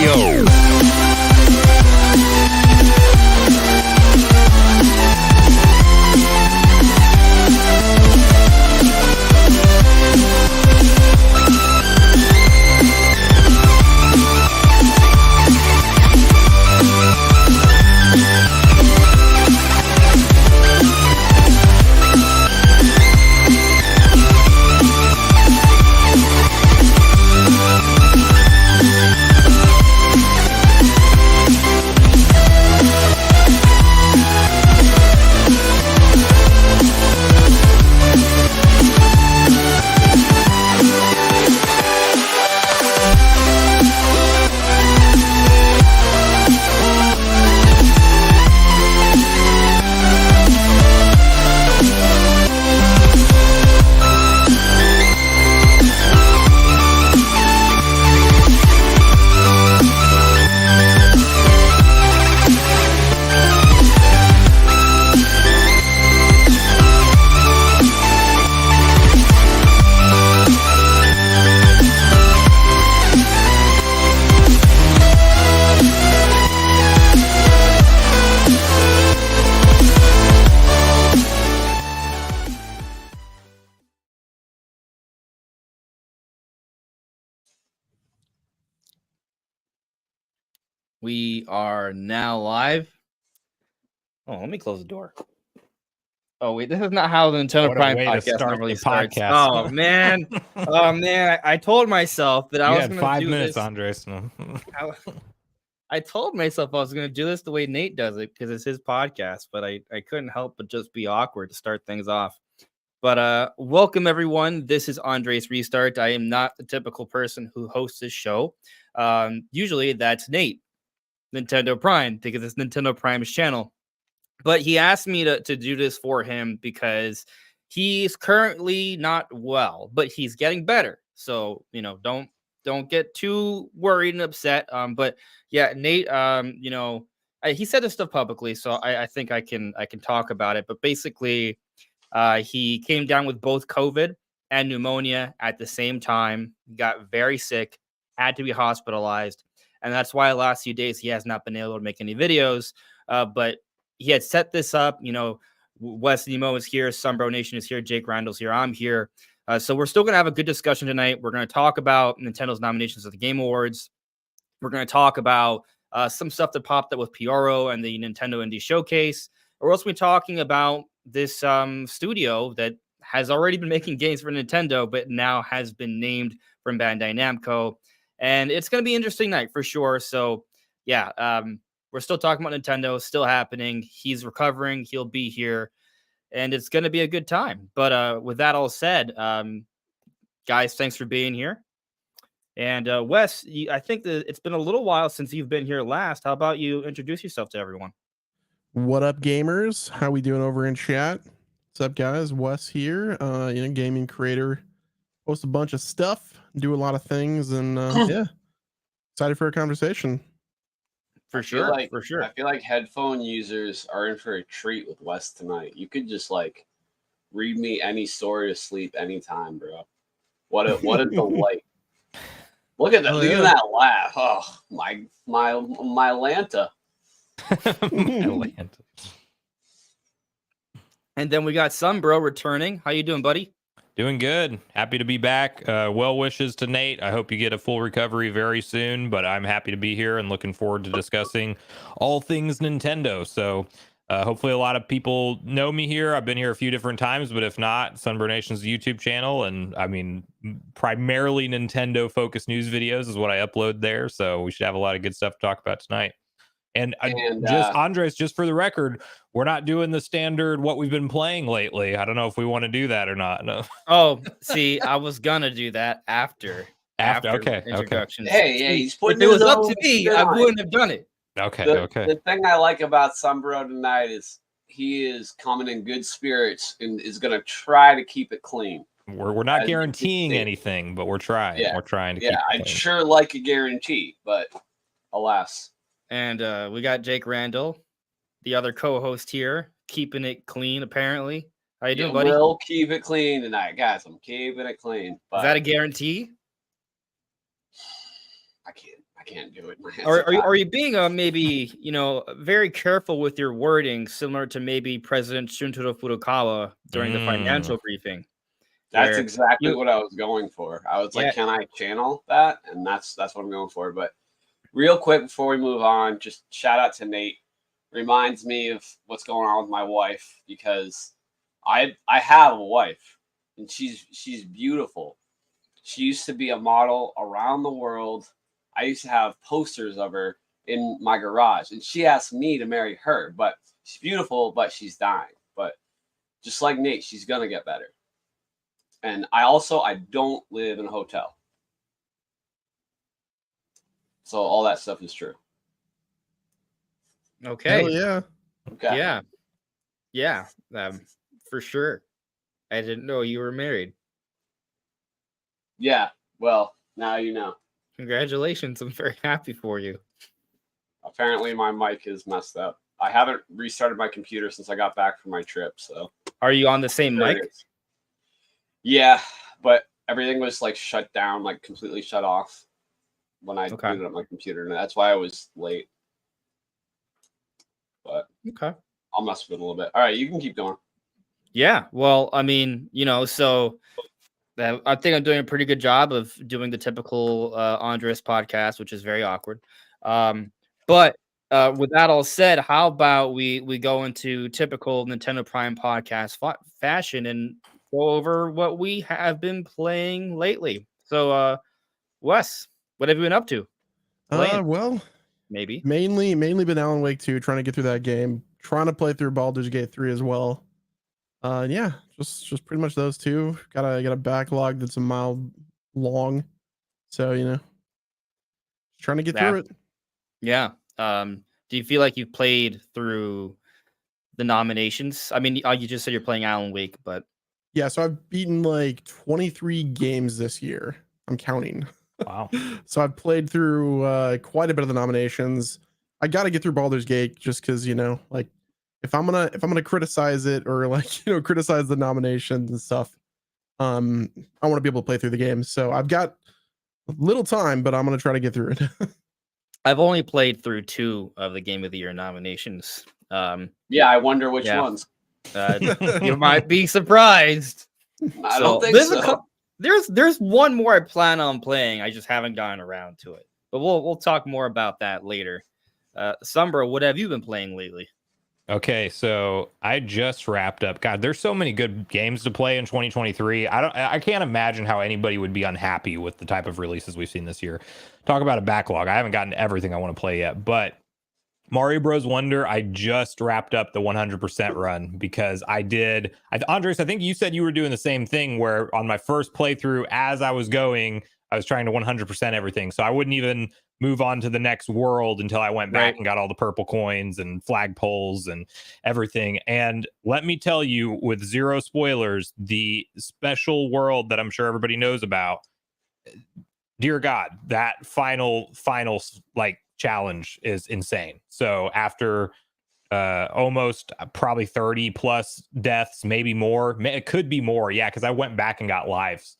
Radio. We are now live. Oh, let me close the door. Oh, wait, this is not how the Nintendo Prime podcast normally starts. Oh, man. I told myself that I was going to do 5 minutes, this. Andres. I told myself I was going to do this the way Nate does it because it's his podcast, but I couldn't help but just be awkward to start things off. But welcome, everyone. This is Andres Restart. I am not the typical person who hosts this show. Usually that's Nate, Nintendo Prime, because it's Nintendo Prime's channel. But he asked me to do this for him because he's currently not well, but he's getting better. So, don't get too worried and upset. But yeah, Nate, he said this stuff publicly, so I think I can talk about it. But basically, he came down with both COVID and pneumonia at the same time, got very sick, had to be hospitalized. And that's why the last few days he has not been able to make any videos. But he had set this up. Wes Nemo is here. Sunbro Nation is here. Jake Randall's here. I'm here. So we're still going to have a good discussion tonight. We're going to talk about Nintendo's nominations at the Game Awards. We're going to talk about some stuff that popped up with Pioro and the Nintendo Indie Showcase. We're also going to be talking about this studio that has already been making games for Nintendo, but now has been named from Bandai Namco. And it's going to be an interesting night for sure. So, yeah, we're still talking about Nintendo, still happening. He's recovering. He'll be here. And it's going to be a good time. But with that all said, guys, thanks for being here. And Wes, I think that it's been a little while since you've been here last. How about you introduce yourself to everyone? What up, gamers? How we doing over in chat? What's up, guys? Wes here, gaming creator. Post a bunch of stuff, do a lot of things, and yeah, excited for a conversation. For sure. I feel like headphone users are in for a treat with Wes tonight. You could just read me any story to sleep anytime, bro. What a delight. Look at that! Look at that laugh. Oh, my Lanta. And then we got Sunbro returning. How you doing, buddy? Doing good. Happy to be back. Well wishes to Nate. I hope you get a full recovery very soon, but I'm happy to be here and looking forward to discussing all things Nintendo. So hopefully a lot of people know me here. I've been here a few different times, but if not, Sunbro Nation's YouTube channel. And I mean, primarily Nintendo focused news videos is what I upload there. So we should have a lot of good stuff to talk about tonight. And Andres, just for the record, we're not doing the standard what we've been playing lately. I don't know if we want to do that or not. No. Oh, see, I was gonna do that after introductions. Hey, he's putting. If it was up to me, I wouldn't have done it. Okay. The thing I like about Sunbro tonight is he is coming in good spirits and is gonna try to keep it clean. We're not guaranteeing anything, but we're trying. Yeah. We're trying to keep it clean. I'd sure like a guarantee, but alas. And we got Jake Randall, the other co-host here, keeping it clean, apparently. How you doing, buddy? We'll keep it clean tonight, guys. I'm keeping it clean. Is that a guarantee? I can't do it. My hands Are you being maybe very careful with your wording, similar to maybe President Shuntoru Furukawa during the financial briefing? That's exactly what I was going for. I was like, Yeah. can I channel that? And that's what I'm going for. But real quick before we move on, just shout out to Nate. Reminds me of what's going on with my wife, because I have a wife and she's beautiful. She used to be a model around the world. I used to have posters of her in my garage, and she asked me to marry her. But she's beautiful, but she's dying. But just like Nate, she's gonna get better. And I don't live in a hotel. So all that stuff is true. Okay. Hell yeah. Okay. Yeah. For sure. I didn't know you were married. Yeah. Well, now you know. Congratulations. I'm very happy for you. Apparently my mic is messed up. I haven't restarted my computer since I got back from my trip. So Are you on the same there mic? it is. Yeah, but everything was like shut down, like completely shut off when I booted up my computer, and that's why I was late. But Okay. I'll mess with it a little bit. All right, you can keep going. Yeah. Well, I mean, so I think I'm doing a pretty good job of doing the typical Andres podcast, which is very awkward. But with that all said, how about we go into typical Nintendo Prime podcast fashion and go over what we have been playing lately. So, Wes, what have you been up to? Well, maybe mainly been Alan Wake 2, trying to get through that game, trying to play through Baldur's Gate 3 as well. Yeah, just pretty much those two. Got a backlog that's a mile long, so trying to get through it. Yeah. Do you feel like you played through the nominations? I mean, you just said you're playing Alan Wake, but yeah, so I've beaten like 23 games this year. I'm counting. Wow. So I've played through quite a bit of the nominations. I got to get through Baldur's Gate just because like if I'm gonna criticize it or like criticize the nominations and stuff, I want to be able to play through the game. So I've got little time, but I'm gonna try to get through it. I've only played through 2 of the Game of the Year nominations. Yeah, I wonder which ones. You might be surprised. I don't think so. There's one more I plan on playing. I just haven't gotten around to it. But we'll talk more about that later. Sombra, what have you been playing lately? Okay, so I just wrapped up. God, there's so many good games to play in 2023. I can't imagine how anybody would be unhappy with the type of releases we've seen this year. Talk about a backlog. I haven't gotten to everything I want to play yet, but Mario Bros. Wonder, I just wrapped up the 100% run because Andres, I think you said you were doing the same thing where on my first playthrough, as I was going, I was trying to 100% everything. So I wouldn't even move on to the next world until I went back and got all the purple coins and flagpoles and everything. And let me tell you, with zero spoilers, the special world that I'm sure everybody knows about, dear God, that final like challenge is insane. So after almost probably 30 plus deaths, maybe more, it could be more. Yeah, because I went back and got lives.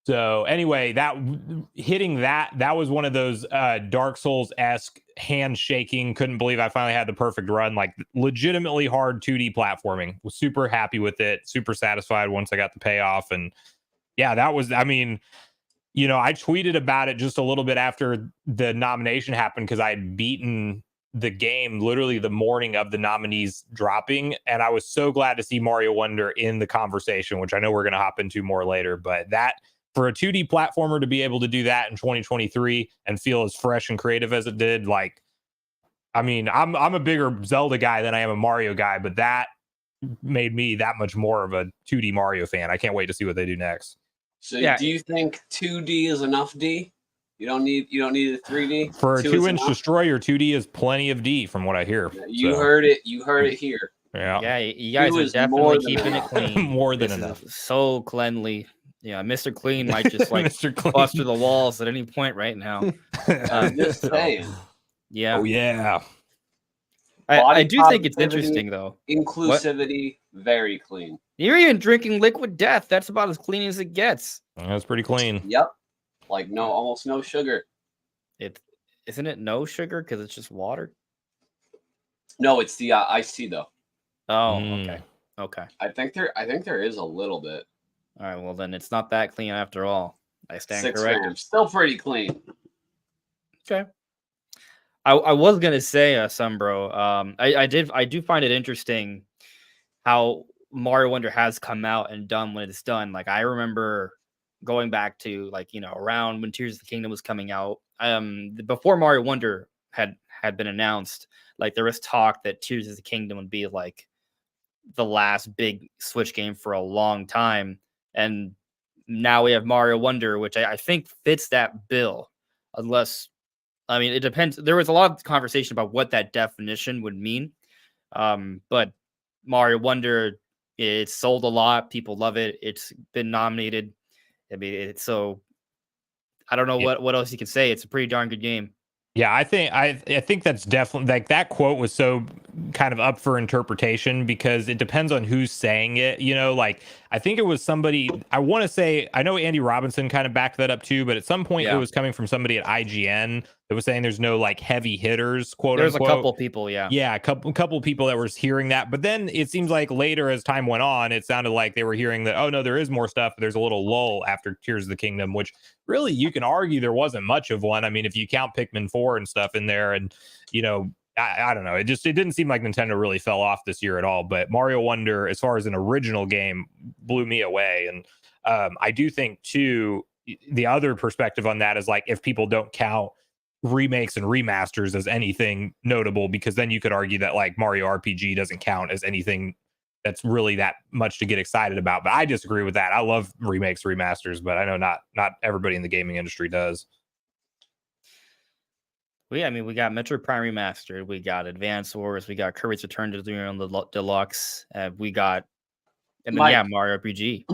So anyway, that was one of those Dark Souls-esque handshaking, couldn't believe I finally had the perfect run, like legitimately hard 2D platforming. Was super happy with it, super satisfied once I got the payoff. And yeah, that was, I mean, I tweeted about it just a little bit after the nomination happened because I had beaten the game literally the morning of the nominees dropping. And I was so glad to see Mario Wonder in the conversation, which I know we're going to hop into more later. But that, for a 2D platformer to be able to do that in 2023 and feel as fresh and creative as it did, like, I mean, I'm a bigger Zelda guy than I am a Mario guy, but that made me that much more of a 2D Mario fan. I can't wait to see what they do next. So do you think 2D is enough D? You don't need a 3D? For a 2-inch destroyer, 2D is plenty of D from what I hear. Yeah, you heard it here. Yeah, you guys are definitely keeping it clean. More than enough. So cleanly. Yeah, Mr. Clean might just like bust through the walls at any point right now. I'm just saying. Yeah. Oh yeah. I do think it's interesting though. Inclusivity, very clean. You're even drinking Liquid Death. That's about as clean as it gets. That's pretty clean. Yep. Like almost no sugar. Isn't it no sugar because it's just water? No, it's the iced tea though. Oh, Mm. okay. I think there is a little bit. All right, well then it's not that clean after all. I stand 6 corrected. grams, still pretty clean. Okay. I was gonna say, Sumbro. I do find it interesting how Mario Wonder has come out and done what it's done. Like I remember going back to around when Tears of the Kingdom was coming out. Before Mario Wonder had been announced, like there was talk that Tears of the Kingdom would be like the last big Switch game for a long time, and now we have Mario Wonder, which I think fits that bill. Unless, I mean, it depends. There was a lot of conversation about what that definition would mean, but Mario Wonder, it's sold a lot. People love it. It's been nominated. I mean, it's so. I don't know what else you can say. It's a pretty darn good game. Yeah, I think that's definitely like that quote was so kind of up for interpretation because it depends on who's saying it. Like I think it was somebody. I want to say I know Andy Robinson kind of backed that up too, but at some point it was coming from somebody at IGN that was saying there's no like heavy hitters. Quote There's unquote. a couple people, Yeah, a couple people that were hearing that, but then it seems like later as time went on, it sounded like they were hearing that. Oh no, there is more stuff. There's a little lull after Tears of the Kingdom, which really you can argue there wasn't much of one. I mean, if you count Pikmin 4 and stuff in there, and I don't know, it didn't seem like Nintendo really fell off this year at all. But Mario Wonder, as far as an original game, blew me away, and I do think too the other perspective on that is like if people don't count remakes and remasters as anything notable, because then you could argue that like Mario RPG doesn't count as anything that's really that much to get excited about. But I disagree with that. I love remakes, remasters, but I know not everybody in the gaming industry does. I mean, we got Metroid Prime Remastered, we got Advance Wars, we got Kirby's Return to the Deluxe, we got, and then Mike, Mario RPG.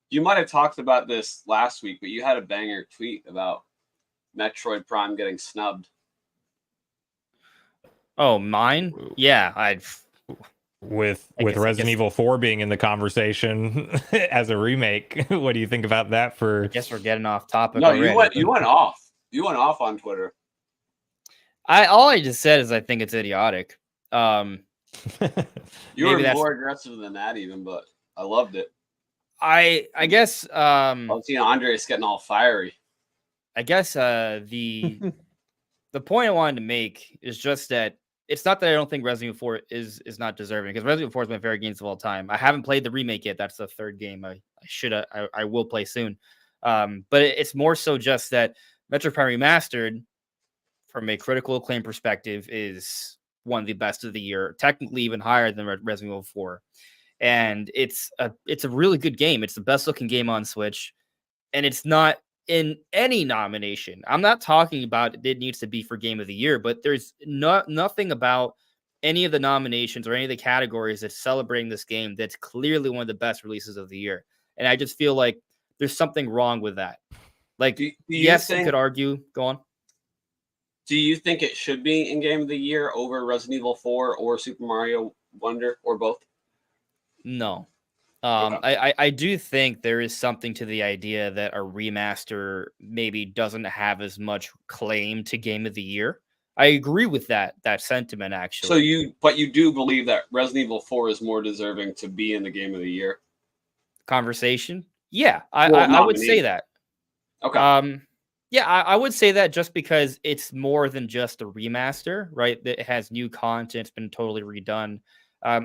You might have talked about this last week, but you had a banger tweet about Metroid Prime getting snubbed. Oh, mine? Yeah, with Resident Evil 4 being in the conversation as a remake. What do you think about that? I guess we're getting off topic. No, already. you went off. You went off on Twitter. All I just said is I think it's idiotic. You were more aggressive than that even, but I loved it. I guess I've seen Andres getting all fiery. I guess the point I wanted to make is just that it's not that I don't think Resident Evil 4 is not deserving, because Resident Evil 4 is my favorite games of all time. I haven't played the remake yet. That's the third game I will play soon. But it's more so just that Metroid Prime Remastered, from a critical acclaim perspective, is one of the best of the year, technically even higher than Resident Evil 4. And it's a really good game. It's the best looking game on Switch, and it's not in any nomination. I'm not talking about it needs to be for Game of the Year, but there's nothing about any of the nominations or any of the categories that's celebrating this game that's clearly one of the best releases of the year. And I just feel like there's something wrong with that. Like, yes, you could argue. Go on. Do you think it should be in Game of the Year over Resident Evil 4 or Super Mario Wonder or both? No. Okay. I do think there is something to the idea that a remaster maybe doesn't have as much claim to Game of the Year. I agree with that sentiment, actually. So you do believe that Resident Evil 4 is more deserving to be in the Game of the Year? Conversation? Yeah, I would say that. Okay. Yeah, I would say that just because it's more than just a remaster, right? It has new content, it's been totally redone.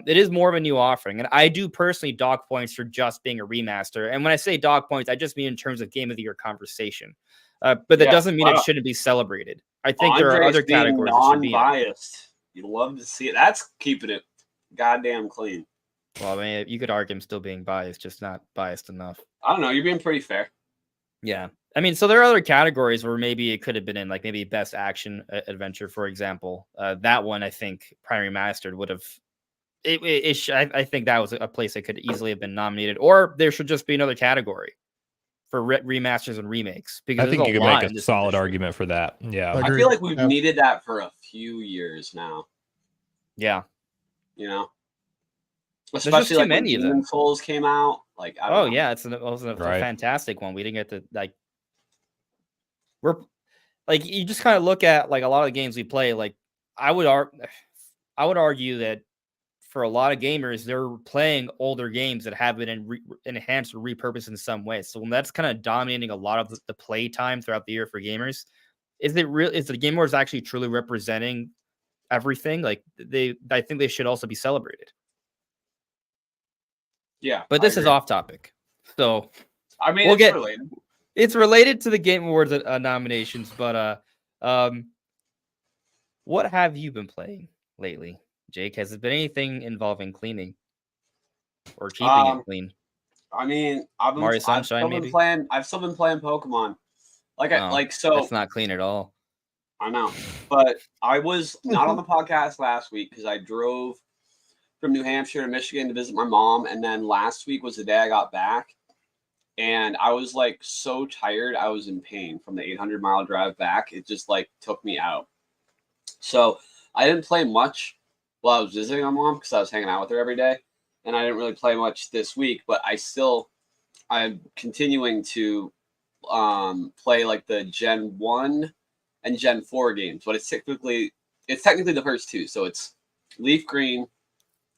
It is more of a new offering, and I do personally dock points for just being a remaster. And when I say dock points, I just mean in terms of Game of the Year conversation. But that doesn't mean it shouldn't be celebrated. I think there are other categories. Non-biased. You love to see it. That's keeping it goddamn clean. Well, I mean, you could argue I'm still being biased, just not biased enough. I don't know. You're being pretty fair. Yeah. I mean, so there are other categories where maybe it could have been in, like maybe best action adventure, for example. That one, I think, Prime Remastered would have. I think that was a place that could easily have been nominated, or there should just be another category for remasters and remakes. Because I think you could make a solid argument for that. Yeah, I feel like we've needed that for a few years now. Yeah, you know, especially like when Demon's Souls came out. Like, I don't know. Yeah, it was a fantastic one. We didn't get to like. like you just kind of look at like a lot of the games we play. Like I would argue that for a lot of gamers, they're playing older games that have been enhanced or repurposed in some way. So when that's kind of dominating a lot of the play time throughout the year for gamers, is the Game Awards actually truly representing everything? Like I think they should also be celebrated. Yeah, But this is off topic, so I mean, we'll it's get related. it's related to the Game Awards nominations. But what have you been playing lately, Jake? Has it been anything involving cleaning or keeping it clean? I mean, Mario Sunshine, maybe? I've still been playing Pokemon. So That's not clean at all. I know, but I was not on the podcast last week because I drove from New Hampshire to Michigan to visit my mom, and then last week was the day I got back, and I was like so tired, I was in pain from the 800-mile drive back. It just like took me out. So I didn't play much while I was visiting my mom because I was hanging out with her every day, and I didn't really play much this week. But I'm continuing to play like the Gen 1 and Gen 4 games, but it's technically the first two. So it's Leaf Green,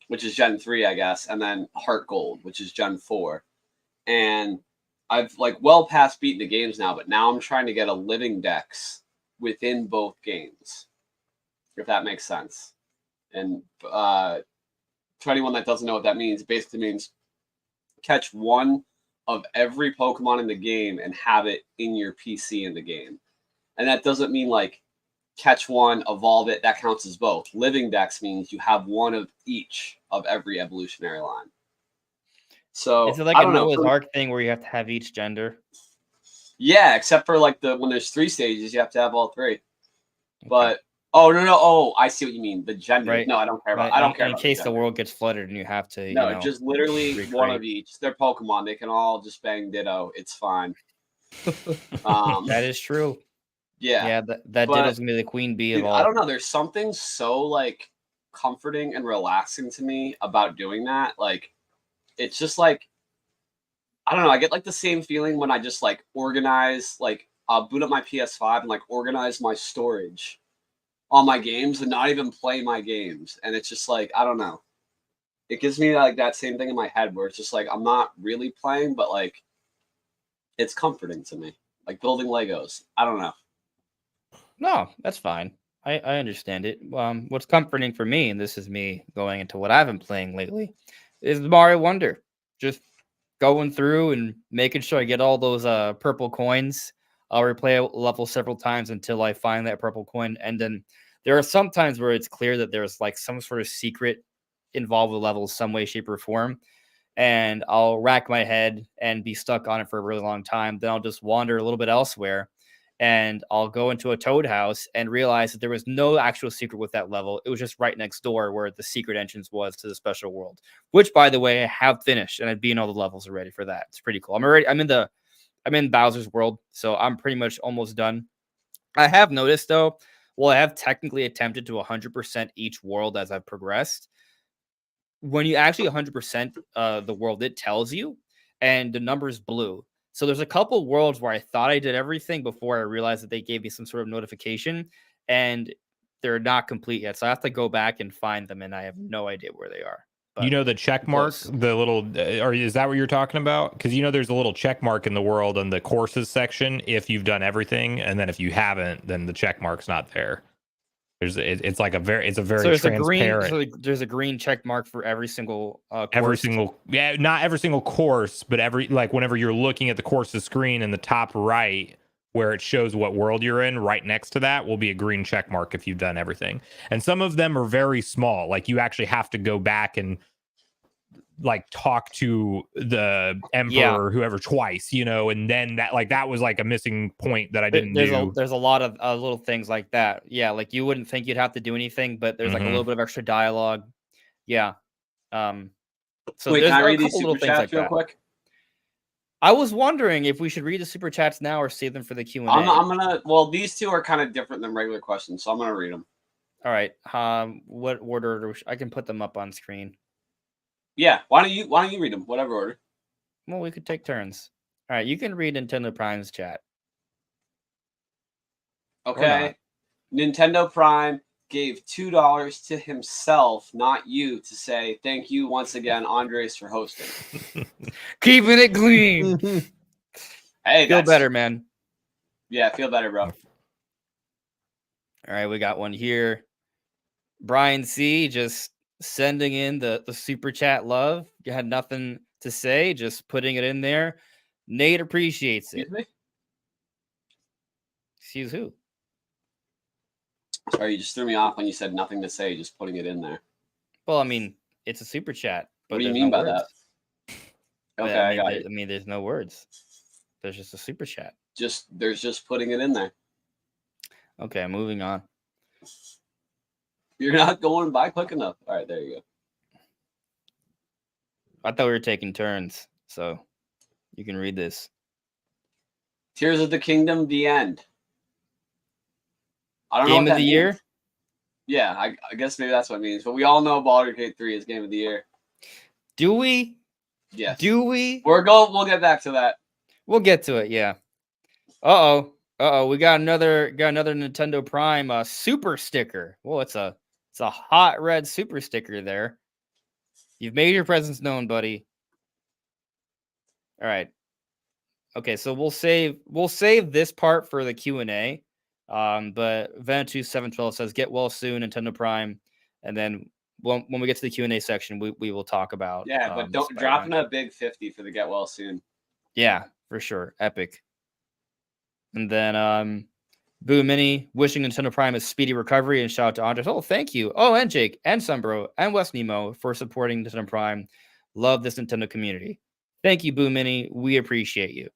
which is Gen 3, I guess, and then Heart Gold, which is Gen 4. And I've like well past beating the games now, but now I'm trying to get a living dex within both games, if that makes sense. And for anyone that doesn't know what that means, it basically means catch one of every Pokemon in the game and have it in your PC in the game. And that doesn't mean like catch one, evolve it. That counts as both. Living dex means you have one of each of every evolutionary line. So is it like a Noah's Ark thing where you have to have each gender? Yeah, except for like when there's 3 stages, you have to have all 3. Okay. But no. I see what you mean. The gender. Right. No, I don't care about. I don't care. In case the world gets flooded and you have to. No, just literally recreate. One of each. They're Pokemon. They can all just bang Ditto. It's fine. That is true. Yeah. That Ditto's gonna be the queen bee of all. I don't know. There's something so like comforting and relaxing to me about doing that. Like, it's just like, I don't know. I get like the same feeling when I just like organize, like I'll boot up my PS5 and like organize my storage on my games and not even play my games. And it's just like, I don't know. It gives me like that same thing in my head where it's just like, I'm not really playing, but like, it's comforting to me. Like building Legos. I don't know. No, that's fine. I understand it. What's comforting for me, and this is me going into what I've been playing lately, is Mario Wonder. Just going through and making sure I get all those purple coins. I'll replay a level several times until I find that purple coin. And then there are some times where it's clear that there's like some sort of secret involved with levels, some way, shape, or form. And I'll rack my head and be stuck on it for a really long time. Then I'll just wander a little bit elsewhere. And I'll go into a Toad house and realize that there was no actual secret with that level. It was just right next door where the secret entrance was to the special world, which, by the way, I have finished and I've beaten all the levels already for that. It's pretty cool. I'm in Bowser's world, so I'm pretty much almost done. I have noticed though, I have technically attempted to 100% each world as I've progressed. When you actually 100% the world, it tells you, and the number is blue. So there's a couple worlds where I thought I did everything before I realized that they gave me some sort of notification, and they're not complete yet. So I have to go back and find them, and I have no idea where they are. But the check mark, the little, or is that what you're talking about? Because there's a little check mark in the world on the courses section if you've done everything, and then if you haven't, then the check mark's not there. It's a very transparent. There's a green check mark for every single course. Not every single course, but whenever you're looking at the courses screen in the top right where it shows what world you're in, right next to that will be a green check mark if you've done everything. And some of them are very small, like you actually have to go back and like talk to the emperor or whoever twice, and then that was like a missing point that I didn't do. There's a lot of little things like that. Yeah, like you wouldn't think you'd have to do anything, but there's like a little bit of extra dialogue. Yeah. So wait, there's can I read a these couple little super things chats like real quick? I was wondering if we should read the super chats now or save them for the Q&A. I'm gonna. Well, these two are kind of different than regular questions, so I'm gonna read them. All right. What order? I can put them up on screen. Yeah, why don't you read them? Whatever order. Well, we could take turns. All right, you can read Nintendo Prime's chat. Okay. Nintendo Prime gave $2 to himself, not you, to say thank you once again, Andres, for hosting. Keeping it clean. Hey, Feel better, man. Yeah, feel better, bro. All right, we got one here. Brian C. just sending in the super chat love. You had nothing to say, just putting it in there. Nate appreciates it. Excuse me? Excuse who? Sorry, you just threw me off when you said nothing to say, just putting it in there. Well, I mean, it's a super chat. But What do you there's mean no by words. that? But, Okay, I got I it. mean, there's no words. There's just a super chat. There's just putting it in there. Okay, moving on. You're not going by quick enough. All right, there you go. I thought we were taking turns, so you can read this. Tears of the Kingdom, the end. I don't know Game what of that the means. year? Yeah, I guess maybe that's what it means. But we all know Baldur's Gate 3 is Game of the Year. Do we? Yes. Do we? We'll get back to that. We'll get to it, yeah. Uh-oh. We got another Nintendo Prime super sticker. Well, it's a hot red super sticker there. You've made your presence known, buddy. All right. Okay, so we'll save this part for the Q&A. But Venatu712 says get well soon, Nintendo Prime, and then when we get to the Q&A section, we will talk about But don't Spider-Man. dropping a big 50 for the get well soon. Yeah, for sure. Epic. And then Boo Mini wishing Nintendo Prime a speedy recovery and shout out to Andres. Oh, thank you. Oh, and Jake and Sunbro and West Nemo for supporting Nintendo Prime. Love this Nintendo community. Thank you, Boo Mini. We appreciate you.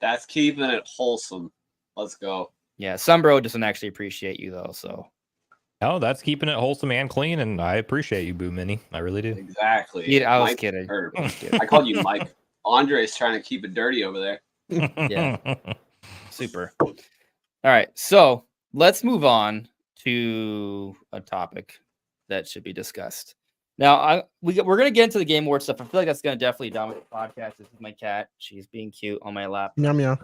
That's keeping it wholesome. Let's go. Yeah, Sunbro doesn't actually appreciate you though, so. Oh, that's keeping it wholesome and clean, and I appreciate you, Boo Mini. I really do. Exactly. Yeah, I was Mike- kidding. or- I called you Mike. Andre's trying to keep it dirty over there. Yeah. Super. All right, so let's move on to a topic that should be discussed. Now, we're going to get into the Game Awards stuff. I feel like that's going to definitely dominate the podcast. This is my cat. She's being cute on my lap. Meow meow.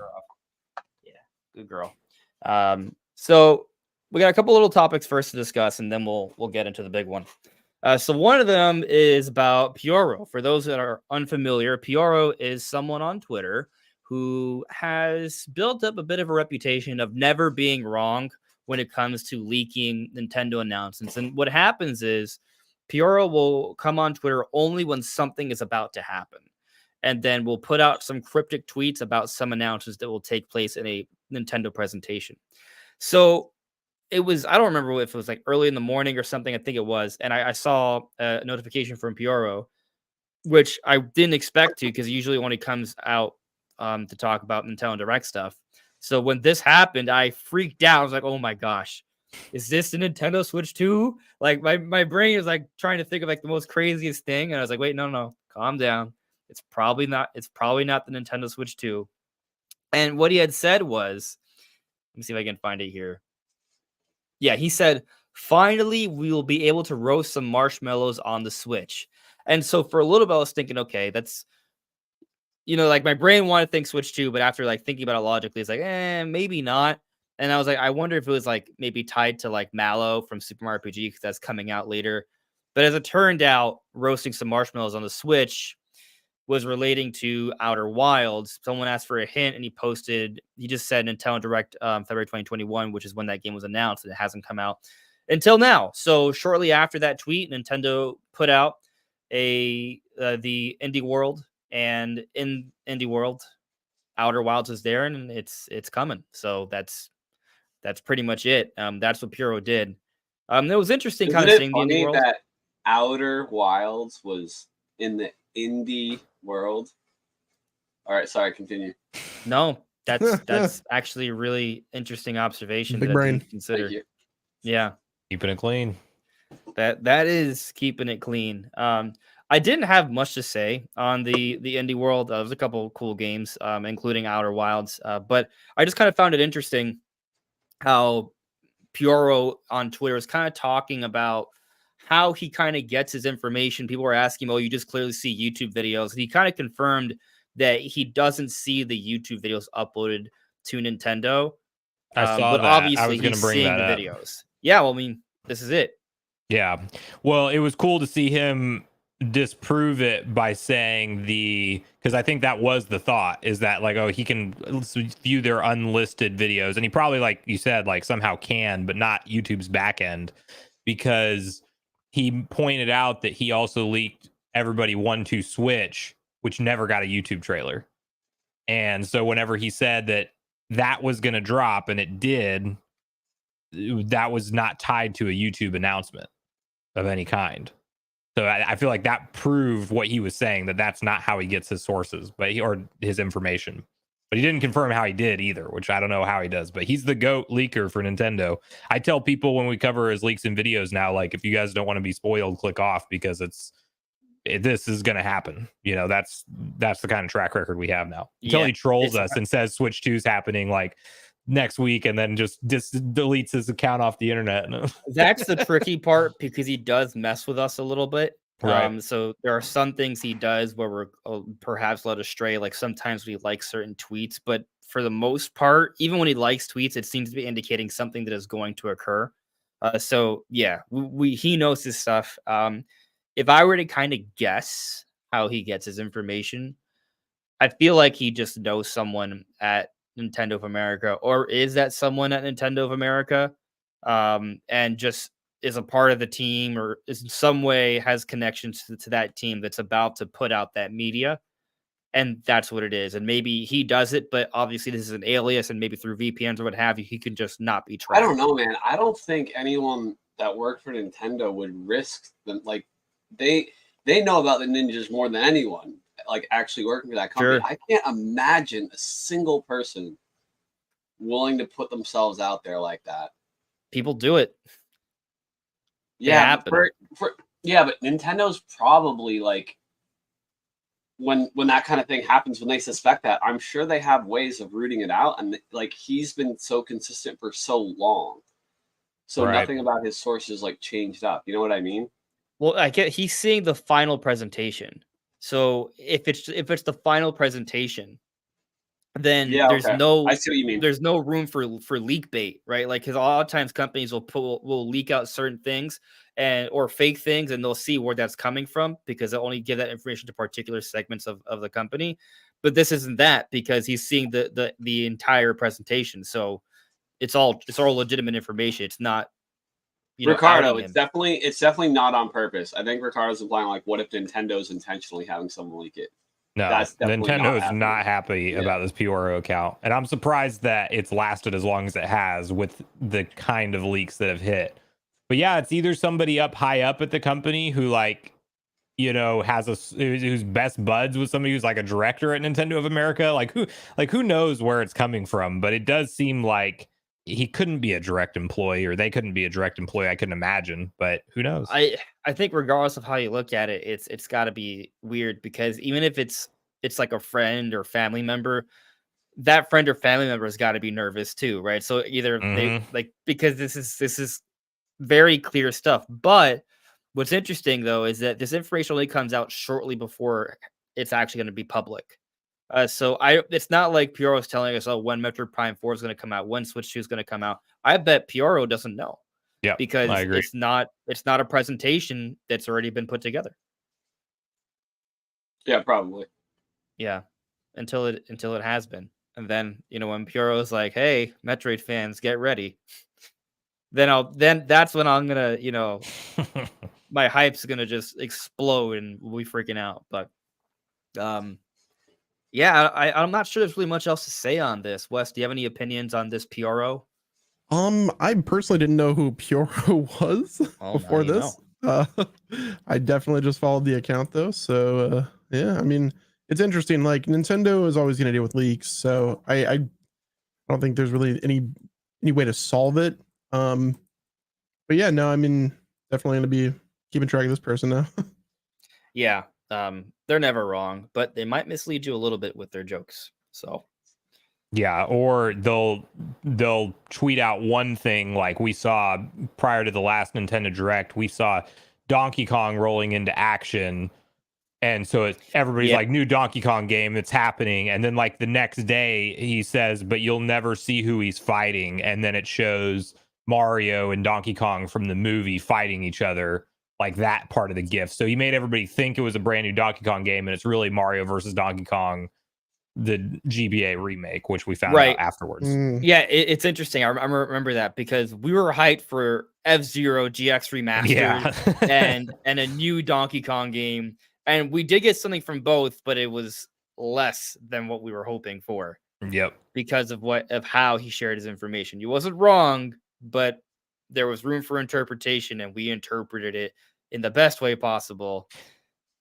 Yeah, good girl. So we got a couple little topics first to discuss, and then we'll get into the big one. So one of them is about Pioro. For those that are unfamiliar, Pioro is someone on Twitter who has built up a bit of a reputation of never being wrong when it comes to leaking Nintendo announcements. And what happens is Pioro will come on Twitter only when something is about to happen. And then we'll put out some cryptic tweets about some announcements that will take place in a Nintendo presentation. So it was, I don't remember if it was like early in the morning or something. I think it was. And I saw a notification from Pioro, which I didn't expect to, because usually when it comes out to talk about Nintendo Direct stuff. So when this happened, I freaked out. I was like, oh my gosh, is this the Nintendo Switch 2? Like my brain is like trying to think of like the most craziest thing. And I was like, wait, no, calm down. It's probably not the Nintendo Switch 2. And what he had said was, let me see if I can find it here. Yeah, he said, finally, we will be able to roast some marshmallows on the Switch. And so for a little bit, I was thinking, okay, that's, like my brain wanted to think Switch 2, but after like thinking about it logically, it's like, maybe not. And I was like, I wonder if it was like maybe tied to like Mallow from Super Mario RPG, because that's coming out later. But as it turned out, roasting some marshmallows on the Switch was relating to Outer Wilds. Someone asked for a hint, and he just said Nintendo Direct February 2021, which is when that game was announced, and it hasn't come out until now. So shortly after that tweet, Nintendo put out the Indie World, and in Indie World, Outer Wilds is there, and it's coming. So that's pretty much it. That's what Pioro did. It was interesting kind of seeing the Indie World. That Outer Wilds was in the Indie World. All right, sorry, continue. No, that's actually a really interesting observation. Big that brain. I didn't consider. Yeah, Keeping it clean. That is keeping it clean. I didn't have much to say on the Indie World. There was a couple of cool games, including Outer Wilds. But I just kind of found it interesting how Pioro on Twitter is kind of talking about how he kind of gets his information. People were asking him, oh, you just clearly see YouTube videos. And he kind of confirmed that he doesn't see the YouTube videos uploaded to Nintendo. I saw but that. I obviously was going he's to bring seeing that the up. videos. Yeah, well, I mean, this is it. Yeah. Well, it was cool to see him disprove it by saying because I think that was the thought, is that like, oh, he can view their unlisted videos, and he probably, like you said, like somehow can, but not YouTube's back end, because he pointed out that he also leaked Everybody 1-2 Switch, which never got a YouTube trailer. And so whenever he said that was going to drop, and it did, that was not tied to a YouTube announcement of any kind. So I feel like that proved what he was saying, that's not how he gets his sources, or his information. But he didn't confirm how he did either, which I don't know how he does. But he's the GOAT leaker for Nintendo. I tell people when we cover his leaks and videos now, like, if you guys don't want to be spoiled, click off, because this is going to happen. That's the kind of track record we have now. Until he trolls us and says Switch 2 is happening like next week, and then just deletes his account off the internet. That's the tricky part, because he does mess with us a little bit. Right. So there are some things he does where we're perhaps led astray. Like sometimes we like certain tweets, but for the most part, even when he likes tweets, it seems to be indicating something that is going to occur. So yeah, he knows his stuff. If I were to kind of guess how he gets his information, I feel like he just knows someone at Nintendo of America, or is that someone at Nintendo of America, and just is a part of the team, or is in some way has connections to that team that's about to put out that media. And that's what it is. And maybe he does it, but obviously this is an alias, and maybe through VPNs or what have you, he can just not be tracked. I don't know, man. I don't think anyone that worked for Nintendo would risk them. Like, they know about the ninjas more than anyone, like, actually working for that company. Sure. I can't imagine a single person willing to put themselves out there like that. People do it. Yeah, but Nintendo's probably like, when that kind of thing happens, when they suspect that, I'm sure they have ways of rooting it out. And like, he's been so consistent for so long, so Right. nothing about his sources like changed up. You know what I mean? Well, I get he's seeing the final presentation. So if it's the final presentation, then Yeah, there's okay. no I see what you mean. there's no room for leak bait, right? Like, because a lot of times companies will leak out certain things or fake things, and they'll see where that's coming from, because they'll only give that information to particular segments of the company. But this isn't that, because he's seeing the entire presentation. So it's all legitimate information. It's not, Ricardo, outing it's him. definitely not on purpose. I think Ricardo's implying, like, what if Nintendo's intentionally having someone leak it? No, That's definitely Nintendo not is not happy about this Pyoro account, and I'm surprised that it's lasted as long as it has with the kind of leaks that have hit. But yeah, it's either somebody high up at the company who, like, has who's best buds with somebody who's like a director at Nintendo of America. Who knows where it's coming from? But it does seem like he couldn't be a direct employee, or they couldn't be a direct employee. I couldn't imagine, but who knows? I think regardless of how you look at it, it's got to be weird, because even if it's like a friend or family member, that friend or family member has got to be nervous too, right? So either they like, because this is very clear stuff. But what's interesting though is that this information only comes out shortly before it's actually going to be public. So it's not like Pyoro is telling us, oh, when Metroid Prime 4 is going to come out, when Switch 2 is going to come out. I bet Pyoro doesn't know. Yeah, because I agree. it's not a presentation that's already been put together. Yeah, probably. Yeah, until it has been, and then when Pyoro is like, "Hey, Metroid fans, get ready," then that's when I'm gonna my hype's gonna just explode and we'll be freaking out. But yeah, I'm not sure there's really much else to say on this. Wes, do you have any opinions on this Pyoro? I personally didn't know who Pyoro was before this. I definitely just followed the account though. So yeah, I mean, it's interesting. Like, Nintendo is always going to deal with leaks, so I don't think there's really any way to solve it. But yeah, no, I mean, definitely going to be keeping track of this person now. Yeah, they're never wrong, but they might mislead you a little bit with their jokes. So yeah, or they'll tweet out one thing, like we saw prior to the last Nintendo Direct. We saw Donkey Kong rolling into action And so everybody's like, new Donkey Kong game that's happening. And then like the next day he says, but you'll never see who he's fighting. And then it shows Mario and Donkey Kong from the movie fighting each other, like that part of the GIF. So he made everybody think it was a brand new Donkey Kong game, and it's really Mario versus Donkey Kong, the GBA remake, which we found out afterwards. Yeah, it's interesting. I remember that because we were hyped for F-Zero GX Remastered and a new Donkey Kong game. And we did get something from both, but it was less than what we were hoping for. Yep. Because of how he shared his information. You wasn't wrong, but there was room for interpretation, and we interpreted it in the best way possible.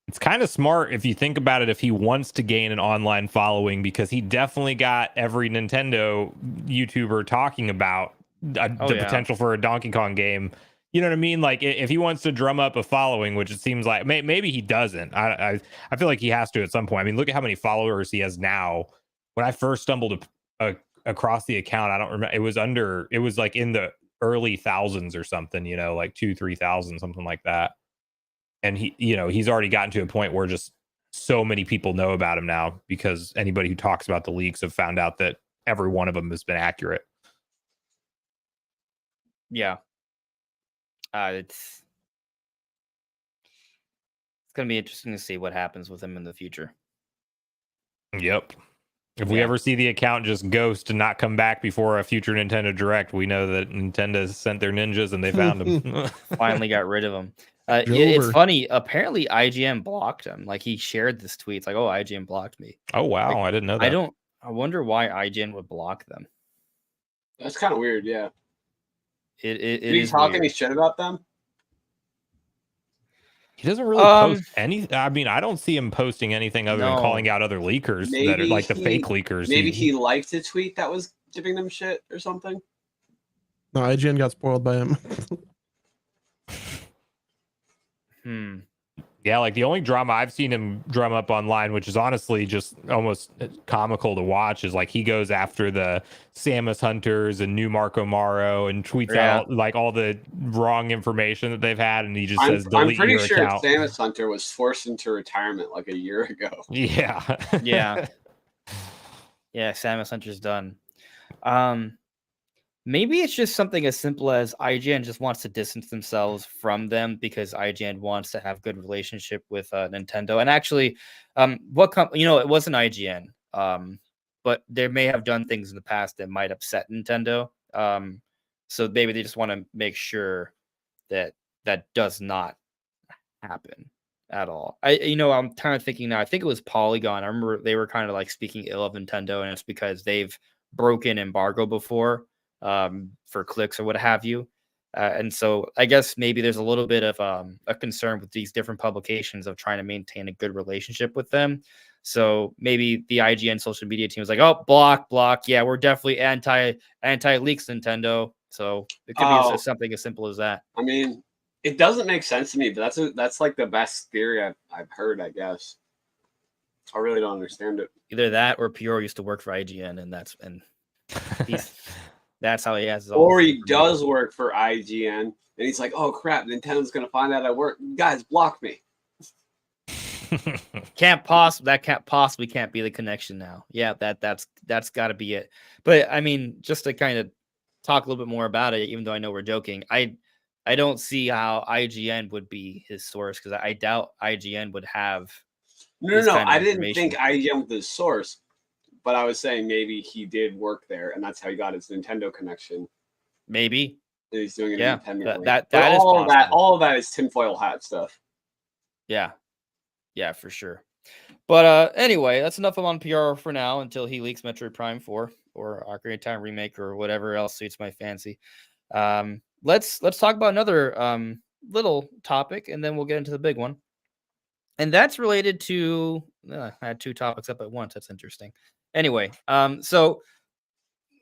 It's kind of smart if you think about it, if he wants to gain an online following, because he definitely got every Nintendo YouTuber talking about the potential for a Donkey Kong game. You know what I mean? Like if he wants to drum up a following, which it seems like maybe he doesn't. I feel like he has to at some point. I mean, look at how many followers he has now. When I first stumbled across the account, I don't remember. It was like in the early thousands or something, you know, like 2,000-3,000, something like that. And he's already gotten to a point where just so many people know about him now, because anybody who talks about the leaks have found out that every one of them has been accurate. Yeah. It's going to be interesting to see what happens with him in the future. Yep. If we ever see the account just ghost and not come back before a future Nintendo Direct, we know that Nintendo sent their ninjas and they found him. Finally got rid of him. It's funny. Apparently, IGN blocked him. Like, he shared this tweet. It's like, oh, IGN blocked me. Oh, wow. Like, I didn't know that. I wonder why IGN would block them. That's kind of weird, yeah. Is he talking any shit about them? He doesn't really post any. I mean, I don't see him posting anything other than calling out other leakers that are like the fake leakers. Maybe he liked a tweet that was giving them shit or something. No, IGN got spoiled by him. Yeah, like the only drama I've seen him drum up online, which is honestly just almost comical to watch, is like he goes after the Samus Hunters and new Marco Maro and tweets out like all the wrong information that they've had, and he just says delete I'm pretty your sure account. Samus Hunter was forced into retirement like a year ago. Yeah. Yeah, Samus Hunter's done. Maybe it's just something as simple as IGN just wants to distance themselves from them because IGN wants to have good relationship with Nintendo. And actually, it wasn't IGN, but they may have done things in the past that might upset Nintendo. So maybe they just want to make sure that that does not happen at all. I'm kind of thinking now. I think it was Polygon. I remember they were kind of like speaking ill of Nintendo, and it's because they've broken embargo before. For clicks or what have you. And so I guess maybe there's a little bit of a concern with these different publications of trying to maintain a good relationship with them. So maybe the IGN social media team was like, oh, block. Yeah, we're definitely anti-leaks, Nintendo. So it could be something as simple as that. I mean, it doesn't make sense to me, but that's like the best theory I've heard, I guess. I really don't understand it. Either that or Pure used to work for IGN, and that's how he has his or he does work for IGN, and he's like, oh, crap, Nintendo's going to find out I work. Guys, block me. That can't possibly be the connection now. Yeah, that's got to be it. But, I mean, just to kind of talk a little bit more about it, even though I know we're joking, I don't see how IGN would be his source, because I doubt IGN would have No, I didn't think IGN was the source. But I was saying maybe he did work there, and that's how he got his Nintendo connection. Maybe. And he's doing it independently. That is all of that is tinfoil hat stuff. Yeah, for sure. But anyway, that's enough on PR for now until he leaks Metroid Prime 4 or Ocarina of Time remake or whatever else suits my fancy. Let's talk about another little topic, and then we'll get into the big one. And that's related to I had two topics up at once. That's interesting. Anyway, so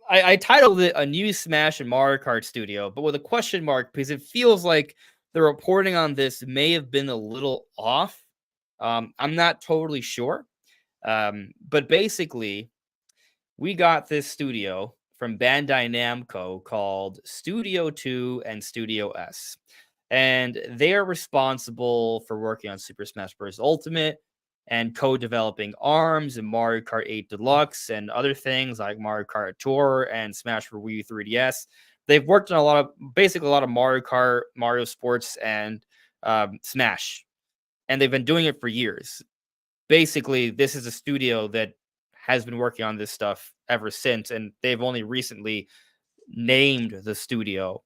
I titled it a new Smash and Mario Kart studio, but with a question mark, because it feels like the reporting on this may have been a little off. I'm not totally sure. But basically, we got this studio from Bandai Namco called Studio 2 and Studio S. and they are responsible for working on Super Smash Bros. Ultimate and co-developing ARMS and Mario Kart 8 Deluxe and other things like Mario Kart Tour and Smash for Wii U 3DS. They've worked on a lot of Mario Kart, Mario Sports, and Smash, and they've been doing it for years. Basically, this is a studio that has been working on this stuff ever since, and they've only recently named the studio.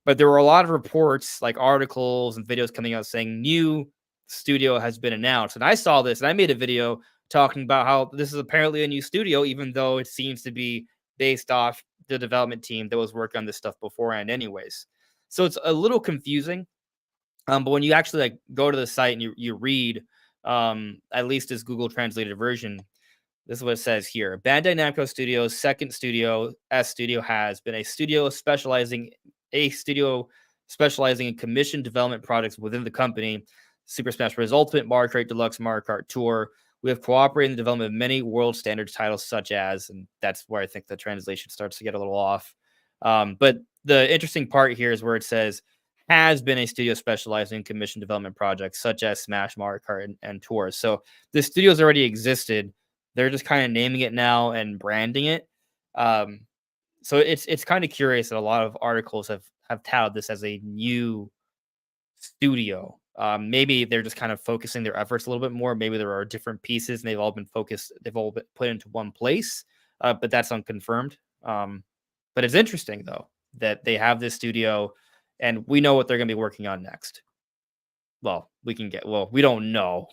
But there were a lot of reports, like articles and videos coming out saying new studio has been announced. And I saw this and I made a video talking about how this is apparently a new studio, even though it seems to be based off the development team that was working on this stuff beforehand anyways. So it's a little confusing. But when you actually like go to the site and you read at least this Google translated version, this is what it says here. Bandai Namco Studios' second studio, S Studio, has been a studio specializing in commission development projects within the company. Super Smash Bros. Ultimate, Mario Kart Deluxe, Mario Kart Tour. We have cooperated in the development of many world standard titles such as, and that's where I think the translation starts to get a little off. But the interesting part here is where it says, has been a studio specializing in commission development projects such as Smash, Mario Kart, and Tour. So the studio's already existed. They're just kind of naming it now and branding it. So it's kind of curious that a lot of articles have touted this as a new studio. Maybe they're just kind of focusing their efforts a little bit more. Maybe there are different pieces and they've all been put into one place, but that's unconfirmed. But it's interesting though that they have this studio and we know what they're going to be working on next. Well, we don't know,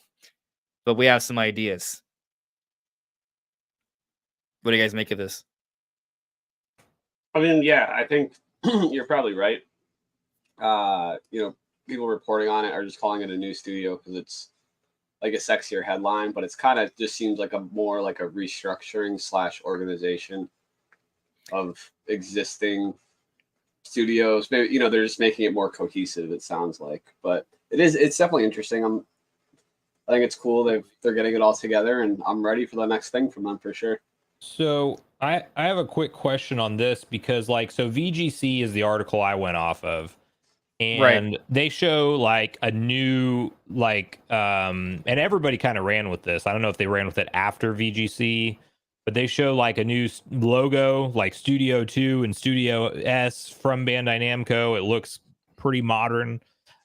but we have some ideas. What do you guys make of this? I mean, yeah, I think you're probably right. People reporting on it are just calling it a new studio because it's like a sexier headline, but it's kind of just seems like a more like a restructuring / organization of existing studios. Maybe they're just making it more cohesive. It sounds like, but it's definitely interesting. I think it's cool. They're getting it all together, and I'm ready for the next thing from them for sure. So I have a quick question on this because so VGC is the article I went off of, and they show like a new and everybody kind of ran with this. I don't know if they ran with it after VGC, but they show like a new logo like Studio 2 and Studio S from Bandai Namco. It looks pretty modern.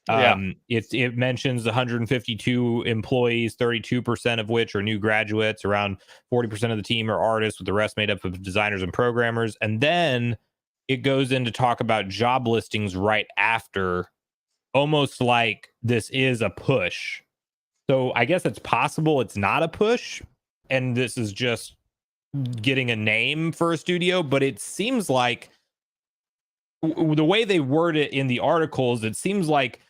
It mentions 152 employees, 32% of which are new graduates. Around 40% of the team are artists, with the rest made up of designers and programmers. And then it goes in to talk about job listings right after, almost like this is a push. So I guess it's possible it's not a push, and this is just getting a name for a studio. But it seems like the way they word it in the articles, it seems like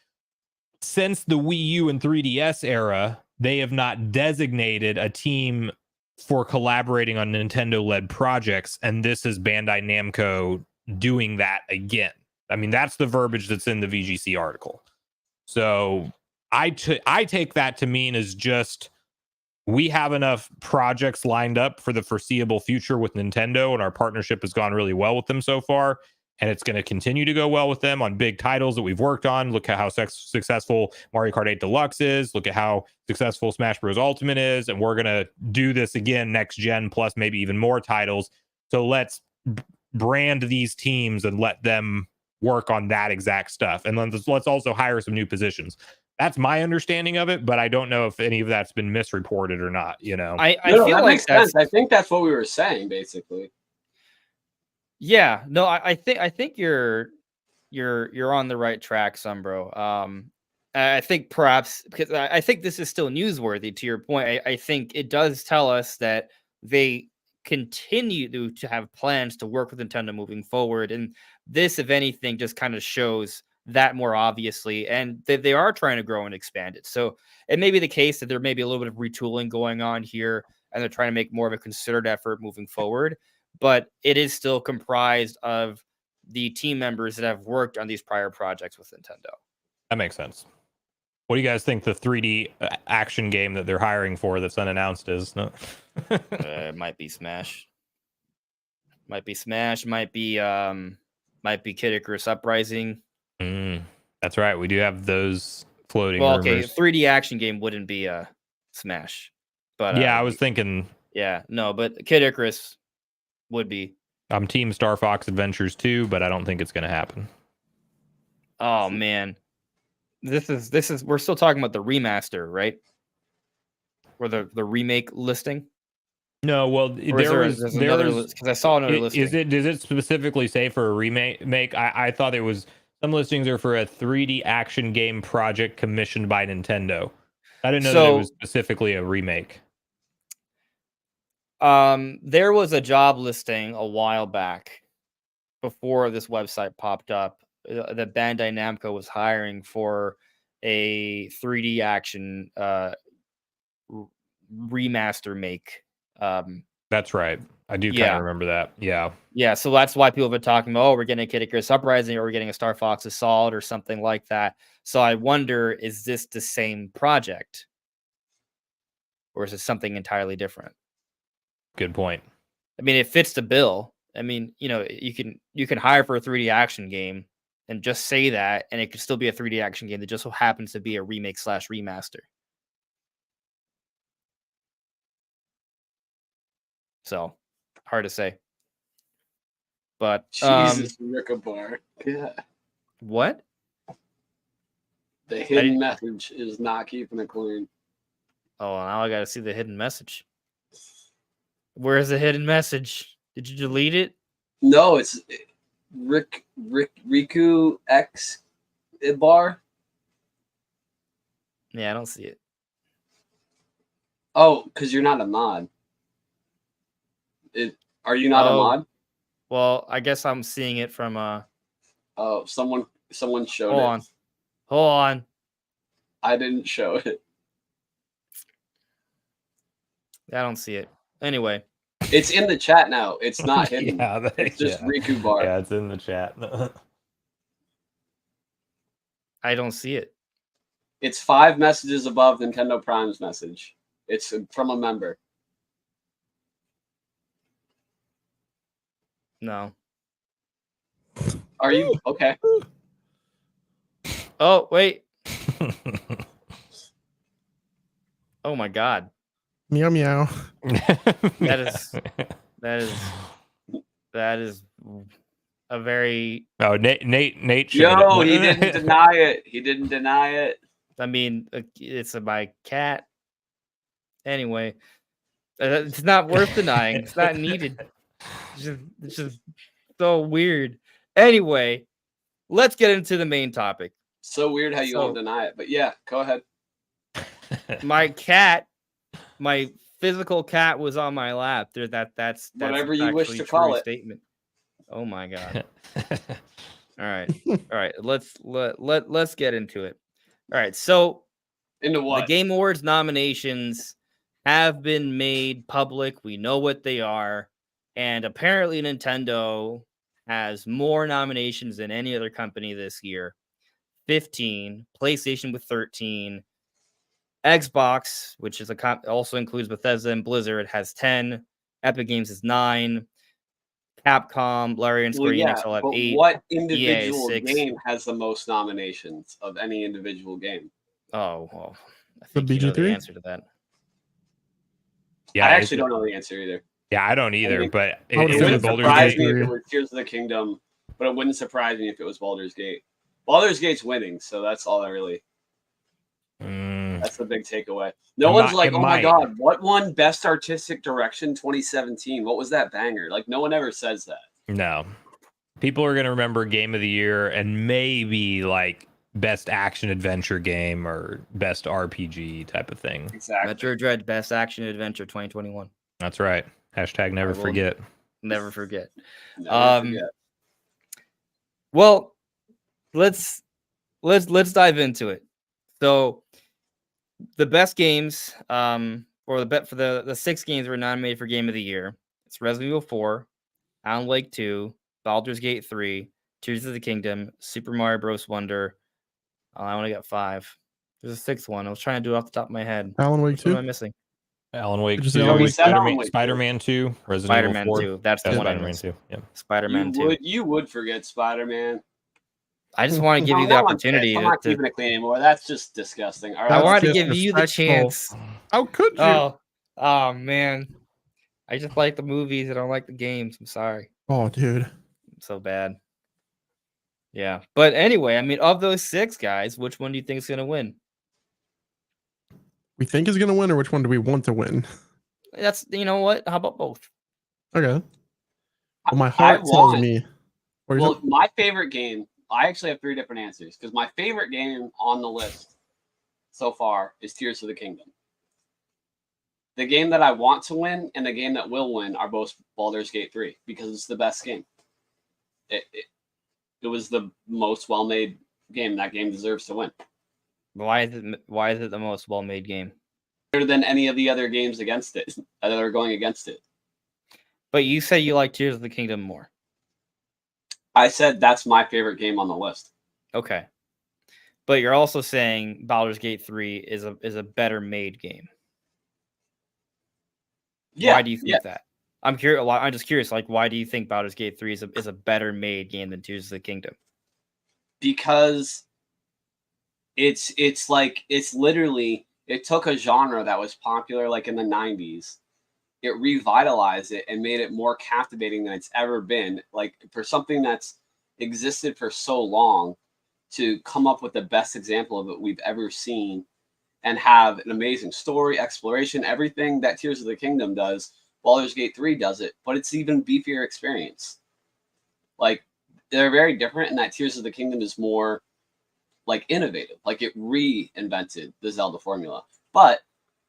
since the Wii U and 3DS era, they have not designated a team for collaborating on Nintendo-led projects, and this is Bandai Namco doing that again. I mean, that's the verbiage that's in the VGC article. So I take that to mean is just we have enough projects lined up for the foreseeable future with Nintendo, and our partnership has gone really well with them so far. And it's going to continue to go well with them on big titles that we've worked on. Look at how successful Mario Kart 8 Deluxe is. Look at how successful Smash Bros. Ultimate is. And we're going to do this again next gen, plus maybe even more titles. So let's brand these teams and let them work on that exact stuff. And let's also hire some new positions. That's my understanding of it, but I don't know if any of that's been misreported or not. I feel like makes sense. I think that's what we were saying, basically. Yeah, no, I think you're on the right track, Sumbro. I think perhaps because I think this is still newsworthy. To your point, I think it does tell us that they continue to have plans to work with Nintendo moving forward, and this, if anything, just kind of shows that more obviously, and they are trying to grow and expand it. So it may be the case that there may be a little bit of retooling going on here, and they're trying to make more of a considered effort moving forward. But it is still comprised of the team members that have worked on these prior projects with Nintendo. That makes sense. What do you guys think the 3D action game that they're hiring for that's unannounced is? No? It might be Smash. Might be Kid Icarus Uprising. That That's right. We do have those floating Well, okay, rumors. 3D action game wouldn't be a Smash, but Yeah, I was thinking yeah, no, but Kid Icarus would be. I'm Team Star Fox Adventures 2, but I don't think it's going to happen. Oh man, this is we're still talking about the remaster, right? Or the remake listing. No, well, Or there's another because I saw another listing. Does it specifically say for a remake? I thought it was some listings are for a 3D action game project commissioned by Nintendo. I didn't know that it was specifically a remake. There was a job listing a while back before this website popped up that Bandai Namco was hiring for a 3D action remaster make. That's right. I do kind of remember that. Yeah. Yeah, so that's why people have been talking about, oh, we're getting a Kid Icarus Uprising or we're getting a Star Fox Assault or something like that. So I wonder, is this the same project? Or is it something entirely different? Good point. I mean, it fits the bill. I mean, you know, you can hire for a 3D action game and just say that, and it could still be a 3D action game that just so happens to be a remake / remaster. So hard to say. But Jesus, Rickabar. Yeah. What? The hidden message is not keeping it clean. Oh, now I gotta see the hidden message. Where's the hidden message? Did you delete it? No, it's Riku X Ibar. Yeah, I don't see it. Oh, because you're not a mod. Are you not a mod? Well, I guess I'm seeing it from Oh, someone showed Hold it. on. Hold on. I didn't show it. I don't see it. Anyway. It's in the chat now. It's not hidden. Yeah, it's just Riku Bar. Yeah, it's in the chat. I don't see it. It's 5 messages above Nintendo Prime's message. It's from a member. No. Are you okay? Oh, wait. Oh my god. Meow meow. That is a very Nate Yo, he didn't deny it. He didn't deny it. I mean, it's my cat. Anyway, it's not worth denying. It's not needed. It's just so weird. Anyway, let's get into the main topic. So weird how you won't deny it, but yeah, go ahead. My cat, my physical cat, was on my lap. That's whatever you wish to call it. Statement. Oh my god. All right. Let's get into it. All right. So into what? The Game Awards nominations have been made public. We know what they are. And apparently Nintendo has more nominations than any other company this year. 15, PlayStation with 13, Xbox, which is also includes Bethesda and Blizzard, has 10, Epic Games is 9, Capcom, Larian, Square Enix all have 8. What individual game has the most nominations of any individual game? Oh, well, I think the you know BG3? the answer to that. Yeah, I actually don't know the answer either. Yeah, I don't either, but it wouldn't surprise me if it was Tears of the Kingdom, but it wouldn't surprise me if it was Baldur's Gate. Baldur's Gate's winning, so that's all that really. That's the big takeaway. No one's like, oh my god, what won Best Artistic Direction 2017? What was that banger? Like, no one ever says that. No. People are going to remember Game of the Year and maybe like Best Action Adventure Game or Best RPG type of thing. Exactly. Metro Dread Best Action Adventure 2021. That's right. Hashtag never forget. Never forget. Never forget. Well, let's dive into it. So the best games, or the bet for the 6 games were nominated for Game of the Year. It's Resident Evil 4, Alan Wake 2, Baldur's Gate 3, Tears of the Kingdom, Super Mario Bros. Wonder. I only got 5. There's a 6th one. I was trying to do it off the top of my head. Alan Wake 2. What am I missing? Alan Wake 2, Spider-Man 2, Resident Spider-Man Evil 4. 2. That's the one I Spider-Man missed. 2. Yeah. Spider-Man 2. You would forget Spider-Man. I just want to give No, you the no, opportunity I'm not to. keeping it clean anymore. That's just disgusting. All right, I That's wanted to just give you the disrespectful. chance. How could you? Oh man, I just like the movies. I don't like the games. I'm sorry. Oh, dude. I'm so bad. Yeah, but anyway, I mean, of those 6 guys, which one do you think is gonna win? We think is going to win, or which one do we want to win? That's you know what? How about both? Okay. Well, my I heart tells want. me. What are you Well, saying? my favorite game. I actually have 3 different answers because my favorite game on the list so far is Tears of the Kingdom. The game that I want to win and the game that will win are both Baldur's Gate 3 because it's the best game. It was the most well-made game. That game deserves to win. Why is it the most well-made game? Better than any of the other games against it that are going against it. But you say you like Tears of the Kingdom more. I said that's my favorite game on the list. Okay. But you're also saying Baldur's Gate 3 is a better made game. Yeah, Why do you think that? I'm curious. I'm just curious. Like, why do you think Baldur's Gate 3 is a better made game than Tears of the Kingdom? Because it's like it's literally it took a genre that was popular like in the 90s. It revitalized it and made it more captivating than it's ever been. Like for something that's existed for so long, to come up with the best example of it we've ever seen and have an amazing story, exploration, everything that Tears of the Kingdom does, Baldur's Gate 3 does it, but it's even beefier experience. Like they're very different in that Tears of the Kingdom is more like innovative, like it reinvented the Zelda formula, but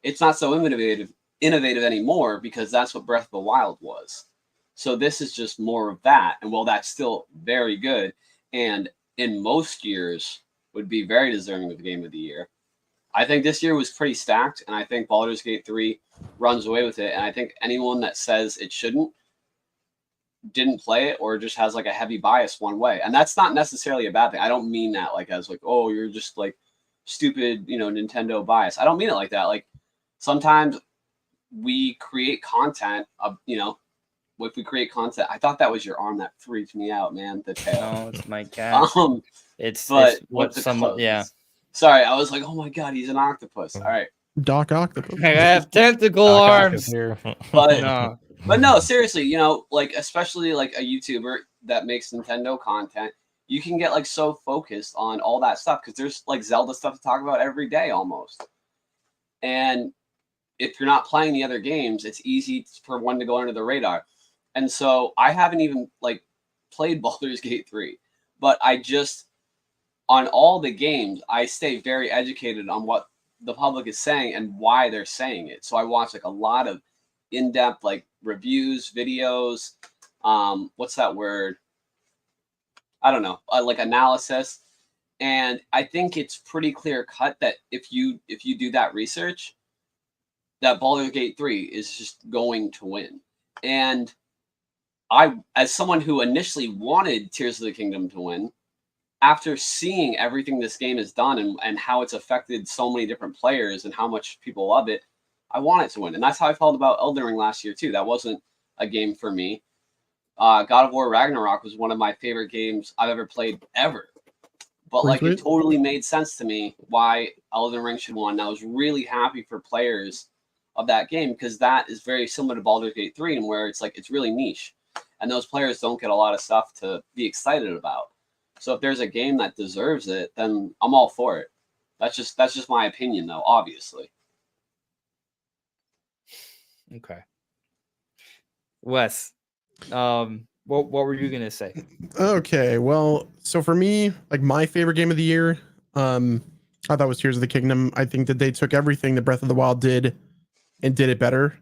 it's not so innovative anymore because that's what Breath of the Wild was. So this is just more of that, and while that's still very good, and in most years would be very deserving of the Game of the Year, I think this year was pretty stacked, and I think Baldur's Gate 3 runs away with it. And I think anyone that says it shouldn't didn't play it or just has like a heavy bias one way. And that's not necessarily a bad thing. I don't mean that like as like, oh, you're just like stupid, Nintendo bias. I don't mean it like that. Like sometimes we create content of, if we create content, I thought that was your arm that freaked me out, man. The tail. No, it's my cat. It's but what some yeah. Sorry, I was like, oh my god, he's an octopus. All right. Doc Octopus. I have tentacle Doc Ock arms. is here. But No. But no, seriously, like especially like a YouTuber that makes Nintendo content, you can get like so focused on all that stuff because there's like Zelda stuff to talk about every day almost. And if you're not playing the other games, it's easy for one to go under the radar. And so I haven't even like played Baldur's Gate 3, but I just on all the games, I stay very educated on what the public is saying and why they're saying it. So I watch like a lot of in-depth like reviews, videos, what's that word? I don't know, like analysis. And I think it's pretty clear cut that if you do that research, that Baldur's Gate 3 is just going to win. And I, as someone who initially wanted Tears of the Kingdom to win, after seeing everything this game has done and how it's affected so many different players and how much people love it, I want it to win. And that's how I felt about Elden Ring last year too. That wasn't a game for me. God of War Ragnarok was one of my favorite games I've ever played ever. But like it totally made sense to me why Elden Ring should win. And I was really happy for players of that game because that is very similar to Baldur's Gate 3 and where it's like it's really niche. And those players don't get a lot of stuff to be excited about. So if there's a game that deserves it, then I'm all for it. That's just my opinion though, obviously. Okay. Wes, what were you gonna say? Okay, well, so for me, like my favorite game of the year, I thought was Tears of the Kingdom. I think that they took everything that Breath of the Wild did and did it better.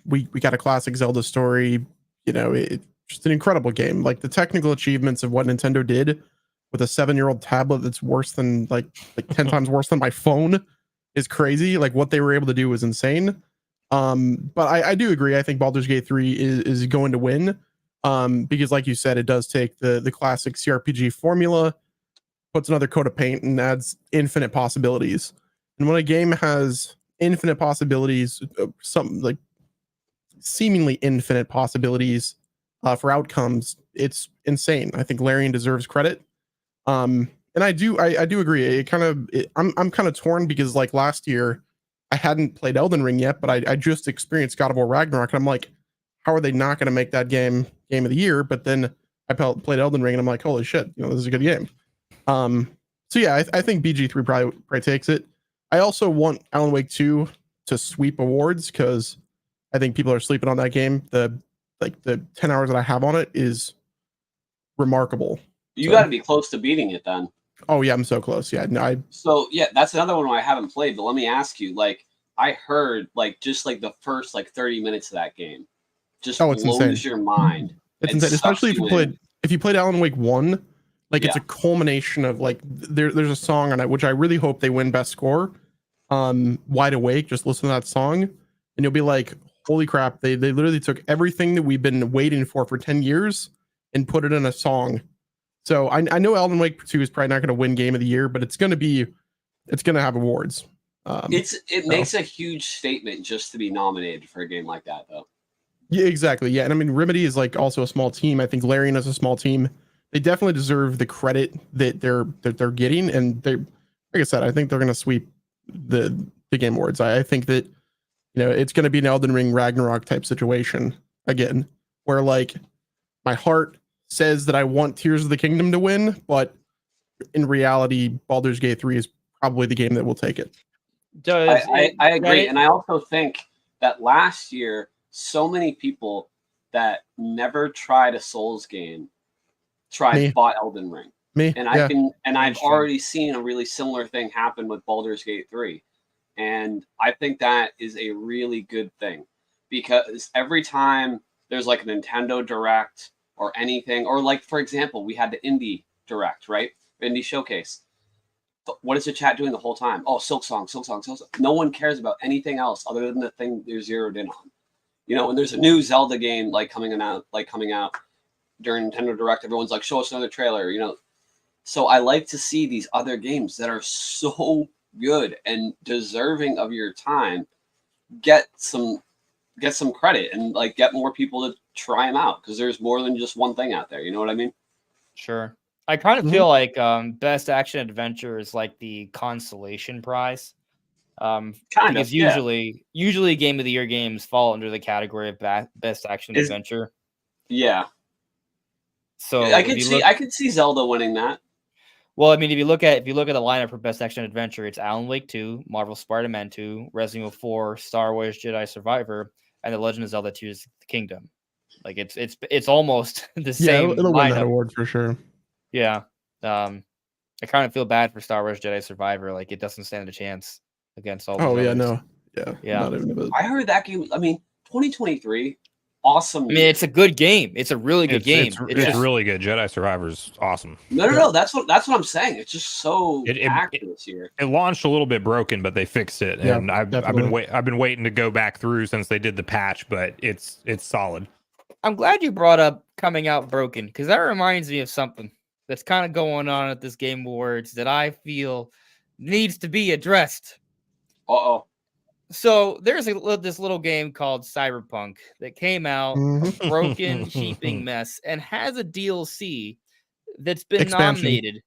We got a classic Zelda story. It's just an incredible game. Like the technical achievements of what Nintendo did with a 7-year-old tablet that's worse than like 10 times worse than my phone is crazy. Like what they were able to do was insane. But I do agree. I think Baldur's Gate 3 is going to win. Because like you said, it does take the classic CRPG formula, puts another coat of paint and adds infinite possibilities. And when a game has infinite possibilities, something like seemingly infinite possibilities for outcomes, it's insane. I think Larian deserves credit. And I do agree. I'm kind of torn because like last year I hadn't played Elden Ring yet, but I just experienced God of War Ragnarok, and I'm like, how are they not going to make that game of the year? But then I played Elden Ring, and I'm like, holy shit, you know, this is a good game. So yeah, I think BG3 probably takes it. I also want Alan Wake 2 to sweep awards because I think people are sleeping on that game. The 10 hours that I have on it is remarkable. You got to be close to beating it then. Oh yeah, I'm so close. Yeah, no, So yeah, that's another one I haven't played. But let me ask you, like, I heard like just like the first like 30 minutes of that game just it's blows insane. your mind. It's and insane, especially if you played Alan Wake 1. Like it's Yeah. a culmination of like there's a song on it which I really hope they win best score. Wide Awake. Just listen to that song, and you'll be like, holy crap! They literally took everything that we've been waiting for 10 years and put it in a song. So I know Elden Wake 2 is probably not going to win Game of the Year, but it's going to have awards. It makes a huge statement just to be nominated for a game like that, though. Yeah, exactly. Yeah, and I mean Remedy is like also a small team. I think Larian is a small team. They definitely deserve the credit that they're getting, and they, like I said, I think they're going to sweep the Game Awards. I think that, you know, it's going to be an Elden Ring Ragnarok type situation again, where like my heart says that I want Tears of the Kingdom to win, but in reality, Baldur's Gate 3 is probably the game that will take it. I agree, and I also think that last year, so many people that never tried a Souls game bought Elden Ring. Me, and yeah. I've already seen a really similar thing happen with Baldur's Gate 3. And I think that is a really good thing, because every time there's like a Nintendo Direct or anything, or like, for example, we had the Indie Direct, right? Indie Showcase. But what is the chat doing the whole time? Oh, Silksong. No one cares about anything else other than the thing they're zeroed in on. You know, when there's a new Zelda game coming out during Nintendo Direct, everyone's like, show us another trailer, you know. So I like to see these other games that are so good and deserving of your time get some credit and like get more people to try them out, because there's more than just one thing out there. You know what I mean? Sure. I kind of feel like best action adventure is like the consolation prize. Because usually Game of the Year games fall under the category of best action adventure. Yeah. So I could see Zelda winning that. Well, I mean, if you look at the lineup for best action adventure, it's Alan Wake 2, Marvel Spider-Man 2, Resident Evil 4, Star Wars Jedi Survivor, and The Legend of Zelda 2's Kingdom. Like it's almost the same. Yeah, it'll win that award for sure. Yeah. I kind of feel bad for Star Wars Jedi Survivor. Like it doesn't stand a chance against all. Oh yeah, others. no, yeah. Not even a bit. I heard that game. I mean, 2023, awesome. I mean, it's a good game. It's a really good game. It's really good. Jedi Survivor's awesome. No. That's what I'm saying. It's just so packed this year. It launched a little bit broken, but they fixed it, and I've been waiting to go back through since they did the patch, but it's solid. I'm glad you brought up coming out broken, because that reminds me of something that's kind of going on at this Game Awards that I feel needs to be addressed. Uh-oh. So there's this little game called Cyberpunk that came out, a broken, cheaping mess, and has a DLC that's been nominated,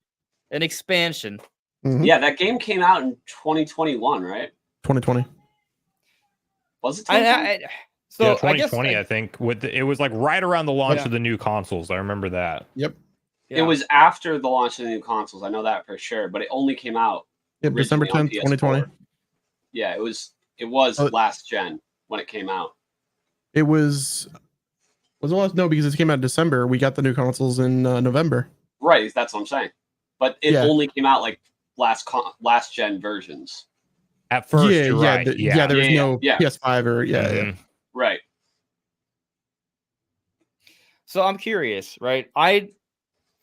an expansion. Mm-hmm. Yeah, that game came out in 2021, right? 2020. Was it 2020? So 2020, I think. It was like right around the launch of the new consoles. I remember that. Yep. Yeah. It was after the launch of the new consoles. I know that for sure, but it only came out. Yep, December 10th, 2020. Yeah, it was last gen when it came out. It was it last? No, because it came out in December. We got the new consoles in November. Right, that's what I'm saying. But it only came out like last gen versions. At first, there was no PS5 or yeah. Right. So I'm curious, right?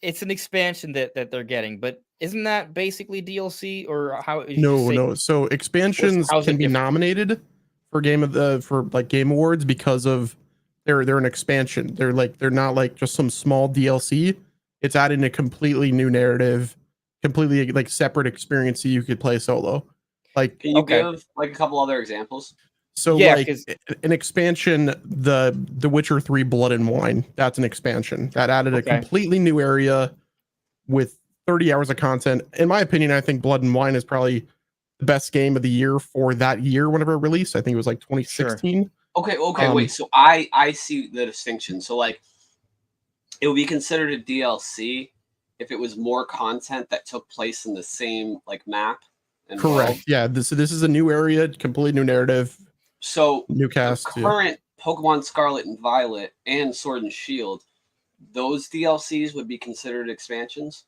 It's an expansion that they're getting, but isn't that basically DLC or how? No. So expansions can be nominated for Game Awards because of they're an expansion. They're not like just some small DLC. It's adding a completely new narrative, completely like separate experience that you could play solo. Like, can you give like a couple other examples? So like an expansion, the Witcher 3 Blood and Wine, that's an expansion that added a completely new area with 30 hours of content. In my opinion, I think Blood and Wine is probably the best game of the year for that year whenever it released. I think it was like 2016. Okay, Um, wait. So I see the distinction. So like, it would be considered a DLC if it was more content that took place in the same like map and Correct. world. Yeah, this is a new area, completely new narrative, So new the cast. Yeah. current Pokemon Scarlet and Violet and Sword and Shield, those DLCs would be considered expansions.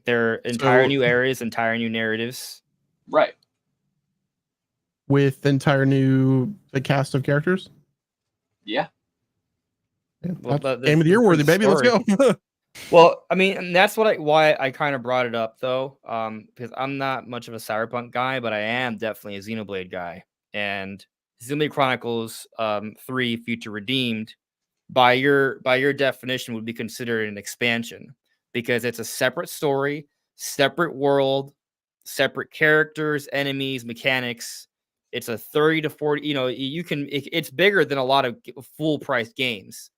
They're entire So- new areas, entire new narratives. Right. With entire new cast of characters. Yeah. Yeah, Well, that's the- game of the year the worthy, baby. Let's story. go. Well, I mean, and that's why I kind of brought it up though, because I'm not much of a Cyberpunk guy, but I am definitely a Xenoblade guy. And Xenoblade Chronicles 3 Future Redeemed, by your definition, would be considered an expansion because it's a separate story, separate world, separate characters, enemies, mechanics. It's a 30 to 40. It's bigger than a lot of full price games.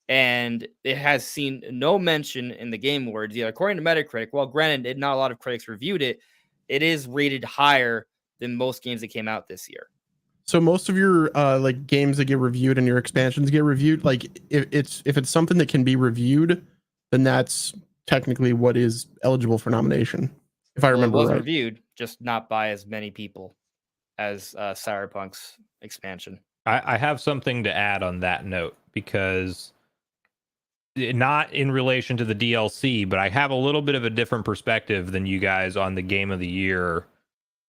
And it has seen no mention in the Game Awards yet. According to Metacritic, well, granted, not a lot of critics reviewed it. It is rated higher than most games that came out this year. So most of your like games that get reviewed and your expansions get reviewed, like if it's something that can be reviewed, then that's technically what is eligible for nomination. If I Well, it remember was right. reviewed, just not by as many people as Cyberpunk's expansion. I have something to add on that note because not in relation to the DLC, but I have a little bit of a different perspective than you guys on the game of the year,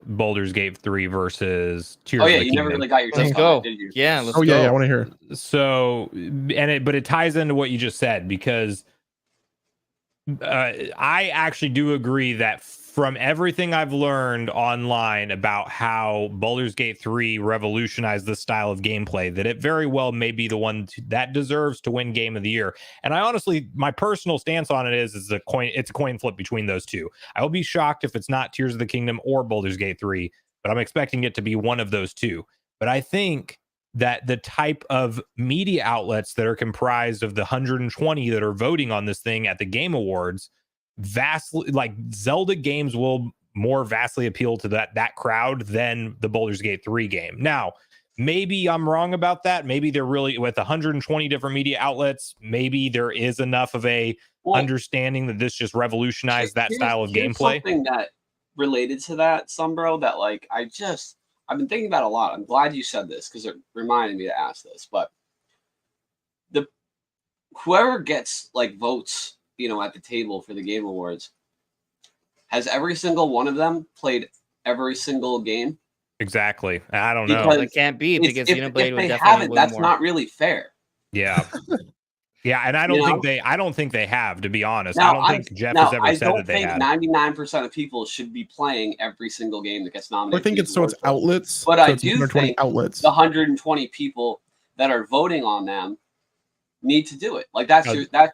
Baldur's Gate 3 versus Tears Oh of yeah, the you Kingdom. never really got your Let's take go. on it, did you? Yeah, let's Oh go. yeah, I want to hear. So, but it ties into what you just said because I actually do agree that from everything I've learned online about how Baldur's Gate 3 revolutionized this style of gameplay, that it very well may be the one that deserves to win Game of the Year. And I honestly, my personal stance on it is it's a coin flip between those two. I will be shocked if it's not Tears of the Kingdom or Baldur's Gate 3, but I'm expecting it to be one of those two. But I think that the type of media outlets that are comprised of the 120 that are voting on this thing at the Game Awards, vastly, like Zelda games will more vastly appeal to that crowd than the Baldur's Gate 3 game. Now, maybe I'm wrong about that. Maybe they're really, with 120 different media outlets, maybe there is enough of a understanding that this just revolutionized that style of gameplay. Something that related to that, Sumbro, that like I've been thinking about a lot. I'm glad you said this because it reminded me to ask this. But whoever gets like votes, at the table for the Game Awards, has every single one of them played every single game? Exactly. I don't know. Because It can't be because if Xenoblade would they definitely haven't, win that's more. not really fair. Yeah. Yeah, and I don't think they have, to be honest. Now, I don't think Jeff has ever said that they have. I don't think 99% of people should be playing every single game that gets I nominated. think it's outlets. But so I it's do 120 think outlets. the 120 people that are voting on them need to do it. Like that's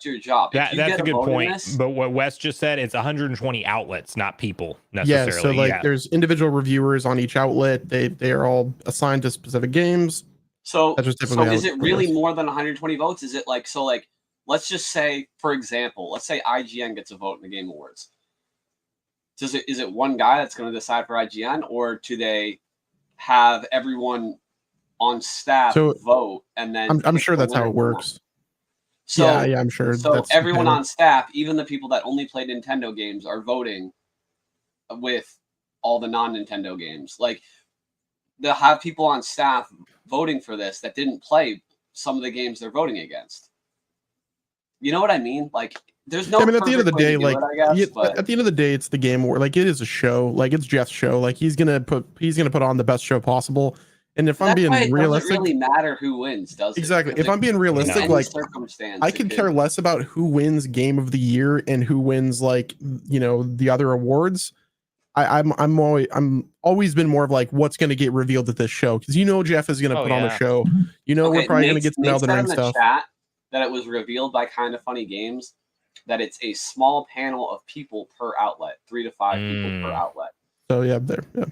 your job. That's a good point. But what Wes just said, it's 120 outlets, not people necessarily. Yeah, so like there's individual reviewers on each outlet. They are all assigned to specific games. So is it really goes. more than 120 votes? Is it like let's just say, for example, let's say IGN gets a vote in the Game Awards. Is it one guy that's going to decide for IGN, or do they have everyone on staff vote and then I'm sure that's how it works. So yeah, I'm sure. So everyone on staff, even the people that only play Nintendo games, are voting with all the non-Nintendo games. Like they'll have people on staff voting for this that didn't play some of the games they're voting against. You know what I mean? Like there's no. I mean, at the end of the day, like at the end of the day, it's the Game Award. Like it is a show. Like it's Jeff's show. Like he's gonna put on the best show possible. And if I'm being realistic, it doesn't really matter who wins, does it? Exactly. If I'm being realistic, like I could care less about who wins Game of the Year and who wins the other awards. I'm always been more of like what's going to get revealed at this show, because Jeff is going to put on a show. We're probably going to get some Elden Ring stuff. Chat that it was revealed by Kind of Funny Games that it's a small panel of people per outlet, 3 to 5 people per outlet. So yeah.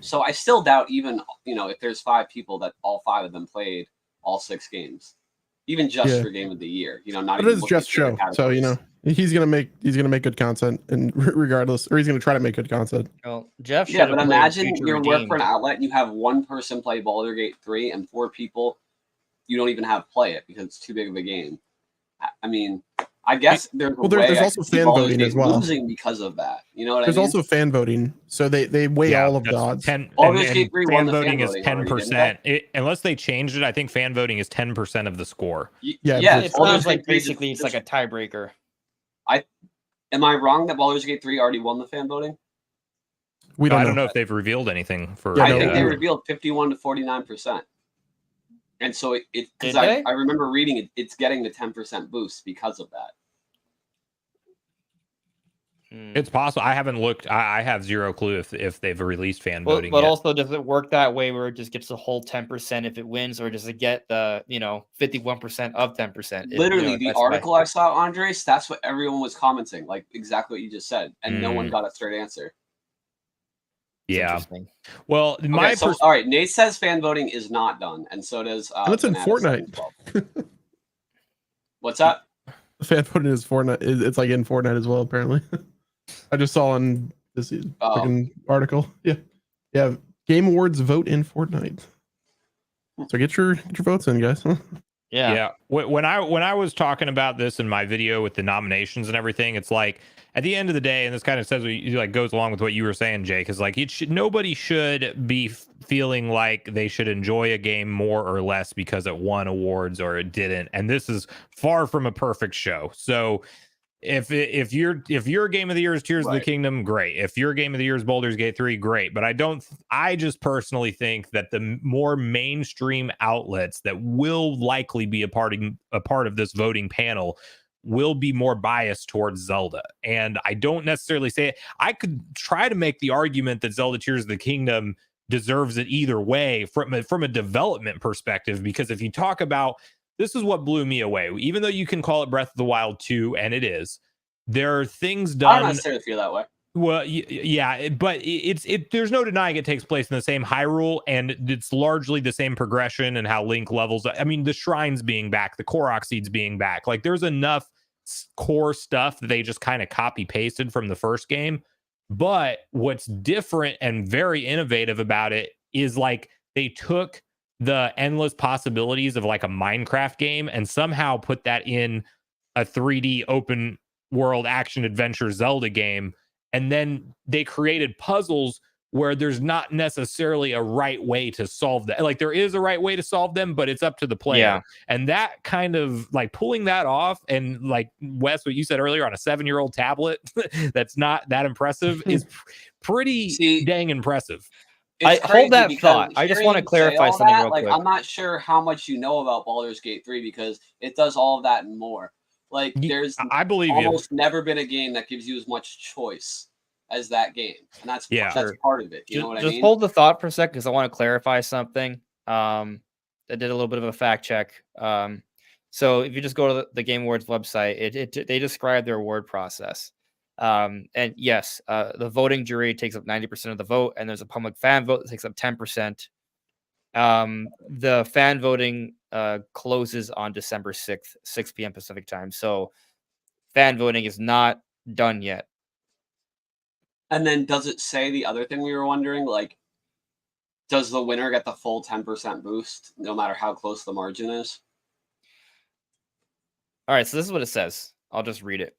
So I still doubt even if there's 5 people that all 5 of them played all 6 games. even just Yeah. for game of the year. Not But it even is looking just at the other show, so categories. he's gonna make good content, and regardless, or he's gonna try to make good content. Well, Jeff should Yeah, have but played imagine Future you work for an Redeemed. outlet and you have one person play Baldur's Gate 3 and 4 people you don't even have play it because it's too big of a game. I mean, I guess there's a way there's I also could see fan Baldur's voting Gate as well. losing because of that. You know what There's I mean? also fan voting, so they weigh all of the that's odds. 10 Baldur's and Gate 3 won fan the fan voting is voting already, didn't 10%. Unless they changed it, I think fan voting is 10% of the score. Yeah, yeah. It Baldur's sounds like Gate 3 basically it's like a tiebreaker. Am I wrong that Baldur's Gate 3 already won the fan voting? We I don't don't know. know if they've revealed anything for. Yeah, I no, think they we- revealed 51 to 49%. And so it because Did they? I remember reading it, it's getting the 10% boost because of that. It's possible. I haven't looked. I have zero clue if they've released fan Well, voting but yet. also, does it work that way where it just gets the whole 10% if it wins, or does it get the 51% of 10%? Literally, the article I saw, Andres, that's what everyone was commenting, like exactly what you just said, and no one got a straight answer. Yeah. Well, Okay, so all right, Nate says fan voting is not done, and so does. And it's in Banana Fortnite. 712. What's that? Fan voting is Fortnite. It's like in Fortnite as well, apparently. I just saw in this freaking article. Yeah. Game Awards vote in Fortnite. So get your votes in, guys. Yeah. When I was talking about this in my video with the nominations and everything, it's like at the end of the day, and this kind of says like goes along with what you were saying, Jake, is like nobody should be feeling like they should enjoy a game more or less because it won awards or it didn't. And this is far from a perfect show. So if your game of the year is Tears of the Kingdom, great. If your game of the year is Baldur's Gate 3, great. But I just personally think that the more mainstream outlets that will likely be a part of this voting panel will be more biased towards Zelda. And I don't necessarily say it. I could try to make the argument that Zelda Tears of the Kingdom deserves it either way from a development perspective, because if you talk about, this is what blew me away. Even though you can call it Breath of the Wild 2, and it is, there are things done. I don't necessarily feel that way. Well, yeah, but there's no denying it takes place in the same Hyrule, and it's largely the same progression and how Link levels. I mean, the shrines being back, the Korok seeds being back, like there's enough core stuff that they just kind of copy pasted from the first game. But what's different and very innovative about it is like they took the endless possibilities of like a Minecraft game and somehow put that in a 3D open world action adventure Zelda game. And then they created puzzles where there's not necessarily a right way to solve that. Like there is a right way to solve them, but it's up to the player. Yeah. And that kind of like pulling that off, and like Wes, what you said earlier, on a 7-year-old tablet that's not that impressive is pretty dang impressive. I hold that thought. I just want to clarify something real quick. I'm not sure how much you know about Baldur's Gate 3 because it does all of that and more. Like there's I believe almost never been a game that gives you as much choice as that game, and that's part of it. You know what I mean? Just hold the thought for a second because I want to clarify something. I did a little bit of a fact check. So if you just go to the Game Awards website, they describe their award process. And yes, the voting jury takes up 90% of the vote, and there's a public fan vote that takes up 10%. The fan voting closes on December 6th, 6 p.m. Pacific time. So fan voting is not done yet. And then does it say the other thing we were wondering? Like, does the winner get the full 10% boost no matter how close the margin is? All right, so this is what it says. I'll just read it.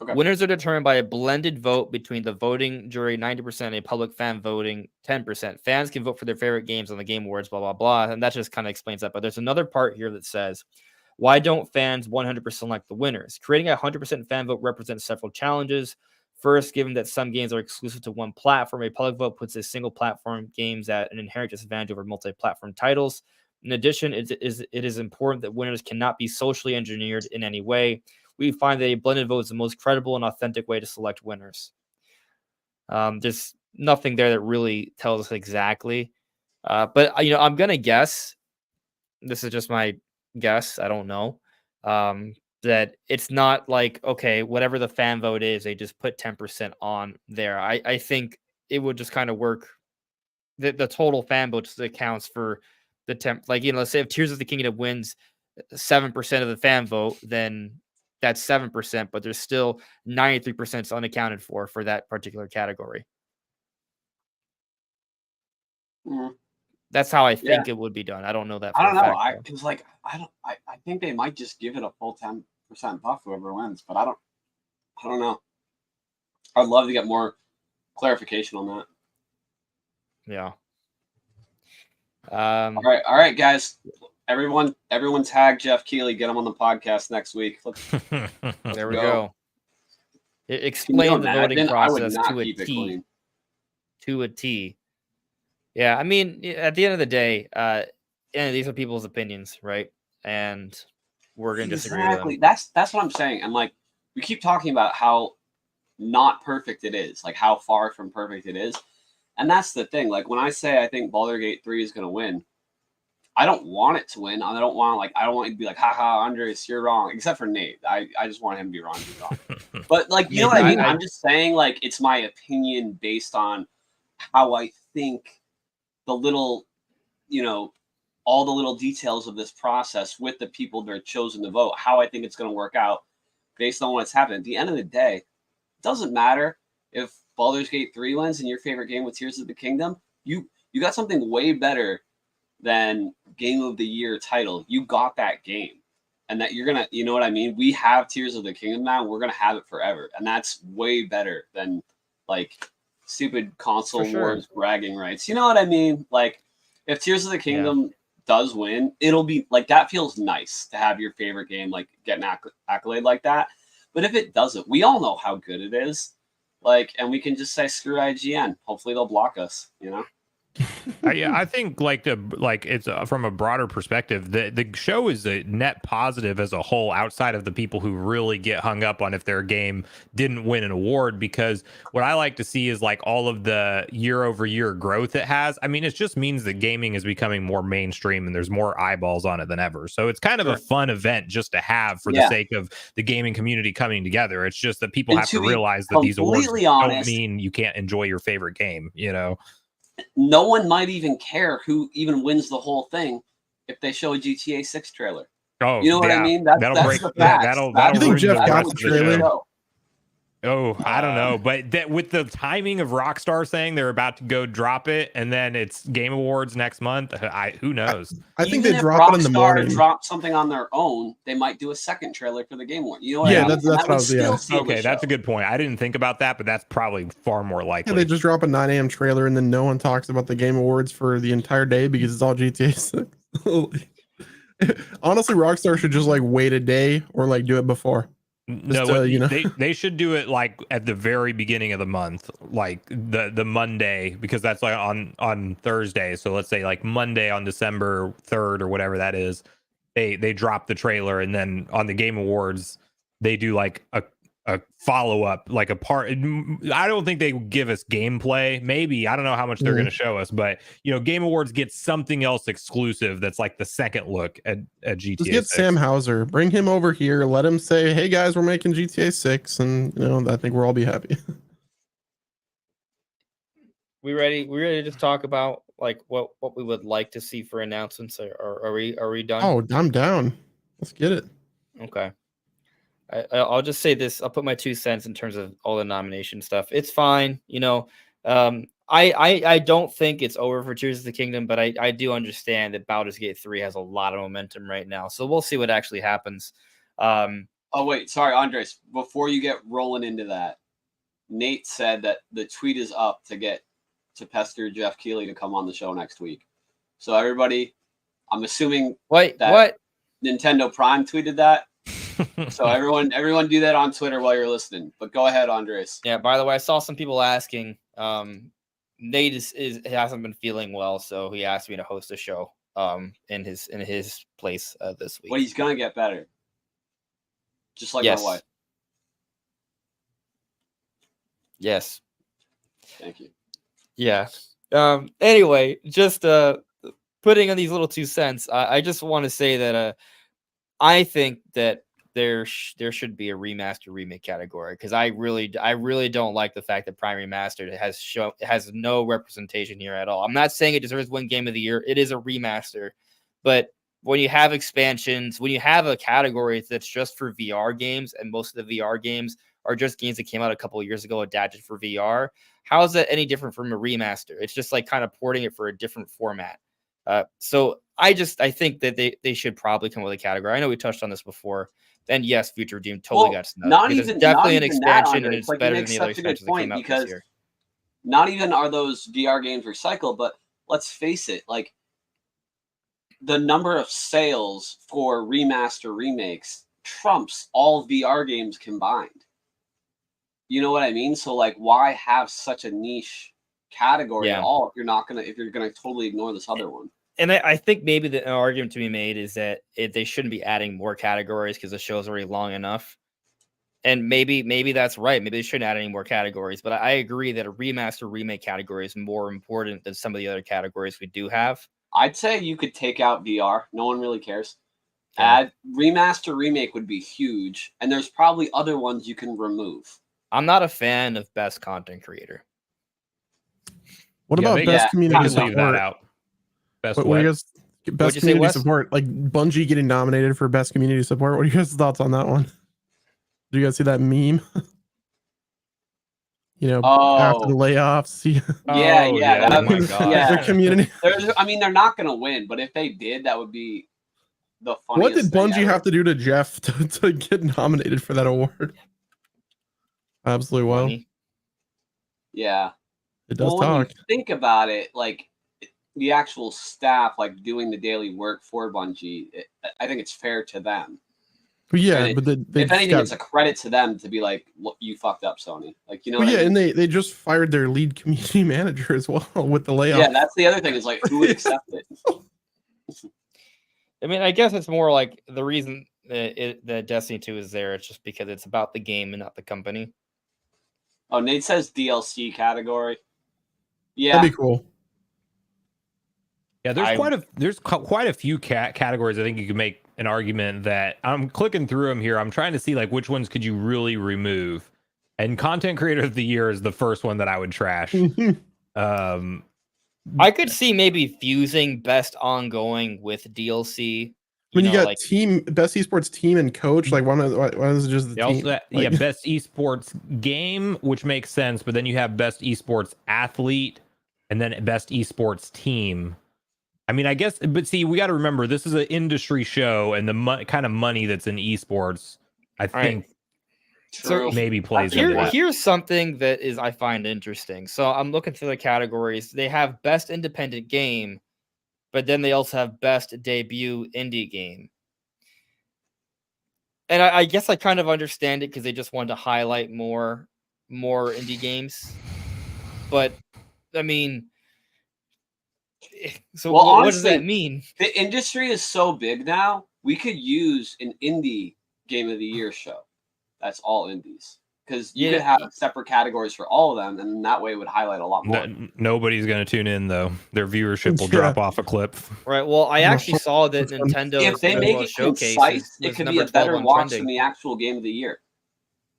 Okay. Winners are determined by a blended vote between the voting jury 90% and a public fan voting 10%. Fans can vote for their favorite games on the Game Awards, blah, blah, blah. And that just kind of explains that. But there's another part here that says, why don't fans 100% select the winners? Creating a 100% fan vote represents several challenges. First, given that some games are exclusive to one platform, a public vote puts a single platform games at an inherent disadvantage over multi-platform titles. In addition, it is important that winners cannot be socially engineered in any way. We find that a blended vote is the most credible and authentic way to select winners. There's nothing there that really tells us exactly. But, I'm going to guess, this is just my guess, I don't know, that it's not like, okay, whatever the fan vote is, they just put 10% on there. I think it would just kind of work. The total fan vote just accounts for the 10. Like, let's say if Tears of the Kingdom wins, 7% of the fan vote, then that's 7%, but there's still 93% unaccounted for that particular category. That's how I think it would be done. I don't know that. I don't know. Fact, Because like I think they might just give it a full 10% buff whoever wins, but I don't know. I'd love to get more clarification on that. Yeah. All right, guys. Everyone tag Jeff Keighley. Get him on the podcast next week. There we go. Explain the voting process to a T. To a T. Yeah, I mean, at the end of the day, these are people's opinions, right? And we're going to disagree with them. That's what I'm saying. And like, we keep talking about how not perfect it is, like how far from perfect it is. And that's the thing. Like when I say I think Baldur's Gate 3 is going to win, I don't want it to win. I don't want you to be like, haha, Andres, you're wrong. Except for Nate. I just want him to be wrong. But like, you know what I mean? I'm just saying like, it's my opinion based on how I think the little, all the little details of this process with the people that are chosen to vote, how I think it's going to work out based on what's happened. At the end of the day, it doesn't matter if Baldur's Gate 3 wins and your favorite game with Tears of the Kingdom. You got something way better than Game of the Year title. You got that game. And that you're going to, you know what I mean? We have Tears of the Kingdom now. We're going to have it forever. And that's way better than like stupid console wars bragging rights. You know what I mean? Like if Tears of the Kingdom does win, it'll be like, that feels nice to have your favorite game like get an accolade like that. But if it doesn't, we all know how good it is. Like, and we can just say screw IGN. Hopefully they'll block us, I think it's from a broader perspective, the show is a net positive as a whole, outside of the people who really get hung up on if their game didn't win an award, because what I like to see is like all of the year over year growth it has. I mean, it just means that gaming is becoming more mainstream and there's more eyeballs on it than ever. So it's kind of a fun event just to have for the sake of the gaming community coming together. It's just that people have to realize that these awards don't mean you can't enjoy your favorite game, No one might even care who even wins the whole thing if they show a GTA 6 trailer. Oh, you know what I mean? That'll break the facts. You think Jeff got the trailer? Oh, I don't know, but that with the timing of Rockstar saying they're about to go drop it, and then it's Game Awards next month, who knows? I think they drop it in the morning. Drop something on their own, they might do a second trailer for the Game Awards. You know what I mean? That's what I was. Okay, that's a good point. I didn't think about that, but that's probably far more likely. Yeah, they just drop a 9 a.m. trailer, and then no one talks about the Game Awards for the entire day because it's all GTA 6. Honestly, Rockstar should just like wait a day or like do it before. They should do it like at the very beginning of the month, like the Monday, because that's like on Thursday. So let's say like Monday on December 3rd or whatever that is, they drop the trailer, and then on the Game Awards they do like a follow-up, like a part. I don't think they give us gameplay. Maybe, I don't know how much they're going to show us, but Game Awards gets something else exclusive that's like the second look at GTA. Just get 6. Sam Hauser, bring him over here, let him say, hey guys, we're making GTA 6, and I think we'll all be happy. We ready to just talk about like what we would like to see for announcements, or are we done? Oh, I'm down. Let's get it. Okay. I'll just say this. I'll put my 2 cents in terms of all the nomination stuff. It's fine. I don't think it's over for Tears of the Kingdom, but I do understand that Baldur's Gate 3 has a lot of momentum right now. So we'll see what actually happens. Oh, wait. Sorry, Andres. Before you get rolling into that, Nate said that the tweet is up to pester Jeff Keighley to come on the show next week. So everybody, I'm assuming what Nintendo Prime tweeted that. So everyone do that on Twitter while you're listening. But go ahead, Andres. Yeah, by the way, I saw some people asking. Nate hasn't been feeling well, so he asked me to host a show in his place this week. Well, he's gonna get better. Just like my wife. Yes. Thank you. Yeah. Anyway, just putting on these little 2 cents, I just want to say that I think that there should be a remaster remake category, because I really don't like the fact that Prime Remastered has no representation here at all. I'm not saying it deserves to win Game of the Year. It is a remaster, but when you have expansions, when you have a category that's just for VR games, and most of the VR games are just games that came out a couple of years ago adapted for VR, how is that any different from a remaster? It's just like kind of porting it for a different format. So I think that they should probably come with a category. I know we touched on this before. And yes, Future Doom totally got snubbed. Not because even it's definitely not an even that, expansion, Andre. and It's it's like, better you than make the other such a good expansions that came point, out because this year. not even are those VR games recycled, but let's face it, like the number of sales for remaster remakes trumps all VR games combined. You know what I mean? So like, why have such a niche category Yeah. at all if you're gonna totally ignore this other one? And I think maybe an argument to be made is that they shouldn't be adding more categories because the show's already long enough. And maybe that's right. Maybe they shouldn't add any more categories. But I agree that a remaster remake category is more important than some of the other categories we do have. I'd say you could take out VR. No one really cares. Yeah. Add remaster remake would be huge, and there's probably other ones you can remove. I'm not a fan of best content creator. What Yeah, about they- best yeah, community Leave support? that out. Best What are you what? guys? What'd Best you say, community Wes? support, like Bungie getting nominated for best community support. What are you guys' thoughts on that one? Do you guys see that meme? You know, after the layoffs, Yeah, Oh, yeah. oh my God. Yeah. the community. They're not going to win, but if they did, that would be the funniest What did thing Bungie ever. have to do to Jeff to get nominated for that award? Absolutely wild. Money. Yeah. It does When you talk. think about it, like the actual staff, like doing the daily work for Bungie, I think it's fair to them. But yeah, And but they if just anything, got, it's a credit to them to be like, "Look, you fucked up, Sony." Like, you know but what yeah, I mean? and they just fired their lead community manager as well with the layoff. Yeah, that's the other thing, is like, who would accept it? I mean, I guess it's more like the reason that Destiny 2 is there. It's just because it's about the game and not the company. Oh, Nate says DLC category. Yeah, That'd be cool. Yeah, there's quite a few categories. I think you could make an argument that I'm clicking through them here. I'm trying to see like which ones could you really remove, and content creator of the year is the first one that I would trash. I could see maybe fusing best ongoing with DLC. When you got like team best esports team and coach, like why is it just the They team? also, yeah, best esports game, which makes sense, but then you have best esports athlete and then best esports team. I mean, I guess, but see, we got to remember this is an industry show, and the kind of money that's in esports, I think, true. maybe plays into that. here's something that is I find interesting. So I'm looking through the categories. They have best independent game, but then they also have best debut indie game. And I guess I kind of understand it because they just wanted to highlight more indie games. But I mean, so Well, what honestly, does that mean? The industry is so big now, we could use an indie game of the year show. That's all indies. Because you could have separate categories for all of them, and that way it would highlight a lot more. Nobody's going to tune in, though. Their viewership will drop off a cliff. Right. Well, I actually saw that Nintendo. If they make it concise, it could be a better watch than the actual game of the year.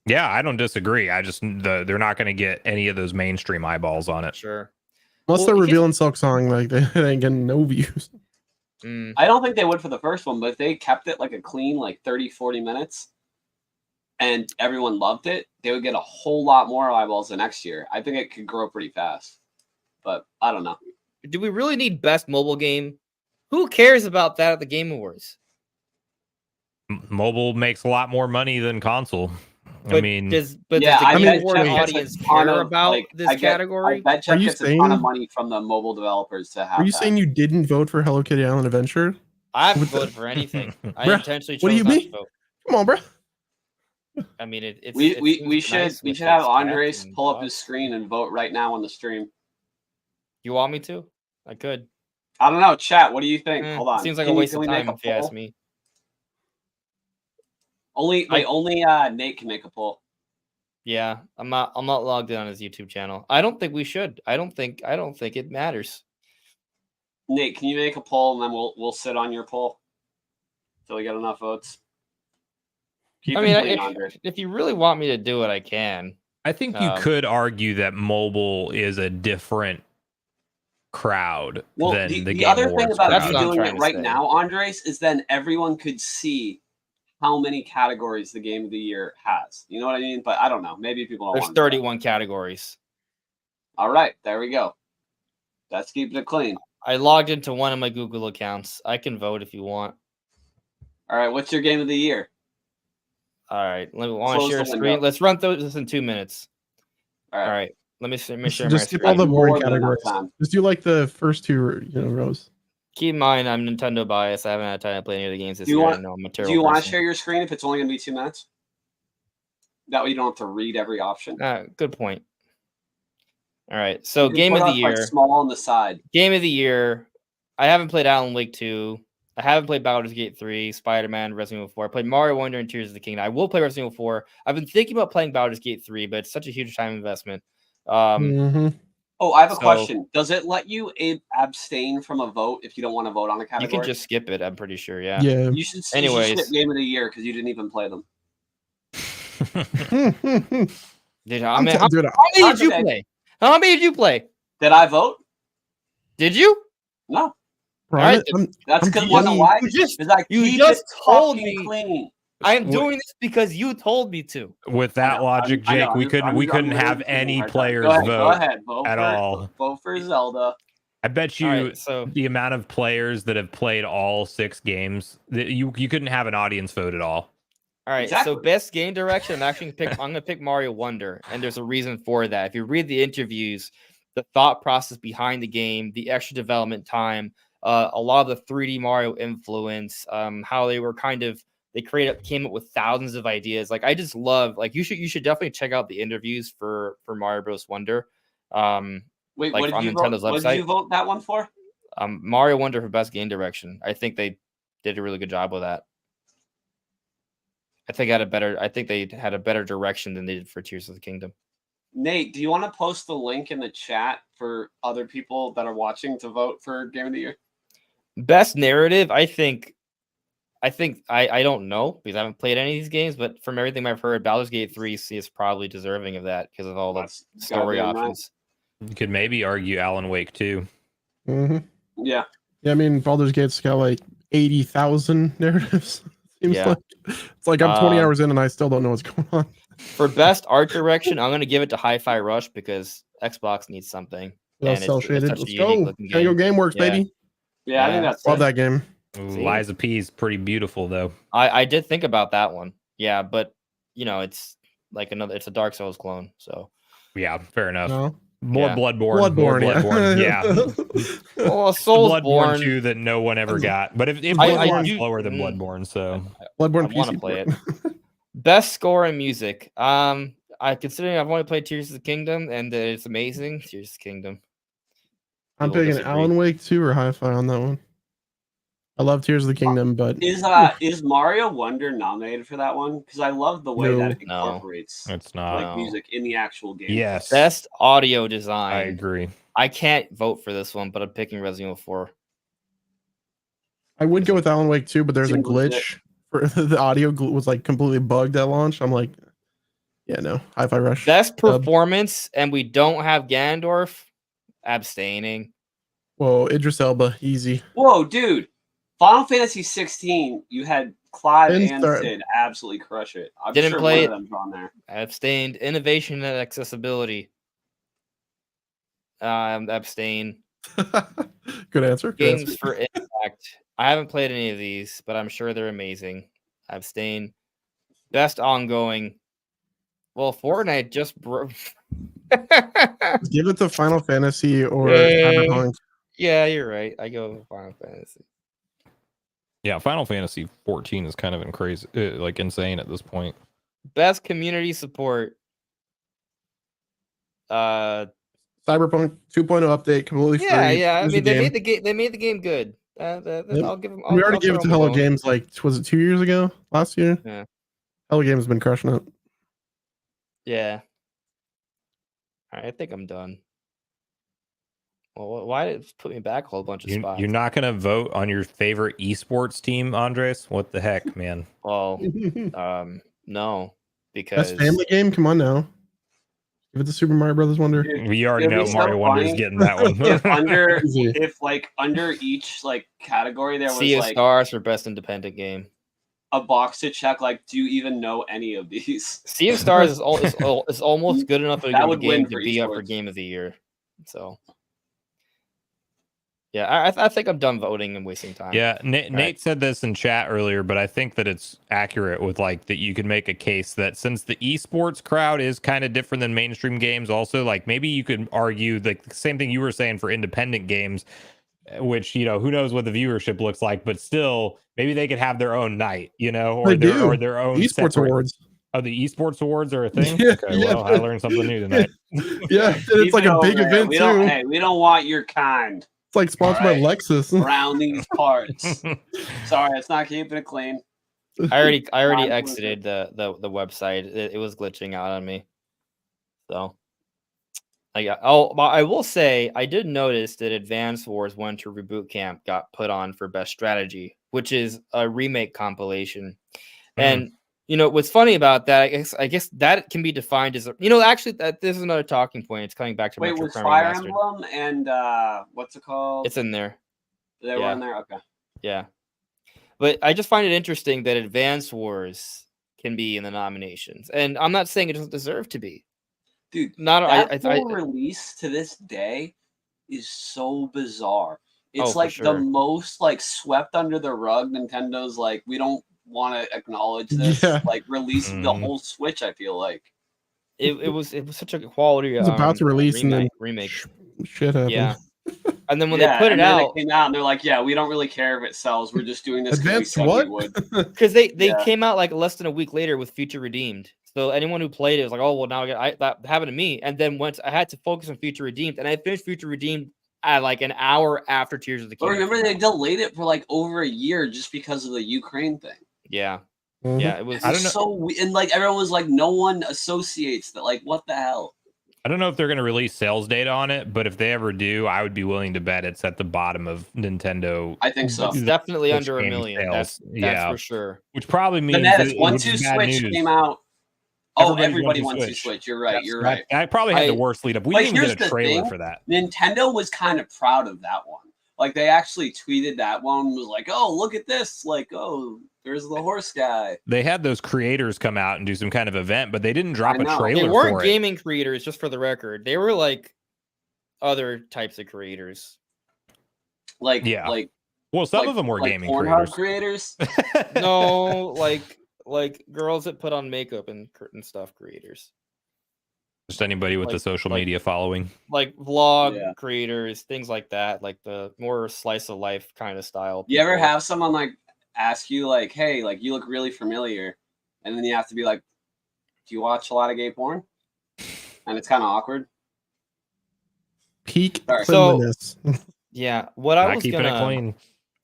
Yeah, I don't disagree. I just they're not going to get any of those mainstream eyeballs on it. Sure. Unless they're revealing Silk Song, like they ain't getting no views. I don't think they would for the first one, but if they kept it like a clean, like 30, 40 minutes, and everyone loved it, they would get a whole lot more eyeballs the next year. I think it could grow pretty fast, but I don't know. Do we really need best mobile game? Who cares about that at the Game Awards? Mobile makes a lot more money than console. But does the Game Award audience care about this category? I bet Jeff gets a ton of money from the mobile developers to have. Are you saying you didn't vote for Hello Kitty Island Adventure? I haven't voted for anything. I intentionally chose what do you not mean? to vote. Come on, bro. I mean, it's we should have Andres pull up his screen and vote right now on the stream. You want me to? I could. I don't know, chat. What do you think? Hold on. Seems like a waste of time if you ask me. Only Nate can make a poll. Yeah, I'm not logged in on his YouTube channel. I don't think we should. I don't think it matters. Nate, can you make a poll and then we'll sit on your poll until we get enough votes? If you really want me to do it, I can. I think you could argue that mobile is a different crowd Well, than the the Game other thing Awards about That's you what I'm crowd. doing trying it to right say. now, Andres, is then everyone could see how many categories the Game of the Year has. You know what I mean? But I don't know. Maybe people don't There's want to do that. 31 categories. All right, there we go. That's keeping it clean. I logged into one of my Google accounts. I can vote if you want. All right, what's your Game of the Year? All right. Let me want to Close share the a screen. window. Let's run through this in 2 minutes. All All right. right. Let me share my Just skip screen. all the boring More than enough categories. time. Just do like the first two rows. Keep in mind, I'm Nintendo biased. I haven't had time to play any of the games this Do you year. want- I know I'm a Do terrible you want to person. share your screen if it's only going to be 2 minutes? That way you don't have to read every option. Good point. All right. So You can game put of the up, like, year. small on the side. Game of the year. I haven't played Alan Wake 2. I haven't played Baldur's Gate 3, Spider-Man, Resident Evil 4. I played Mario Wonder and Tears of the Kingdom. I will play Resident Evil 4. I've been thinking about playing Baldur's Gate 3, but it's such a huge time investment. Mhm. Oh, I have a So- question. Does it let you abstain from a vote if you don't want to vote on a You category? can just skip it, I'm pretty sure. Yeah. Yeah. You should Anyways. skip Game of the Year because you didn't even play them. Dude, how many Dude, did you Okay. play? How many did you play? Did I vote? Did you? No. Brian, Alright, That's I'm because kidding. you know why? You just Because I you keep just it told fucking me- clean. I'm With- doing this because you told me to. With I that know, logic, I know, Jake, I'm we just- couldn't I'm we just- I'm couldn't really have giving you a any hard time. players Go ahead, vote. Go ahead. Vote at for, all. Vote for Zelda. I bet you All right, so the amount of players that have played all 6 games, that you couldn't have an audience vote at all. all right, Exactly. so best game direction. I'm gonna pick Mario Wonder, and there's a reason for that. If you read the interviews, the thought process behind the game, the extra development time, a lot of the 3D Mario influence, how they were came up with thousands of ideas. Like I just love, like you should definitely check out the interviews for Mario Bros. Wonder. Wait, Like what did on you Nintendo's vote? What did you website. vote that one for? Mario Wonder for best game direction. I think they did a really good job with that. I think they had a better direction than they did for Tears of the Kingdom. Nate, do you want to post the link in the chat for other people that are watching to vote for Game of the Year? Best narrative, I don't know because I haven't played any of these games, but from everything I've heard, Baldur's Gate 3 is probably deserving of that because of all the That's story goddamn right. options. You could maybe argue Alan Wake too. Mhm. Yeah. Yeah, I mean, Baldur's Gate's got like 80,000 narratives. Seems Yeah. like it's like I'm 20 Um, hours in and I still don't know what's going on. For best art direction, I'm gonna give it to Hi-Fi Rush because Xbox needs something. Well, And cell it's shaded. such a Let's unique go. looking Tango game. Gameworks, Yeah. baby. Yeah, I think Yeah. that's Love it. that game. Ooh, See? Liza P is pretty beautiful though. I did think about that one. Yeah, but it's like it's a Dark Souls clone. So Yeah, fair enough. No. More Yeah. Bloodborne. More Bloodborne. Yeah. well, The Bloodborne Soulsborne. 2 that no one ever got. But if I Bloodborne's do- slower than mm. Bloodborne, so Bloodborne I wanna PC play port. Best score in music. Considering I've only played Tears of the Kingdom and it's amazing. Tears of the Kingdom. I'm People picking disagree. Alan Wake 2 or Hi-Fi on that one. I love Tears of the Kingdom, but Is Mario Wonder nominated for that one? Because I love the way that it No. incorporates it's not. like No. music in the actual game. Yes. Best audio I design. agree. I can't vote for this one, but I'm picking Resident Evil 4. I would go with Alan Wake 2, but there's a Seems legit. glitch for the audio was like completely bugged at launch. I'm like, yeah, no. Hi-Fi Rush. Best Dub. performance, and we don't have Ganondorf. Abstaining. Whoa, Idris Elba, easy. Whoa, dude! Final Fantasy 16, you had Clive Didn't and start- Sid absolutely crush it. I'm Didn't sure play one it. of them's on there. Abstained. Innovation and accessibility. Abstain. Good answer. Good Games answer. for Impact. I haven't played any of these, but I'm sure they're amazing. Abstain. Best ongoing. Well, Fortnite just broke. Give it to Final Fantasy or Yeah. Cyberpunk. Yeah, you're right. I go with Final Fantasy. Yeah, Final Fantasy 14 is kind of crazy, like insane at this point. Best community support. Cyberpunk 2.0 update, completely Yeah, free. yeah. I Here's mean, the they game. made the game. They made the game good. Yep. I'll give them. We already gave it to Hello Games like was it 2 years ago? Last year? Yeah. Hello Games has been crushing it. Yeah. All right, I think I'm done. Well, why did it put me back a whole bunch of spots? You're not gonna vote on your favorite esports team, Andres? What the heck, man? Well, no, because Best family game? Come on now. Give it to Super Mario Brothers Wonder. We already It'd be know so Mario Wonder's funny getting that one. If under each like category there was Sea of like Stars for best independent game. a box to check, like, do you even know any of these? Sea of Stars is almost good enough of That a would game win to for be up for esports. Game of the Year. So, yeah, I think I'm done voting and wasting time. Yeah, Nate said this in chat earlier, but I think that it's accurate with like that you can make a case that since the esports crowd is kind of different than mainstream games, also like maybe you could argue like the same thing you were saying for independent games, which who knows what the viewership looks like, but still maybe they could have their own night, or their own esports separate... awards. Oh, the esports awards are a thing. Yeah, Okay, well, I learned something new tonight. Yeah, it's like a big event too. Hey, we don't want your kind It's like sponsored by Lexus. around these parts. Sorry, it's not keeping it clean. I already exited the website. It was glitching out on me. So, I will say I did notice that Advance Wars Winter Reboot Camp got put on for best strategy, which is a remake compilation. And what's funny about that, I guess that can be defined as actually that this is another talking point. It's coming back to Wait, Metro was Prime Fire Remastered. Emblem and what's it called? It's in there. They were in there. Okay. Yeah. But I just find it interesting that Advance Wars can be in the nominations, and I'm not saying it doesn't deserve to be. Dude, that full release to this day is so bizarre. It's for like sure. the most like swept under the rug. Nintendo's like, we don't want to acknowledge this. Yeah. Like release the whole Switch. I feel like it was such a quality. It was about to release remake. Shit happened. Yeah. And then when they put it out, they came out and they're like, yeah, we don't really care if it sells. We're just doing this Advance because we said what? we would. because they came out like less than a week later with Future Redeemed. So anyone who played it was like, oh well, now that happened to me. And then once I had to focus on Future Redeemed, and I finished Future Redeemed at like an hour after Tears of the But Kingdom. remember, they delayed it for like over a year just because of the Ukraine thing. Yeah. Mhm. Yeah, it was. I don't know. So and like everyone was like, no one associates that. Like, what the hell? I don't know if they're going to release sales data on it, but if they ever do, I would be willing to bet it's at the bottom of Nintendo. I think so. It's definitely Switch under a game million. sales. That's for sure. Which probably means Bananas, which once is you bad Switch news. came out. Oh, Everybody everybody wants wants to to Switch. Switch. You're right. You're right. I probably had the I- worst lead up. We But didn't even here's get a the trailer thing. for that. Nintendo was kind of proud of that one. Like they actually tweeted that one, was like, "Oh, look at this! Like, oh, there's the horse guy." They had those creators come out and do some kind of event, but they didn't drop I a know. trailer They weren't for gaming creators, just for the record. They were like other types of creators. Like, Yeah. like, Well, some like- of them were like gaming Pornhub creators. creators. No, like girls that put on makeup and stuff creators. Just anybody with the like- social like- media following. Like vlog Yeah. creators, things like that, like the more slice of life kind of style. You ever people. have someone like ask you like, "Hey, like you look really familiar," and then you have to be like, "Do you watch a lot of gay porn?" And it's kind of awkward. Peak Sorry. So- cleanliness. Yeah, what I Not was keeping it gonna clean.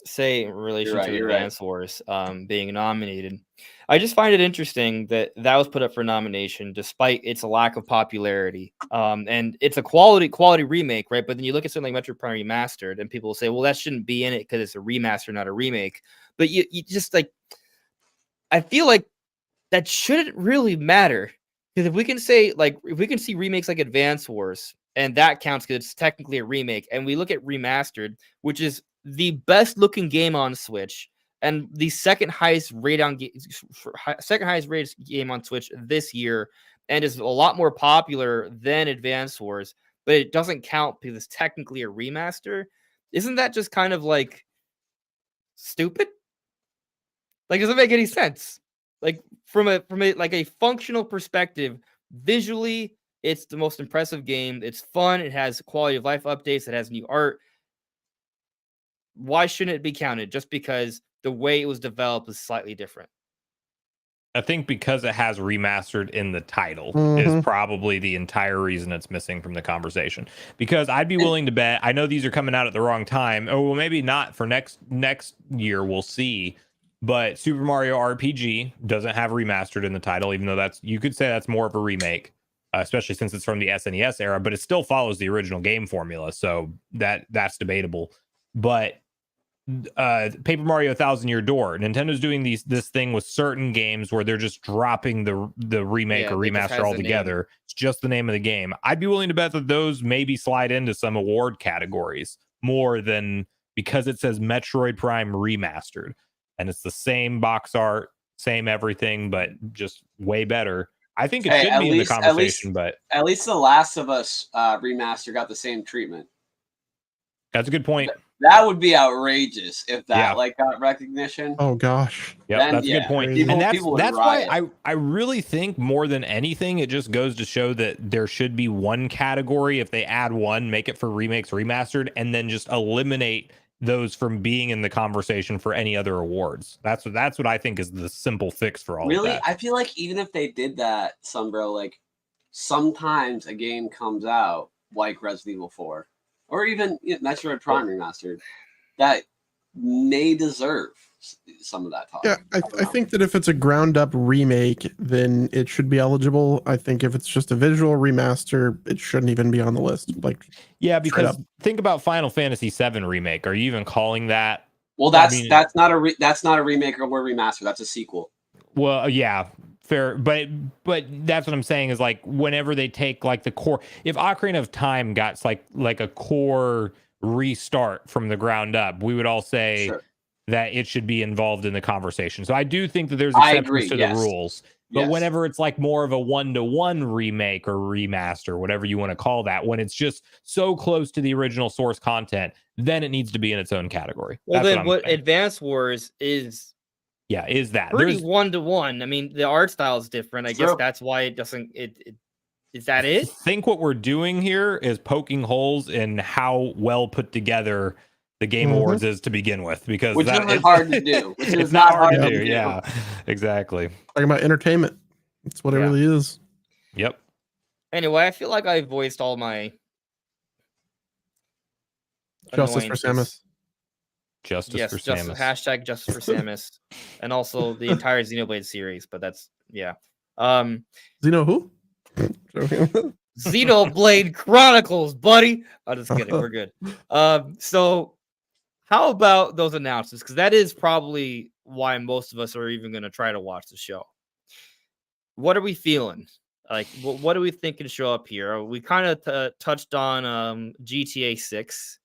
say in relation right, to you're right. Advance Wars being nominated, I just find it interesting that was put up for nomination despite its lack of popularity. And it's a quality remake, right? But then you look at something like Metro Prime Remastered, and people will say, well, that shouldn't be in it because it's a remaster, not a remake. But you just like, I feel like that shouldn't really matter. Because if we can say, like, if we can see remakes like Advance Wars, and that counts because it's technically a remake, and we look at Remastered, which is the best looking game on Switch and the second highest rated game on Switch this year, and is a lot more popular than Advance Wars, but it doesn't count because it's technically a remaster. Isn't that just kind of like stupid? Like, doesn't make any sense. Like from a like a functional perspective, visually, it's the most impressive game. It's fun. It has quality of life updates. It has new art. Why shouldn't it be counted? Just because the way it was developed is slightly different. I think because it has remastered in the title Mhm. is probably the entire reason it's missing from the conversation. Because I'd be willing to bet, I know these are coming out at the wrong time. Oh, well, maybe not for next year. We'll see. But Super Mario RPG doesn't have remastered in the title, even though you could say that's more of a remake, especially since it's from the SNES era. But it still follows the original game formula, so that's debatable. But Paper Mario Thousand Year Door. Nintendo's doing this thing with certain games where they're just dropping the remake or they just has remaster the altogether. It's just the name of the game. I'd be willing to bet that those maybe slide into some award categories more than because it says Metroid Prime Remastered and it's the same box art, same everything, but just way better. I think it Hey, should at be in the least- at conversation, least- but At least The Last of Us remaster got the same treatment. that's a good point. That would be outrageous if that Yeah. like got recognition. Oh gosh. Yeah, Then, that's a yeah, good point. people- And people would that's why riot. I really think more than anything, it just goes to show that there should be one category. If they add one, make it for remakes, remastered, and then just eliminate those from being in the conversation for any other awards. That's what I think is the simple fix for all Really, of that. I feel like even if they did that, Sunbro, like sometimes a game comes out like Resident Evil 4 or even Metroid Prime Remastered that may deserve some of that talk. Yeah, I don't know. think that if it's a ground up remake, then it should be eligible. I think if it's just a visual remaster, it shouldn't even be on the list. Like, Yeah, because up. think about Final Fantasy VII Remake. Are you even calling that? Well, I that's mean- that's not a remake or a remaster. That's a sequel. Well, yeah, fair, but that's what I'm saying is like whenever they take like the core, if Ocarina of Time got like a core restart from the ground up, we would all say Sure. that it should be involved in the conversation. So I do think that there's I exceptions agree, to yes. the rules. But Yes. whenever it's like more of a 1-to-1 remake or remaster, whatever you want to call that, when it's just so close to the original source content, then it needs to be in its own category. Well, That's then I'm what saying. Advance Wars is Yeah, is that pretty there's 1-to-1. I mean, the art style is different. I guess True. that's why it doesn't. It is that it? think what we're doing here is poking holes in how well put together the Game Mhm. Awards is to begin with, because Which that isn't is hard to do. Which it's is not not hard to hard do. to do. Yeah, exactly. talking about entertainment. That's what it Yeah. really is. Yep. Anyway, I feel like I voiced all my Justice for annoyances. Samus. Justice Yes, for just Samus. hashtag Justice for Samus, and also the entire Xenoblade series. But that's You know who? Joking. Xenoblade Chronicles, buddy. I'm just kidding. We're good. So how about those announcements? Because that is probably why most of us are even going to try to watch the show. What are we feeling? Like, what do we think can show up here? We kind of touched on GTA 6.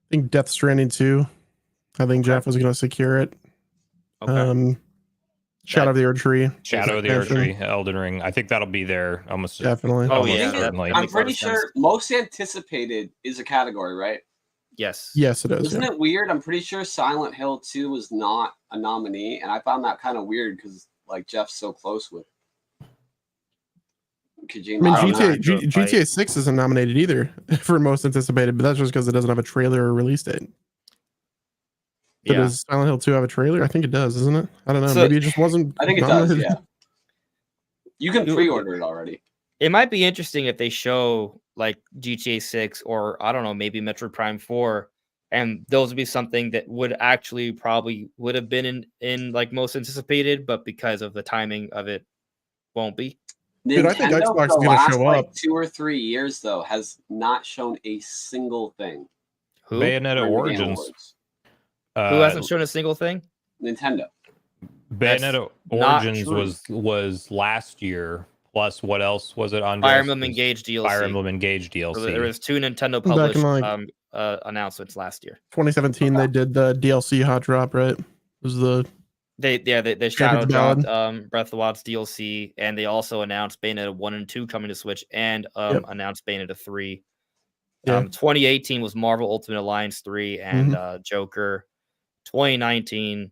I think Death Stranding 2. I think Okay. Jeff was going to secure it. Okay. Shadow of the Erd Tree. Shadow of the Earth expansion. Tree, Elden Ring. I think that'll be there almost. Definitely. Oh, almost yeah, that- certainly. that I'm makes a lot pretty of sense. sure most anticipated is a category, right? Yes. Yes, it is. Isn't Yeah. it weird? I'm pretty sure Silent Hill 2 was not a nominee, and I found that kind of weird because like Jeff's so close with Kojima. I mean, I don't know. GTA 6 isn't nominated either for most anticipated, but that's just because it doesn't have a trailer or release date. But Yeah. does Silent Hill 2 have a trailer? I think it does, isn't it? I don't know. So- Maybe it just wasn't. I think it does. nominated. Yeah, you can pre-order it already. It might be interesting if they show like GTA 6 or I don't know, maybe Metroid Prime 4, and those would be something that would actually probably would have been in like most anticipated, but because of the timing of it, won't be. Dude, I think Nintendo Xbox for is the gonna last, show like, up. 2 or 3 years though has not shown a single thing. Who? Bayonetta during the Game Origins. Awards. Who hasn't shown a single thing? Nintendo. Bayonetta not Origins true. was last year. Plus, what else was it on? Fire Justice? Emblem Engage DLC. Fire Emblem Engage DLC. There was 2 Nintendo Back in, published like- announcements last year. 2017, they did the DLC hot drop, right? It was the They Shadow Shepherd's dropped Ballad. Breath of the Wild's DLC, and they also announced Bayonetta 1 and 2 coming to Switch, and Yep. announced Bayonetta 3. Yeah. 2018 was Marvel Ultimate Alliance 3 and Joker. 2019,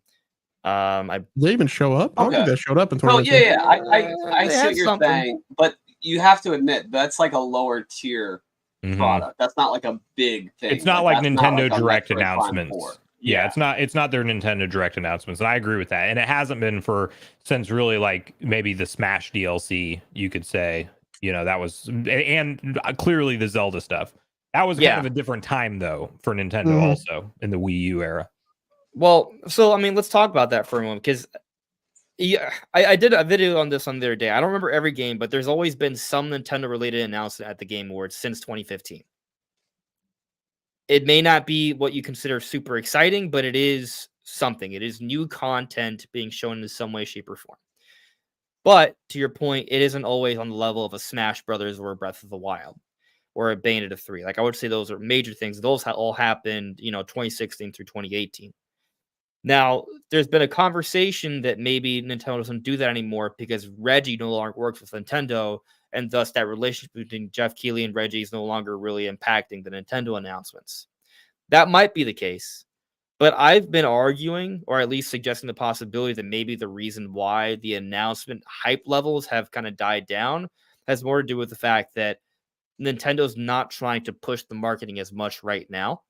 Did they even show up? I don't think Okay. they showed up in Oh 2019. yeah, I They see had what you're something. saying, but you have to admit that's like a lower tier Mhm. product. That's not like a big thing. It's not like that's Nintendo like a Direct Metroid Prime announcements. 4. Yeah, it's not their Nintendo Direct announcements, and I agree with that. And it hasn't been since really like maybe the Smash DLC, you could say. You know, that was and clearly the Zelda stuff. That was kind Yeah. of a different time though for Nintendo, Mhm. also in the Wii U era. Well, so I mean, let's talk about that for a moment because I did a video on this on the other day. I don't remember every game, but there's always been some Nintendo related announcement at the Game Awards since 2015. It may not be what you consider super exciting, but it is something. It is new content being shown in some way, shape, or form. But to your point, it isn't always on the level of a Smash Brothers or a Breath of the Wild or a Bayonetta 3. Like I would say those are major things. Those all happened, 2016 through 2018. Now, there's been a conversation that maybe Nintendo doesn't do that anymore because Reggie no longer works with Nintendo, and thus that relationship between Jeff Keighley and Reggie is no longer really impacting the Nintendo announcements. That might be the case. But I've been arguing, or at least suggesting the possibility that maybe the reason why the announcement hype levels have kind of died down has more to do with the fact that Nintendo's not trying to push the marketing as much right now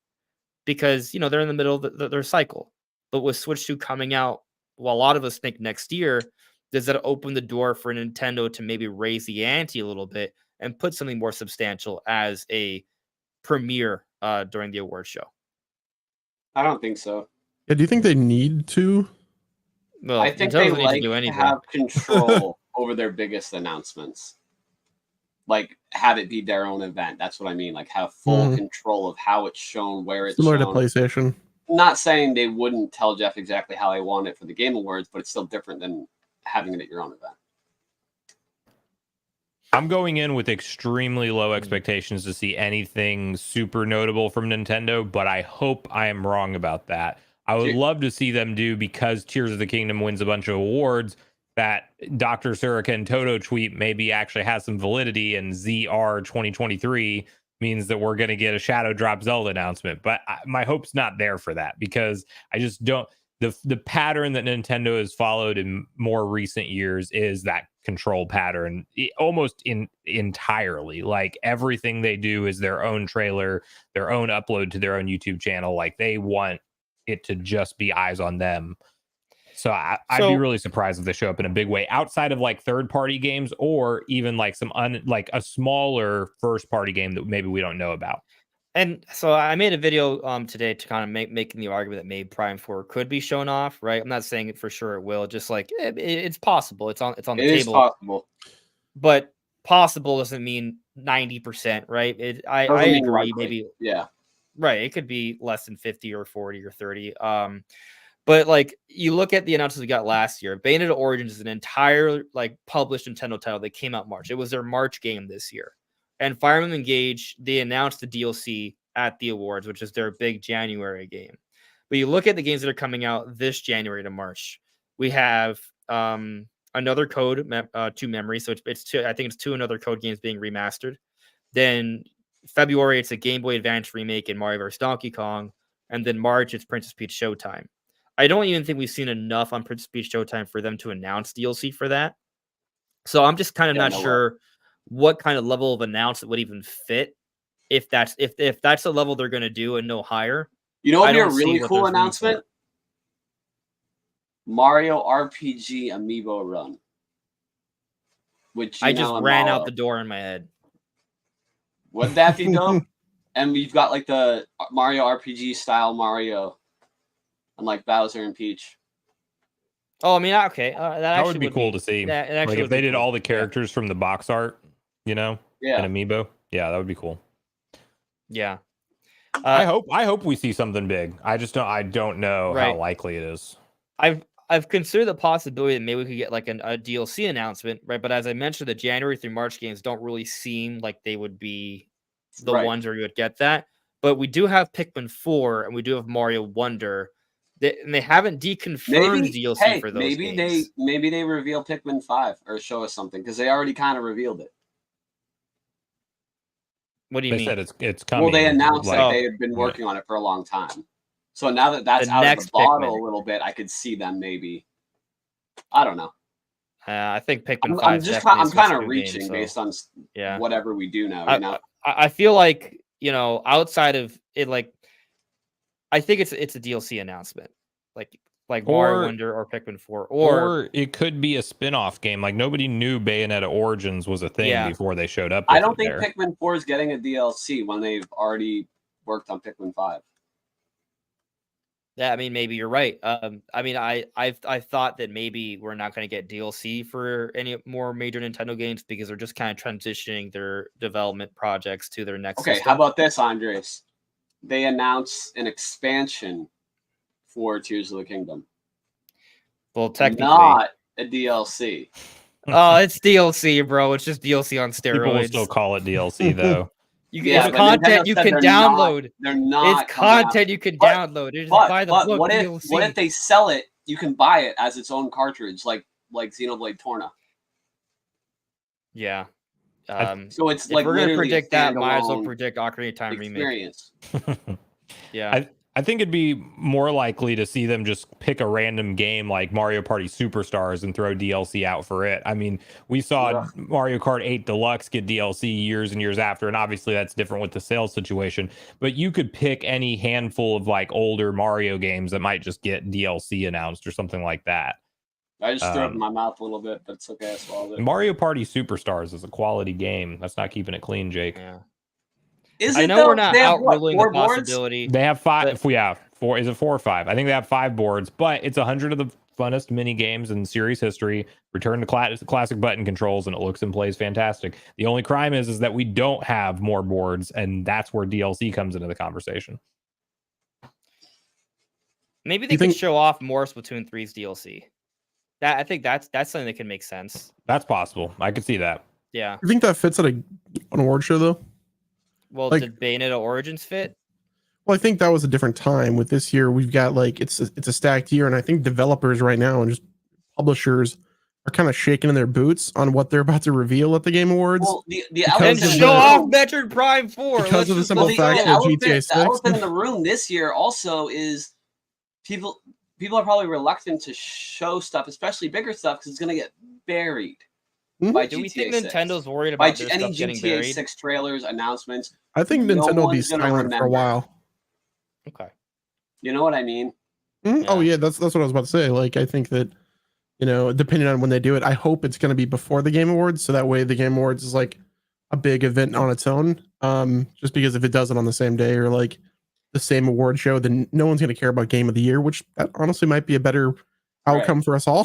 because, they're in the middle of their cycle. But with Switch 2 coming out, well, a lot of us think next year, does that open the door for Nintendo to maybe raise the ante a little bit and put something more substantial as a premiere during the award show? I don't think so. Yeah, do you think they need to? Well, I think Nintendo they doesn't need like to do to anything. have control over their biggest announcements. Like, have it be their own event. That's what I mean. Like, have full control of how it's shown, where it's Similar shown. to PlayStation. I'm not saying they wouldn't tell Jeff exactly how they want it for the Game Awards, but it's still different than having it at your own event. I'm going in with extremely low expectations to see anything super notable from Nintendo, but I hope I am wrong about that. I would love to see them do, because Tears of the Kingdom wins a bunch of awards, that Dr. Surika and Toto tweet maybe actually has some validity, and ZR 2023 means that we're going to get a Shadow Drop Zelda announcement. But my hope's not there for that, because I just don't. The pattern that Nintendo has followed in more recent years is that control pattern, almost entirely. Like, everything they do is their own trailer, their own upload to their own YouTube channel. Like, they want it to just be eyes on them. So I'd be really surprised if they show up in a big way outside of like third-party games, or even like like a smaller first-party game that maybe we don't know about. And so I made a video today to kind of making the argument that maybe Prime 4 could be shown off, right? I'm not saying it for sure it will, just like it's possible. It's on the table. It is possible. But possible doesn't mean 90%, right? I agree, likely. maybe. Yeah. Right. It could be less than 50 or 40 or 30. But like, you look at the announcements we got last year. Bayonetta Origins is an entire like published Nintendo title that came out March. It was their March game this year. And Fire Emblem Engage, they announced the DLC at the awards, which is their big January game. But you look at the games that are coming out this January to March. We have another Code, 2 Memory. So it's two. I think it's 2 another Code games being remastered. Then February, it's a Game Boy Advance remake in Mario vs. Donkey Kong. And then March, it's Princess Peach Showtime. I don't even think we've seen enough on Princess Peach Showtime for them to announce DLC for that. So I'm just kind of not sure what kind of level of announcement would even fit if that's the level they're going to do and no higher. You know what would be a really cool announcement? Mario RPG Amiibo Run. Which I just ran out the door in my head. Would that be dope? And we've got like the Mario RPG style Mario, and like Bowser and Peach. Oh, I mean, okay, that would be cool to see. Like if they did all the characters from the box art, and Amiibo, that would be cool. Yeah, I hope we see something big. I don't know how likely it is. I've considered the possibility that maybe we could get like a DLC announcement, right? But as I mentioned, the January through March games don't really seem like they would be the ones where you would get that. But we do have Pikmin 4 and we do have Mario Wonder. They haven't deconfirmed DLC for those games. Maybe they reveal Pikmin 5 or show us something, because they already kind of revealed it. What do you mean? They said it's coming. Well, they announced that they had been working on it for a long time. So now that that's out of the bottle a little bit, I could see them maybe. I don't know. I think Pikmin 5. I'm kind of reaching based on whatever we do now. I feel like outside of it, like I think it's a DLC announcement, like Mario Wonder or Pikmin 4, or it could be a spin-off game. Like nobody knew Bayonetta Origins was a thing before they showed up. I don't think Pikmin 4 is getting a DLC when they've already worked on Pikmin 5. Yeah, I mean, maybe you're right. I mean, I thought that maybe we're not going to get DLC for any more major Nintendo games because they're just kind of transitioning their development projects to their next. Okay, system. How about this, Andres? they announced an expansion for Tears of the Kingdom, Well, technically, not a DLC. oh, it's DLC, bro. It's just DLC on steroids. People will still call it DLC though. Yeah, It's but content Nintendo you said can they're download. They're not. It's content you can But- download. You just buy the book what DLC. if they sell it? You can buy it as its own cartridge, like Xenoblade Torna. Yeah. So it's If like we're gonna literally predict a that, might as well standalone predict Ocarina of Time remake. experience. Yeah. I think it'd be more likely to see them just pick a random game like Mario Party Superstars and throw DLC out for it. I mean, we saw Mario Kart 8 Deluxe get DLC years and years after, and obviously that's different with the sales situation. But you could pick any handful of like older Mario games that might just get DLC announced or something like that. I just threw up in my mouth a little bit, but it's okay. I swallowed it. Mario Party Superstars is a quality game. That's not keeping it clean, Jake. Yeah. Is I it know though? we're not They have, out ruling the what, 4 boards? possibility. They have five. But- Yeah, 4. Is it 4 or 5? I think they have 5 boards, but it's 100 of the funnest mini games in series history. Return to classic button controls, and it looks and plays fantastic. The only crime is that we don't have more boards, and that's where DLC comes into the conversation. Maybe they You could think- show off more Splatoon 3's DLC. I think that's something that can make sense. That's possible. I could see that. Yeah. You think that fits at an award show though? Well, Like- did Bayonetta Origins fit? Well, I think that was a different time. With this year, we've got like it's a stacked year, and I think developers right now and just publishers are kind of shaking in their boots on what they're about to reveal at the Game Awards. Well, the Because And elephant of in show the off room- Metroid Prime 4. Because Let's of the just simple go fact through that it. GTA 6. the elephant in the room this year also is people are probably reluctant to show stuff, especially bigger stuff, because it's going to get buried Mhm. by Do we GTA think 6. Nintendo's worried by about their any stuff getting GTA buried? 6 trailers, announcements? I think no Nintendo will be one's gonna silent for a remember. while. Okay. You know what I mean? Mhm. Oh Yeah. yeah, that's what I was about to say. Like I think that depending on when they do it, I hope it's going to be before the Game Awards, so that way the Game Awards is like a big event on its own. Just because if it does it on the same day or like the same award show, then no one's going to care about Game of the Year, which that honestly might be a better outcome for us all.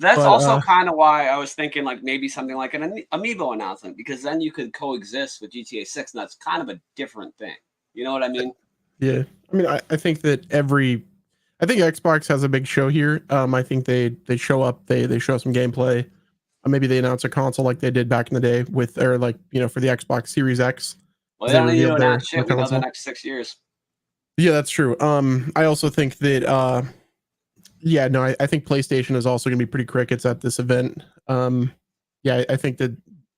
That's But, also kind of why I was thinking like maybe something like an Amiibo announcement, because then you could coexist with GTA 6, and that's kind of a different thing. You know what I mean? Yeah, I mean, I think that I think Xbox has a big show here. I think they show up, they show some gameplay. Maybe they announce a console like they did back in the day with, or like for the Xbox Series X. Well, They they don't need to revealed their- announce shit. their We know the console. next 6 years. Yeah, that's true. I also think that I think PlayStation is also going to be pretty crickets at this event. I think that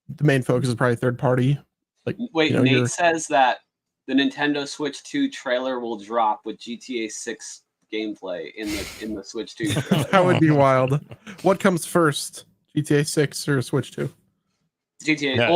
the main focus is probably third party. Like, Wait, you're- Nate says that the Nintendo Switch 2 trailer will drop with GTA 6 gameplay in the Switch 2 trailer. that would be wild. What comes first, GTA 6 or Switch 2? GTA. Yeah.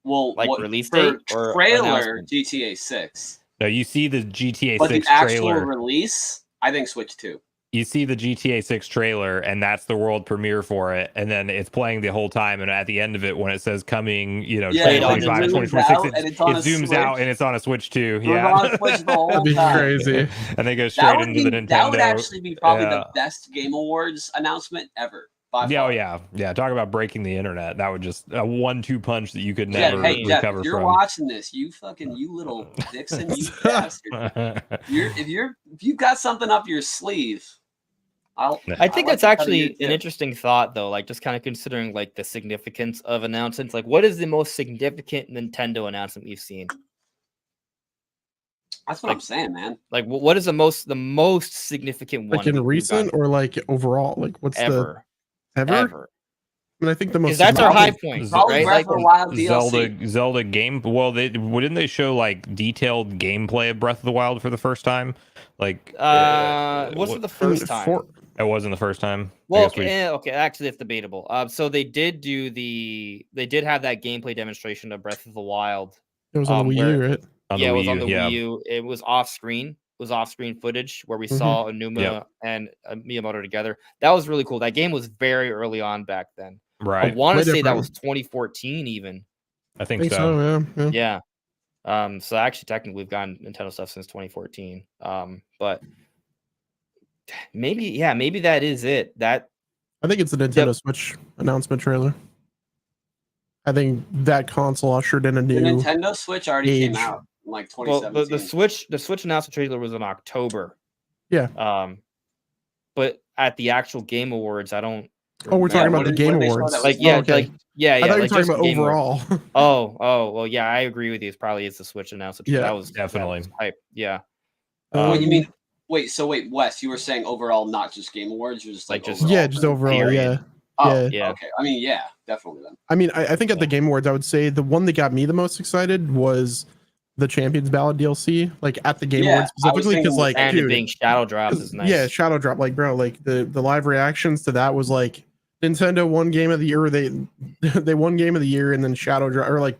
What release for date or trailer announcement? GTA 6, No, you see the GTA but the 6 actual trailer. release, I think Switch 2. You see the GTA 6 trailer, and that's the world premiere for it. And then it's playing the whole time. And at the end of it, when it says coming, Yeah, it 2025, zooms 2026, out it and it's on a zooms out Switch. and it's on a Switch too. It was Yeah. on Switch the whole That'd be time. crazy. And they go That straight would, into the Nintendo. that would actually be probably Yeah. the best Game Awards announcement ever. By Yeah, oh, far. yeah. Talk about breaking the internet. That would just a 1-2 punch that you could Jeff, never hey, Jeff, recover if you're from. watching this, you little Dixon, you bastard. If you've got something up your sleeve, I think that's like to cut actually you an too. interesting thought, though. Like, just kind of considering like the significance of announcements. Like, what is the most significant Nintendo announcement we've seen? That's what I'm saying, man. Like, what is the most significant one Like in we've recent gotten or like overall? Like what's ever? the ever? Ever? I mean, I think the most. Because that's our high significant- point, Probably right? Breath Like, of the Wild DLC. Zelda game. Well, didn't they show like detailed gameplay of Breath of the Wild for the first time? Like, wasn't the first time. it wasn't the first time. I Well, guess we- okay, actually, it's debatable. So they did have that gameplay demonstration of Breath of the Wild. It was on the Wii U, where- right? on Yeah, the it was Wii on U, the yeah. Wii U. It was off screen. It was off screen footage where we Mhm. saw Onuma Yep. and Miyamoto together. That was really cool. That game was very early on back then. I Right. want Way to say that different. was 2014 even. I I think think so. so. Yeah. Yeah. So actually, technically, we've gotten Nintendo stuff since 2014. But maybe that is it. That I think it's the Nintendo Switch announcement trailer. I think that console ushered in a The new. Nintendo Switch already came age. out. like Well, 2017. the Switch announcement trailer was in October. Yeah. But at the actual Game Awards, I don't. Oh, we're talking Yeah, about the what Game did they show Awards. that Like was- yeah, Oh, okay. like yeah, I thought you were like talking just about the Game Awards. overall. Well, yeah, I agree with you. It probably is the Switch announcement. Yeah, that was definitely. hype. Yeah. What you Um, mean? Wait, Wes, you were saying overall, not just Game Awards. You're just like Like, just- overall yeah, just for- overall. period. Yeah. Oh, Yeah. okay. I mean, yeah, definitely then. I mean, I think at the Game Awards, I would say the one that got me the most excited was the Champions Ballad DLC. Like at the Game Yeah, Awards I was specifically, because thinking like, And it dude, being Shadow Drops is nice. yeah, Shadow Drop, like bro, like the live reactions to that was like Nintendo won Game of the Year. They won Game of the Year, and then Shadow Drop, or like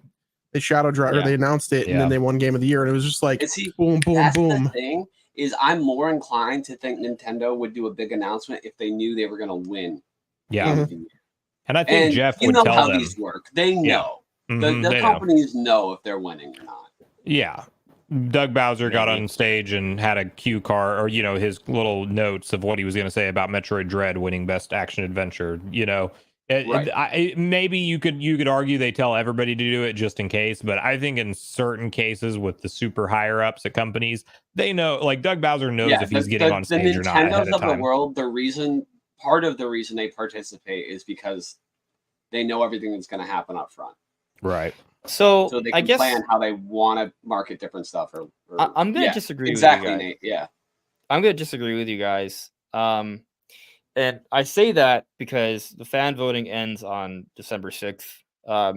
they Shadow Drop, or Yeah. they announced it, and Yeah. then they won Game of the Year, and it was just like And see, boom, boom, that's the boom. thing is, I'm more inclined to think Nintendo would do a big announcement if they knew they were going to win. Yeah. Game of the Year. And I think And Jeff you would know tell how them. these work. They know. Yeah. The Mhm, they know. companies know if they're winning or not. Yeah. Doug Bowser got Maybe. on stage and had a cue card, or his little notes of what he was going to say about Metroid Dread winning Best Action Adventure. Right. Maybe you could argue they tell everybody to do it just in case, but I think in certain cases with the super higher ups at companies, they know. Like Doug Bowser knows if he's getting on stage or not ahead Nintendos of of the time. world, part of the reason they participate is because they know everything that's going to happen up front. Right. So, So they I can guess plan how they want to market different stuff. I'm gonna yeah, disagree exactly, with you guys. Nate. Yeah. I'm gonna disagree with you guys. And I say that because the fan voting ends on December 6th.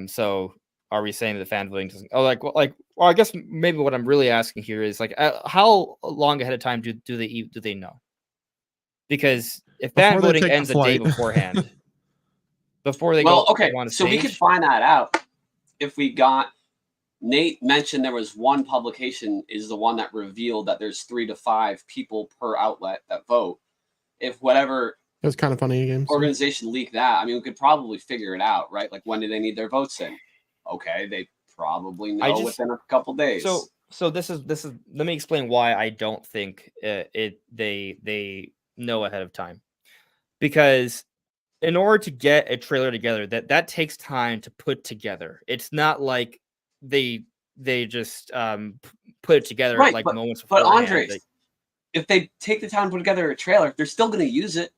So are we saying the fan voting doesn't? Well, I guess maybe what I'm really asking here is like, how long ahead of time do they know? Because if fan Before they voting take the ends a day flight. beforehand, before they Well, go okay. on So we stage, could find that out if we got. Nate mentioned there was one publication is the one that revealed that there's 3 to 5 people per outlet that vote. If whatever It was kind of funny again. organization leaked that, I mean, we could probably figure it out, right? Like, when do they need their votes in? Okay, they probably know within a couple days. So this is let me explain why I don't think they know ahead of time. Because in order to get a trailer together, that takes time to put together. It's not like they just put it together Right, at like but- moments But beforehand. Andres, Like, if they take the time to put together a trailer, they're still going to use it,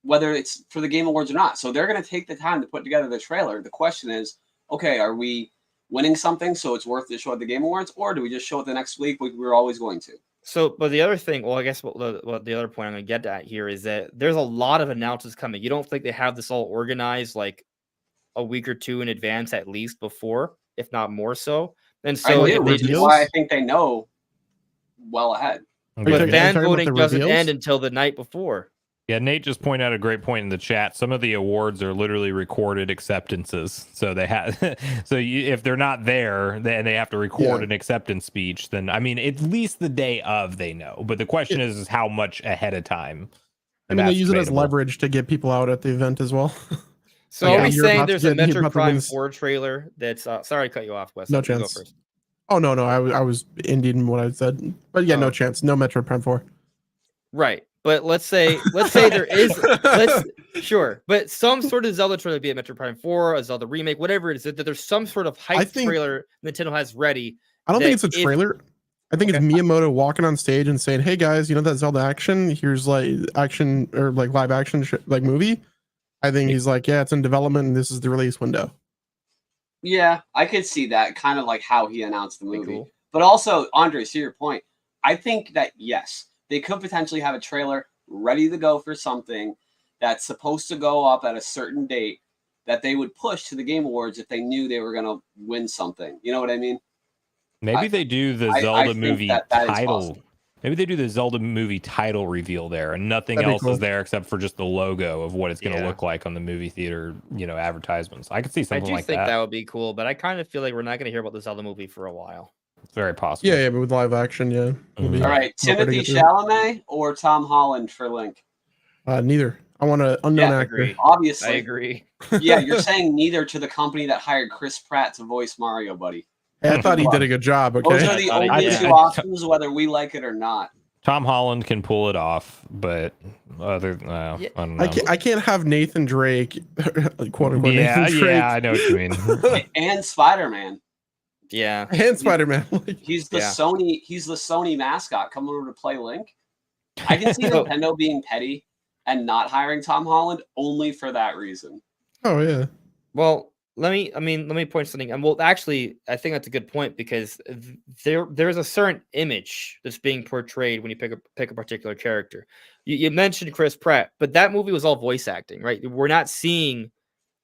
whether it's for the Game Awards or not. So they're going to take the time to put together the trailer. The question is, okay, are we winning something so it's worth to show at the Game Awards, or do we just show it the next week like we're always going to? So, but the other thing, well, I guess what the other point I'm going to get at here is that there's a lot of announcements coming. You don't think they have this all organized like a week or two in advance, at least before, if not more so. And so, I do, if they which is just, why I think they know well ahead. you but talking- fan talking about voting the doesn't reveals? end until the night before. Yeah, Nate just pointed out a great point in the chat. Some of the awards are literally recorded acceptances. So they have, if they're not there, then they have to record Yeah. an acceptance speech. Then I mean, at least the day of they know. But the question is how much ahead of time. I mean, they That's use it as debatable. leverage to get people out at the event as well. So Yeah, are we you're saying about to there's a get- you're Metroid about to Prime win 4 trailer that's sorry to cut you off, Wes. No You go chance. first. Oh no, I was ending what I said, but yeah, Oh. no chance, no Metroid Prime 4. Right. But let's say there is sure, but some sort of Zelda trailer, be it Metroid Prime 4, a Zelda remake, whatever it is, that there's some sort of hype think- trailer Nintendo has ready. I don't think it's that a if- trailer. I think Okay. it's Miyamoto walking on stage and saying, "Hey guys, you know that Zelda action? Here's like action or like live action like movie." I think he's like, "Yeah, it's in development, and this is the release window." Yeah, I could see that, kind of like how he announced the Pretty movie. cool. But also, Andres, to your point, I think that yes, they could potentially have a trailer ready to go for something that's supposed to go up at a certain date that they would push to the Game Awards if they knew they were going to win something. You know what I mean? Maybe they do the I Zelda think movie that is title. possible. Maybe they do the Zelda movie title reveal there, and nothing That'd be else cool. is there except for just the logo of what it's going to Yeah. look like on the movie theater, advertisements. I could see I something do like think that. that would be cool, but I kind of feel like we're not going to hear about the Zelda movie for a while. It's very possible. Yeah, but with live action, yeah. Will be Mhm. All right, not gonna Timothy get through. Chalamet or Tom Holland for Link? Neither. I want an unknown Yeah, actor. agree. I Obviously. agree. Yeah, you're saying neither to the company that hired Chris Pratt to voice Mario, buddy. Hey, I thought he did a good job. Those Okay. are the I thought he only did. two options, whether we like it or not. Tom Holland can pull it off, but other, I don't know. I can't have Nathan Drake, quote unquote. Yeah, Nathan Drake. yeah, I know what you mean. And Spider-Man. Yeah. And Spider-Man. Like, He's the Yeah. Sony mascot coming over to play Link. I can see So- Nintendo being petty and not hiring Tom Holland only for that reason. oh yeah. Well, let me point something. And well, actually, I think that's a good point because there's a certain image that's being portrayed when you pick a particular character. You mentioned Chris Pratt, but that movie was all voice acting, right? We're not seeing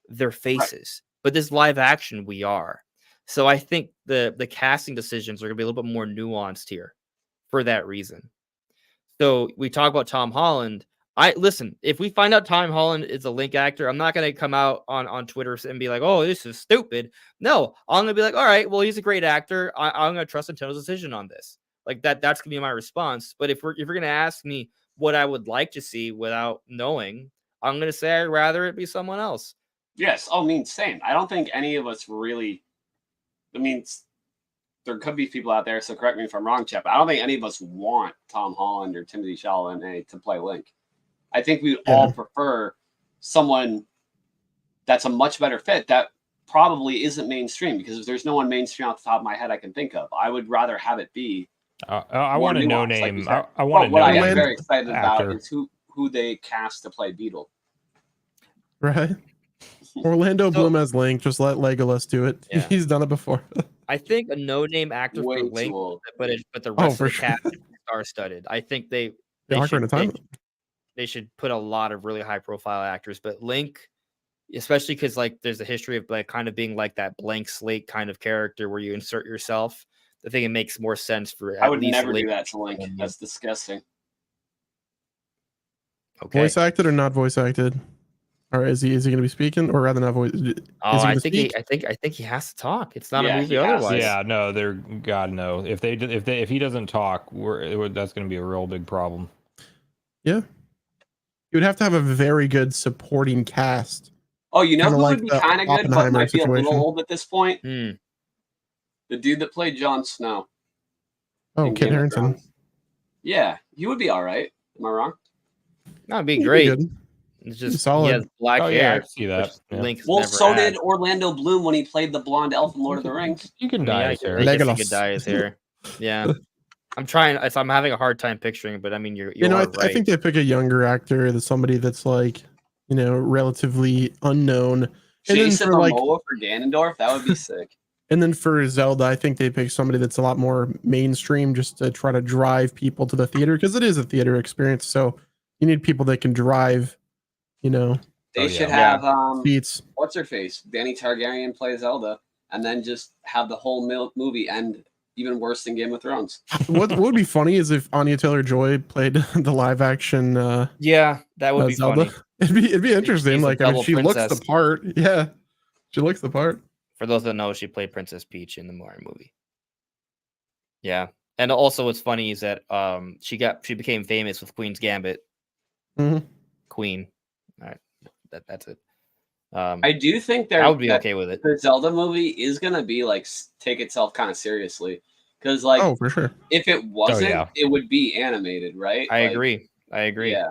their faces, but this live action we are. So I think the casting decisions are going to be a little bit more nuanced here for that reason. So we talk about Tom Holland. Listen, if we find out Tom Holland is a Link actor, I'm not gonna come out on Twitter and be like, "Oh, this is stupid." No, I'm gonna be like, "All right, well, he's a great actor. I'm gonna trust Nintendo's decision on this." Like that. That's gonna be my response. But if you're gonna ask me what I would like to see without knowing, I'm gonna say I'd rather it be someone else. Yes. Oh, I mean, same. I don't think any of us really. I mean, there could be people out there, so correct me if I'm wrong, Chip. I don't think any of us want Tom Holland or Timothy Chalamet to play Link. I think we all prefer someone that's a much better fit that probably isn't mainstream, because if there's no one mainstream off the top of my head I can think of, I would rather have it be. I more want a no nuanced, like you name. said. I want a What no I get name. very excited about actor. is who they cast to play Beetle. Right. Orlando So- Bloom as Link. Just let Legolas do it. Yeah. He's done it before. I think a no-name actor Way for too Link, old. but the Oh, rest for of the sure. cast is star-studded. I think they Ocarina of Time. they should put a lot of really high-profile actors, but Link, especially because like there's a history of like kind of being like that blank slate kind of character where you insert yourself. I think it makes more sense for I at would least never Link. do that to Link. That's disgusting. Okay. Voice acted or not voice acted? Or is he going to be speaking, or rather not voice? Oh, he I gonna think speak? I think he has to talk. It's not Yeah, a movie he has to. otherwise. Yeah, no, they're God no. If he doesn't talk, that's going to be a real big problem. You would have to have a very good supporting cast. Oh, you know Kinda who like would be the kind of good, but Oppenheimer might be a situation. little old at this point? Hmm. The dude that played Jon Snow. Oh, in Kit Game of Harington. Thrones. Yeah, he would be all right. Am I wrong? That'd be He'd be great. good. It's just solid. he has black Oh, yeah, I hair. can see that. which Yeah. Link's Well, never so had. did Orlando Bloom when he played the blonde elf in Lord of the Rings. You can I mean, dye I his guess hair. he Legolas. could dye his hair. Yeah. I'm trying. I'm having a hard time picturing, but I mean, you You know, are I right. think they pick a younger actor, that's somebody that's like, relatively unknown. And then Jason for like, Momoa for Ganondorf, that would be sick. and then for Zelda, I think they pick somebody that's a lot more mainstream, just to try to drive people to the theater, because it is a theater experience. So you need people that can drive, They Oh, should yeah. have seats. what's her face, Danny Targaryen play Zelda, and then just have the whole movie end even worse than Game of Thrones. What would be funny is if Anya Taylor-Joy played the live action Yeah, that would be Zelda. funny. It'd be interesting. She's a Like, I mean, double she looks princess. the part. Yeah, she looks the part. For those that know, she played Princess Peach in the Mario movie. Yeah, and also what's funny is that she became famous with Queen's Gambit. Mhm. Queen. All right, that's it. I do think I would be okay with it. the Zelda movie is gonna be like take itself kind of seriously, because like Oh, for sure. if it wasn't, yeah. it would be animated, right? I Like, agree. I agree. Yeah,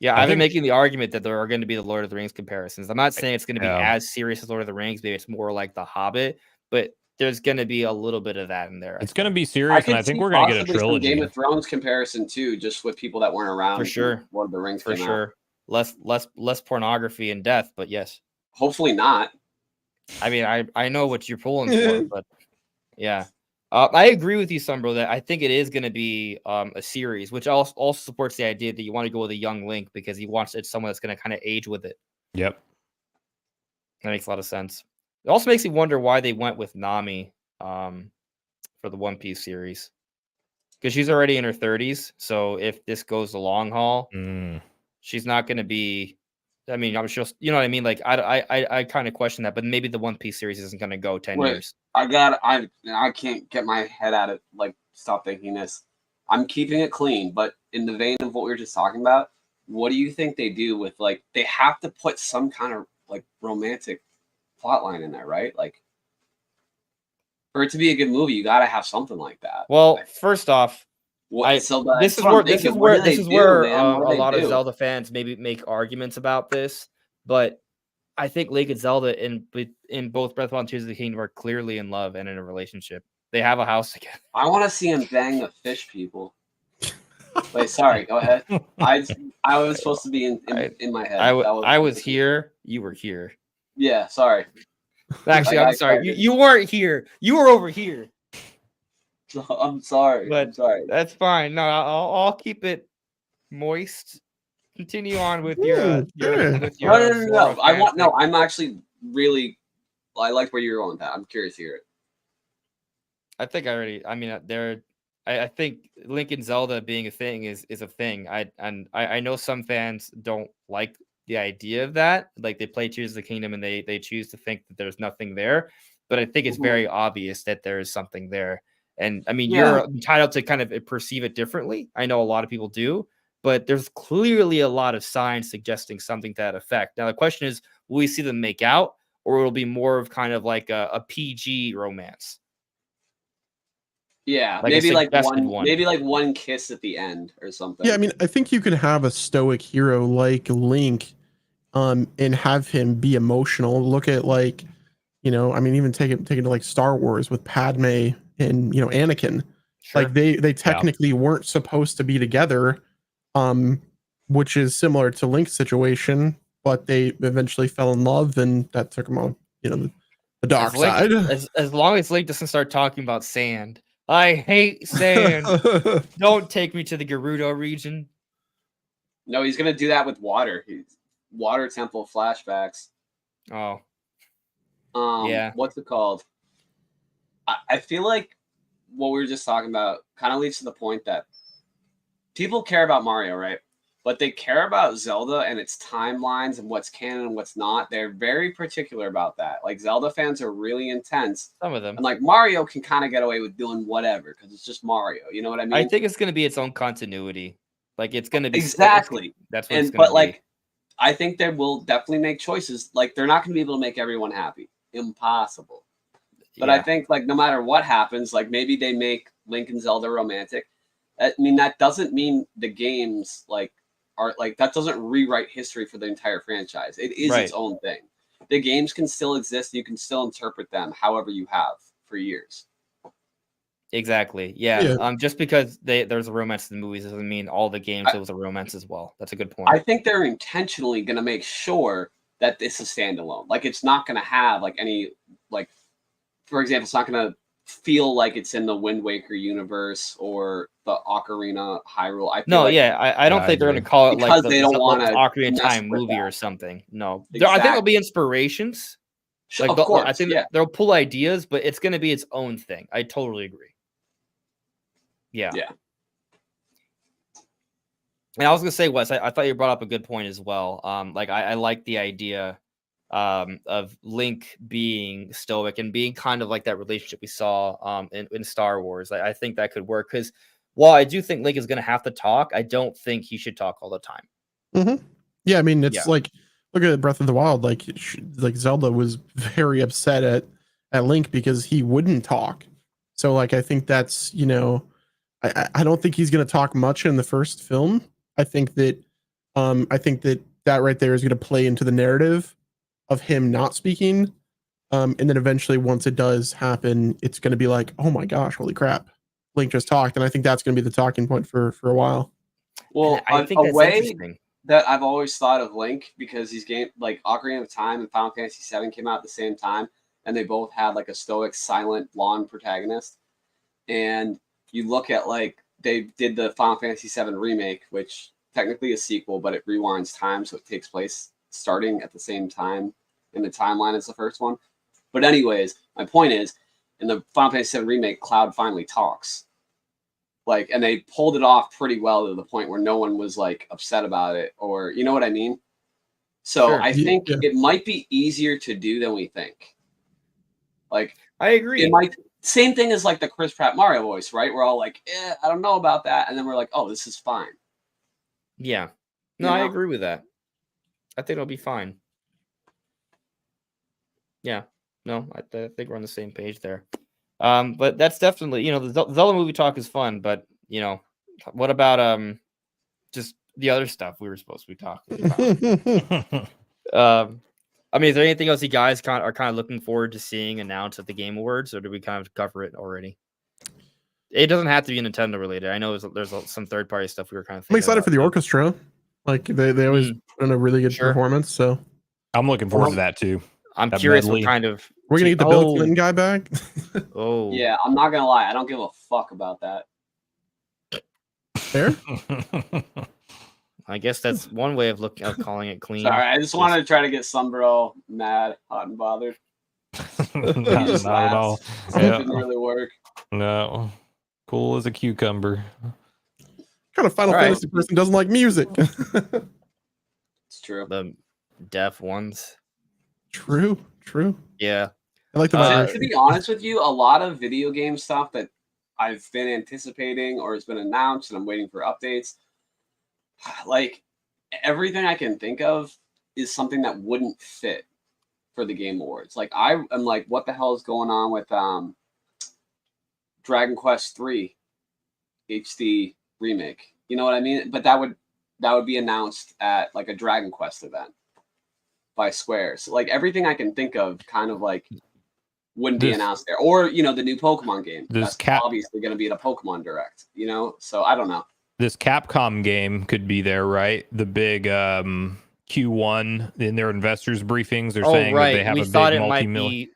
Yeah, I I've been think- making the argument that there are going to be the Lord of the Rings comparisons. I'm not saying it's going to be Yeah. as serious as Lord of the Rings. Maybe it's more like The Hobbit, but there's going to be a little bit of that in there. It's going to be I serious, could and I think see we're going to get a possibly some trilogy. Game of Thrones comparison too, just with people that weren't around For sure. when Lord of the Rings for came out. sure. Less pornography and death, but yes. Hopefully not. I mean, I know what you're pulling for, but yeah. I agree with you, Sunbro, that I think it is going to be a series, which also supports the idea that you want to go with a young Link because he wants it's someone that's going to kind of age with it. Yep. That makes a lot of sense. It also makes me wonder why they went with Nami for the One Piece series, because she's already in her 30s. So if this goes the long haul, she's not going to be. I mean, I'm sure you know what I mean. Like I kind of question that, but maybe the One Piece series isn't going to go 10 Wait. years. I can't get my head out of like stop thinking this. I'm keeping it clean, but in the vein of what we were just talking about, what do you think they do with like they have to put some kind of like romantic plot line in there, right? Like for it to be a good movie, you got to have something like that. Well, Like, first off, this is where a lot of Zelda fans maybe make arguments about this, but I think Link and Zelda in both Breath of the Wild and Tears of the Kingdom are clearly in love and in a relationship. They have a house together. I want to see him bang the fish people. Wait, sorry. Go ahead. I was supposed to be in my head. I was here. You were here. Yeah. Sorry. Actually, I'm sorry. You weren't here. You were over here. I'm sorry. But I'm sorry. That's fine. No, I'll keep it moist. Continue on with your. No. I'm actually really. I like where you're going with that. I'm curious to hear it. I think I already. I mean, I think Link and Zelda being a thing is a thing. I know some fans don't like the idea of that. Like they play Tears of the Kingdom and they choose to think that there's nothing there. But I think it's very obvious that there is something there. And I mean, you're entitled to kind of perceive it differently. I know a lot of people do, but there's clearly a lot of signs suggesting something to that effect. Now, the question is, will we see them make out, or will it be more of kind of like a PG romance? Yeah, Like maybe like one. maybe like one kiss at the end or something. Yeah, I mean, I think you could have a stoic hero like Link, and have him be emotional. Look at like, I mean, even take it to like Star Wars with Padme and Anakin. Sure. Like they technically weren't supposed to be together, which is similar to Link's situation, but they eventually fell in love, and that took them on, the dark side. As long as Link doesn't start talking about sand. I hate sand. Don't take me to the Gerudo region. No, he's gonna do that with water. Water temple flashbacks. Oh. Yeah. What's it called? I feel like what we were just talking about kind of leads to the point that people care about Mario, right? But they care about Zelda and its timelines and what's canon and what's not. They're very particular about that. Like Zelda fans are really intense. Some of them. And like Mario can kind of get away with doing whatever because it's just Mario. You know what I mean? I think it's going to be its own continuity. Like it's going to be exactly. That's what it's going to be. Like, I think they will definitely make choices. Like they're not going to be able to make everyone happy. Impossible. But I think like no matter what happens, like maybe they make Link and Zelda romantic. I mean, that doesn't mean the games like are like that doesn't rewrite history for the entire franchise. It is its own thing. The games can still exist. You can still interpret them however you have for years. Exactly. Yeah. Just because there's a romance in the movies doesn't mean all the games there was a romance as well. That's a good point. I think they're intentionally going to make sure that this is standalone. Like it's not going to have like any like, for example, it's not going to feel like it's in the Wind Waker universe or the Ocarina Hyrule. I don't think they're going to call it because like they don't want to Ocarina Time movie or something. No, I think there'll be inspirations. Like of course, I think they'll pull ideas, but it's going to be its own thing. I totally agree. Yeah. And I was gonna say, Wes, I thought you brought up a good point as well. Like I like the idea of Link being stoic and being kind of like that relationship we saw in Star Wars. I think that could work because while I do think Link is gonna have to talk, I don't think he should talk all the time. Mm-hmm. Yeah, I mean it's like look at Breath of the Wild. Like Zelda was very upset at Link because he wouldn't talk. So like I think that's I don't think he's gonna talk much in the first film. I think that right there is going to play into the narrative of him not speaking. And then eventually once it does happen, it's going to be like, oh my gosh, holy crap. Link just talked. And I think that's going to be the talking point for a while. Well, I think a way that I've always thought of Link, because these games like Ocarina of Time and Final Fantasy VII came out at the same time, and they both had like a stoic, silent, blonde protagonist. And you look at like, they did the Final Fantasy VII remake, which technically is a sequel, but it rewinds time, so it takes place starting at the same time in the timeline as the first one. But anyways, my point is, in the Final Fantasy VII remake, Cloud finally talks. Like, and they pulled it off pretty well to the point where no one was like upset about it, or you know what I mean? So I think it might be easier to do than we think. Like, I agree. It might. Same thing as like the Chris Pratt Mario voice, right? We're all like, I don't know about that. And then we're like, oh, this is fine. Yeah. No, I agree with that. I think it'll be fine. Yeah. No, I think we're on the same page there. But that's definitely, the Zelda movie talk is fun, but what about just the other stuff we were supposed to be talking about? I me's there anything else you guys are kind of looking forward to seeing announced at the Game Awards, or did we kind of cover it already? It doesn't have to be Nintendo related. I know there's some third party stuff we were kind of. I'm excited for the orchestra. Like they always put in a really good performance. So I'm looking forward to that too. I'm curious what kind of. We're gonna get the Bill Clinton guy back. Oh yeah, I'm not gonna lie. I don't give a fuck about that. Fair. I guess that's one way of calling it clean. Sorry, I just wanted to try to get Sunbro mad, hot and bothered. not at all. It didn't really work. No, cool as a cucumber. Kind of Final Fantasy person doesn't like music. It's true. The deaf ones. True. Yeah. I like the to be honest with you, a lot of video game stuff that I've been anticipating or has been announced and I'm waiting for updates. Like everything I can think of is something that wouldn't fit for the Game Awards. Like I'm like, what the hell is going on with Dragon Quest III HD remake? You know what I mean? But that would be announced at like a Dragon Quest event by Square. So like everything I can think of kind of like wouldn't be announced there. Or, the new Pokemon game. That's obviously going to be at a Pokemon Direct, So I don't know. This Capcom game could be there, right? The big Q1 in their investors briefings. They're saying that they have a big multi-million.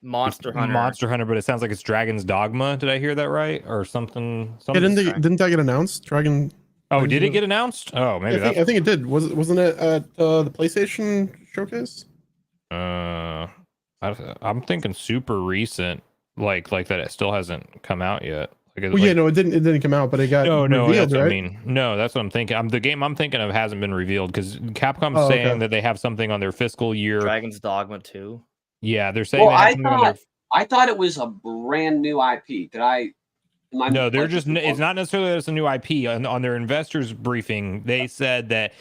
Monster Hunter, but it sounds like it's Dragon's Dogma. Did I hear that right, or something? Didn't that get announced? Dragon. Oh, did it get announced? Oh, maybe I think it did. Wasn't it at the PlayStation showcase? I'm thinking super recent, like that. It still hasn't come out yet. It didn't come out, but it got revealed, right? I mean, no, that's what I'm thinking. The game I'm thinking of hasn't been revealed because Capcom's saying that they have something on their fiscal year. Dragon's Dogma 2. Yeah, they're saying. Well, I thought it was a brand new IP. No, they're just. It's not necessarily that it's a new IP. On their investors briefing, they said that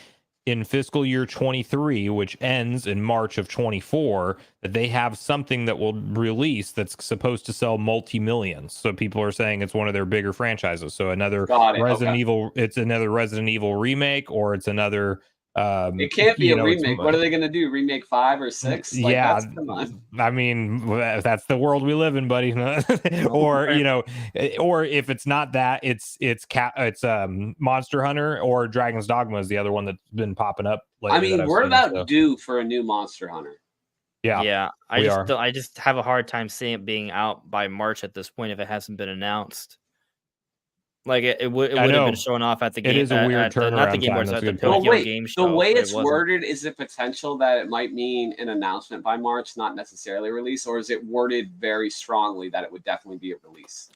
in fiscal year 23, which ends in March of 24, that they have something that will release that's supposed to sell multi-millions. So people are saying it's one of their bigger franchises. So another Resident Evil, it's another Resident Evil remake, or it's another. It can't be a remake. What are they going to do? Remake 5 or 6? Like, yeah, come on. I mean, that's the world we live in, buddy. Or or if it's not that, it's Monster Hunter, or Dragon's Dogma is the other one that's been popping up lately. I mean, we're about due for a new Monster Hunter. Yeah. I just have a hard time seeing it being out by March at this point if it hasn't been announced. Like it would have been shown off at the game. It is a weird turnaround. Not the Game Awards, at the Tokyo Game Show. The way it's worded, is it potential that it might mean an announcement by March, not necessarily a release, or is it worded very strongly that it would definitely be a release?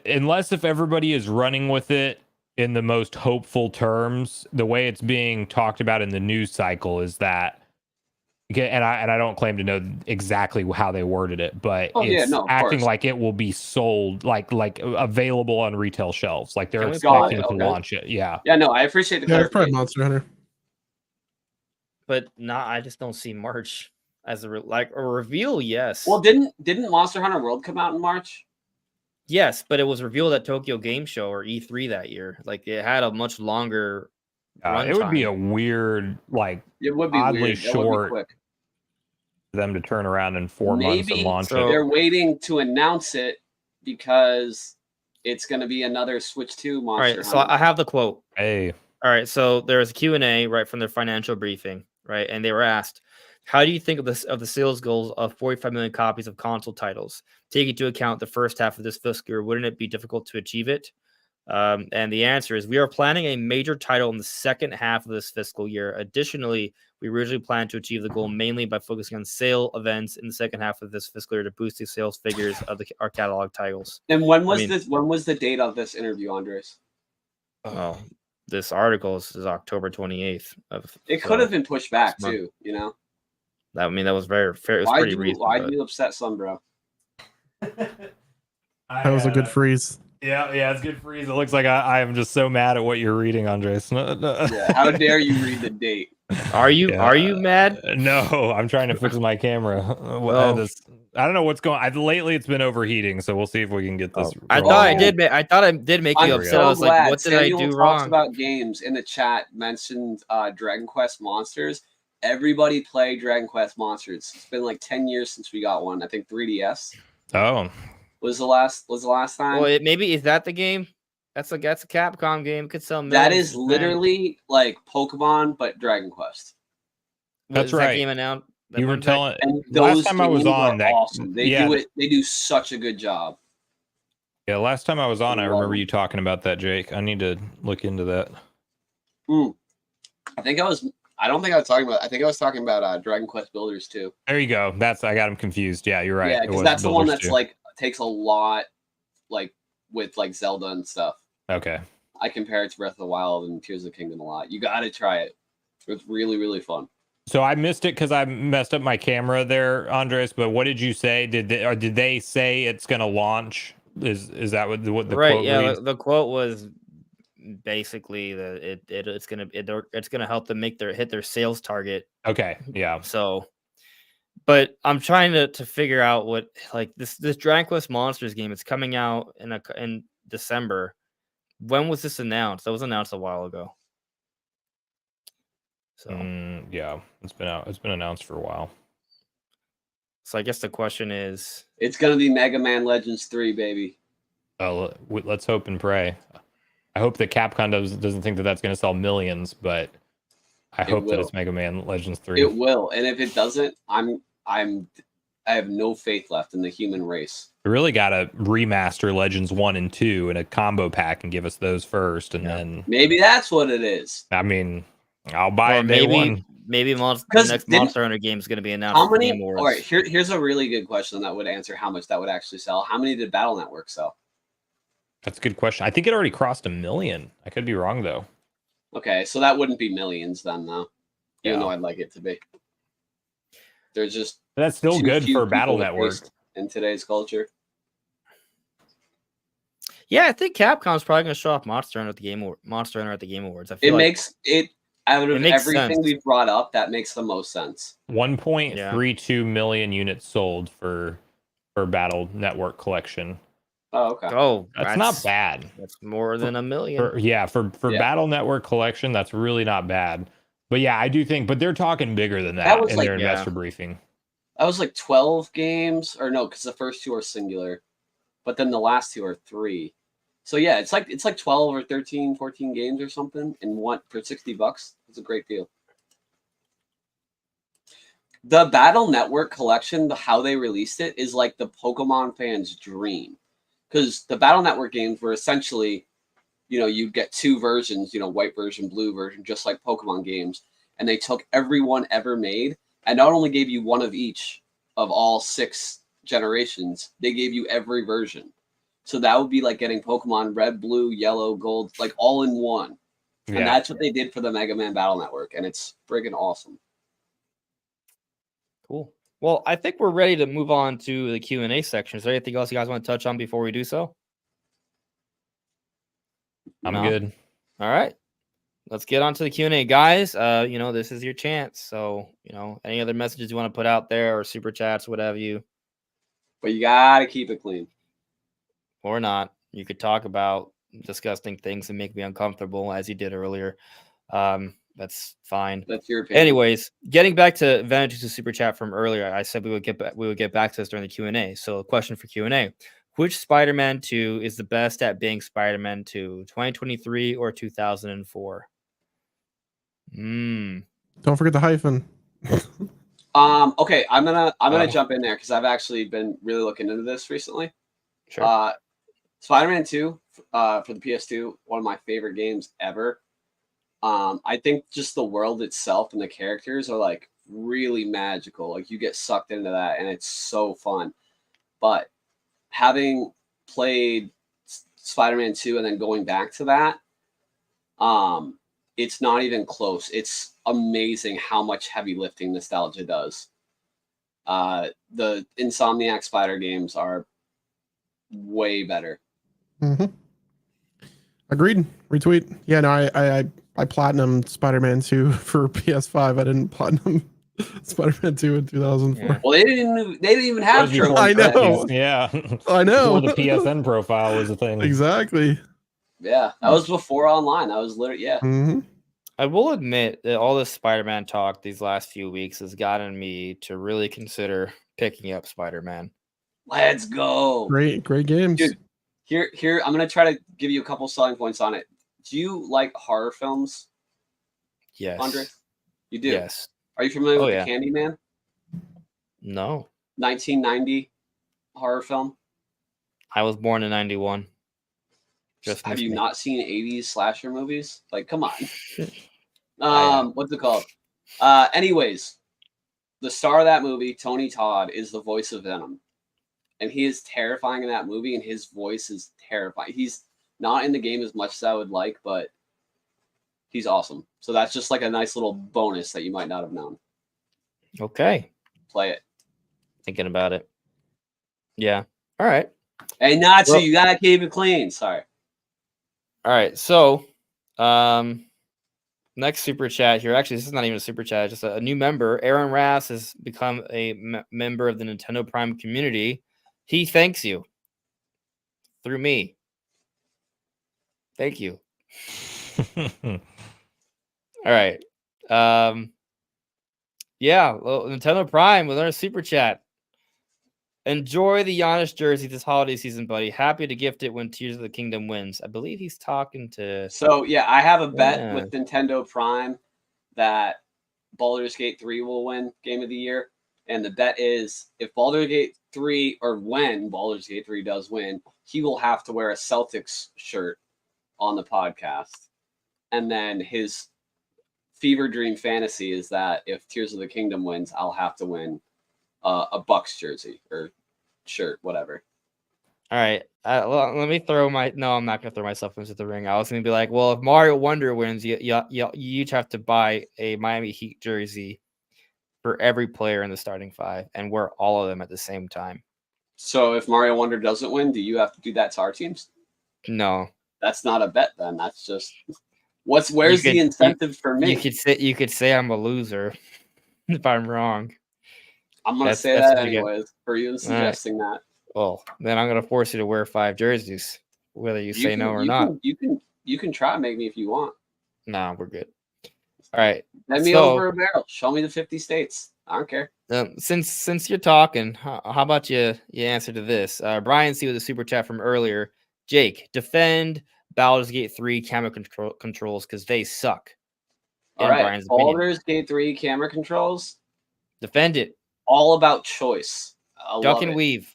Unless if everybody is running with it in the most hopeful terms, the way it's being talked about in the news cycle is that. And I don't claim to know exactly how they worded it, but it's acting like it will be sold, like available on retail shelves, like they're expecting to launch it. Yeah. Yeah, no, I appreciate the clarification. Probably Monster Hunter. But I just don't see March as a reveal. Yes. Well, didn't Monster Hunter World come out in March? Yes, but it was revealed at Tokyo Game Show or E3 that year. Like it had a much longer. It would be a weird, it would be oddly weird. short for them to turn around in 4 months and launch it. They're waiting to announce it because it's going to be another Switch 2 Monster Hunter. So I have the quote. Hey. All right, so there was a Q&A right from their financial briefing, right? And they were asked, how do you think of the sales goals of 45 million copies of console titles? Take into account the first half of this fiscal year, wouldn't it be difficult to achieve it? And the answer is we are planning a major title in the second half of this fiscal year. Additionally, we originally planned to achieve the goal mainly by focusing on sale events in the second half of this fiscal year to boost the sales figures of our catalog titles. And when was the date of this interview, Andres? Oh, this article is October 28th. It could have been pushed back too, That was very fair. It was pretty reasonable. Why do you upset Sunbro? That was a good freeze. Yeah, it's good freeze. It looks like I am just so mad at what you're reading, Andres. Yeah, how dare you read the date? Are you mad? No, I'm trying to fix my camera. I don't know what's going on. Lately, it's been overheating, so we'll see if we can get this. I thought I did make you upset. I was like, what did I do wrong? Talks about games in the chat mentioned Dragon Quest Monsters. Everybody play Dragon Quest Monsters. It's been like 10 years since we got one. I think 3DS Oh, was the last time. Well, maybe is that the game? That's a Capcom game. It could sell millions. That is literally like Pokemon, but Dragon Quest. That's That right. game announced. You were telling. And Last those time I was games on, are that awesome. They yeah. do it. They do such a good job. Yeah, last time I was on, I Love remember it. you talking about that, Jake. I need to look into that. I think I was. I don't think I was talking about. I think I was talking about Dragon Quest Builders too. There you go. I got him confused. Yeah, you're right. Yeah, It because was that's the one Builders that's 2. like takes a lot, like with like Zelda and stuff. Okay. I compare it to Breath of the Wild and Tears of the Kingdom a lot. You got to try it. It's really, really fun. So I missed it because I messed up my camera there, Andres. But what did you say? Did they say it's going to launch? Is that what the Right. quote Yeah. reads? The quote was basically that it's gonna help them hit their sales target. Okay. Yeah. So, but I'm trying to figure out what like this Dragon Quest Monsters game. It's coming out in December. When was this announced? That was announced a while ago. So, yeah, it's been out. It's been announced for a while. so I guess the question is, It's gonna be Mega Man Legends 3, baby. Let's hope and pray. I hope that Capcom doesn't think that that's going to sell millions, but I hope that it's Mega Man Legends 3. It will, and if it doesn't, I have no faith left in the human race. We really got to remaster Legends 1 and 2 in a combo pack and give us those first, and then Maybe that's what it is. I mean, I'll buy or it day one. maybe the Because next didn't- Monster Hunter game is going to be announced. How at the many? Game Awards. All right, here's a really good question that would answer how much that would actually sell. How many did Battle Network sell? That's a good question. I think it already crossed 1 million. I could be wrong though. Okay, so that wouldn't be millions then, though. Even Yeah. though I'd like it to be. There's just But that's still too good few for Battle people with Network. taste in today's culture. Yeah, I think Capcom's probably going to show off Monster Hunter at the Game Awards. I feel It like makes it out of It makes everything sense. we've brought up. That makes the most sense. 1.32 million units sold for Battle Network Collection. Oh, okay. oh, That's not bad. That's more than 1 million. For Yeah. Battle Network Collection, that's really not bad. But yeah, I do think. But they're talking bigger than That that was in like- their Yeah. investor briefing. That was like 12 games, or no, because the first two are singular, but then the last two are 3. So yeah, it's like 12 or 13, 14 games or something, and one for $60. It's a great deal. The Battle Network Collection, how they released it, is like the Pokemon fans' dream, because the Battle Network games were essentially, you get 2 versions, white version, blue version, just like Pokemon games, and they took every one ever made. And not only gave you one of each of all 6 generations, they gave you every version. So that would be like getting Pokemon red, blue, yellow, gold, like all in one. And Yeah. that's what they did for the Mega Man Battle Network. And it's friggin' awesome. Cool. Well, I think we're ready to move on to the Q&A section. Is there anything else you guys want to touch on before we do so? I'm No? good. All right. Let's get on to the Q&A. Guys, this is your chance. So, any other messages you want to put out there or super chats, whatever you, But you gotta keep it clean. or not. You could talk about disgusting things and make me uncomfortable as you did earlier. That's fine. That's your opinion. Anyways, getting back to Vanita's super chat from earlier, I said we would get back to this during the Q&A. So, a question for Q&A: which Spider-Man 2 is the best at being Spider-Man 2, 2023 or 2004? Don't forget the hyphen. Okay, I'm gonna Oh. jump in there because I've actually been really looking into this recently. Sure. Spider-Man 2 for the PS2, one of my favorite games ever. I think just the world itself and the characters are like really magical. Like you get sucked into that and it's so fun. But having played Spider-Man 2 and then going back to that, it's not even close. It's amazing how much heavy lifting nostalgia does. The Insomniac Spider games are way better. Mm-hmm. Agreed. Retweet. Yeah, no, I platinum Spider-Man 2 for PS5. I didn't platinum Spider-Man 2 in 2004. Yeah. Well, they didn't even have That was before I trophies. know. Yeah. I know. Before the PSN profile was a thing. Exactly. Yeah, that was before online. That was literally Mm-hmm. I will admit that all this Spider-Man talk these last few weeks has gotten me to really consider picking up Spider-Man. Let's go. Great games. Dude, here, I'm gonna try to give you a couple selling points on it. Do you like horror films, Yes. Andre? You do? Yes. Are you familiar Oh, with yeah. the Candyman? No. 1990 horror film. I was born in 91. Just Have missed you me. not seen 80s slasher movies? Like, come on. I have. What's it called? Anyways, the star of that movie, Tony Todd, is the voice of Venom. And he is terrifying in that movie, and his voice is terrifying. He's not in the game as much as I would like, but he's awesome. So that's just like a nice little bonus that you might not have known. Okay. Play it. Thinking about it. Yeah. All right. Hey, Nazi, Well- you gotta keep it clean. Sorry. All right. So, next super chat here. Actually, this is not even a super chat. It's just a new member. Aaron Rass has become a member of the Nintendo Prime community. He thanks you through me. Thank you. All right. Yeah. Well, Nintendo Prime with our super chat. Enjoy the Giannis jersey this holiday season, buddy. Happy to gift it when Tears of the Kingdom wins. I believe he's talking to. So yeah, I have a bet Yeah. with Nintendo Prime that Baldur's Gate 3 will win Game of the Year. And the bet is if Baldur's Gate 3 or when Baldur's Gate 3 does win, he will have to wear a Celtics shirt on the podcast. And then his fever dream fantasy is that if Tears of the Kingdom wins, I'll have to win a Bucks jersey or shirt, whatever. All right. Well, let me throw my. No, I'm not gonna throw myself into the ring. I was gonna be like, well, if Mario Wonder wins, you each have to buy a Miami Heat jersey for every player in the starting five and wear all of them at the same time. So if Mario Wonder doesn't win, do you have to do that to our teams? No, That's not a bet then. That's just where's the incentive for me? you could say I'm a loser if I'm wrong. I'm gonna say that's that what you get. anyways for you suggesting that. Well, then I'm gonna force you to wear 5 jerseys, whether you say no or not. You can try and make me if you want. No, we're good. All right. Send me So- over a barrel. Show me the 50 states. I don't care. Since you're talking, how about you answer to this? Brian C with a super chat from earlier. Jake, defend Baldur's Gate 3 camera controls because they suck. All in right. Brian's opinion. Baldur's Gate 3 camera controls. Defend it. All about choice. I Duck love and it. weave.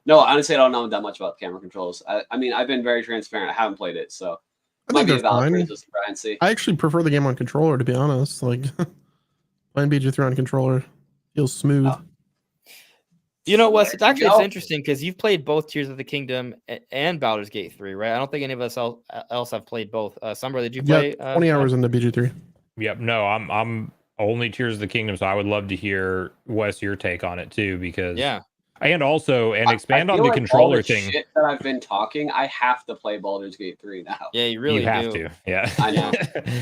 No, honestly, I don't know that much about camera controls. I mean, I've been very transparent. I haven't played it, so I might think be a they're valid fine. criticism, Brian C. I actually prefer the game on controller, to be honest. Like playing BG3 on controller feels smooth. Oh. You know, Wes, it's There you actually go. interesting because you've played both Tears of the Kingdom and Baldur's Gate 3, right? I don't think any of us else have played both. Summer, did you play? 20 Sean? hours into BG3. Yep. No, I'm only Tears of the Kingdom, so I would love to hear Wes your take on it too, because Yeah. and also expand I on feel the like controller all the thing. Shit that I've been talking, I have to play Baldur's Gate 3 now. Yeah, you really you have do. to, yeah. I know.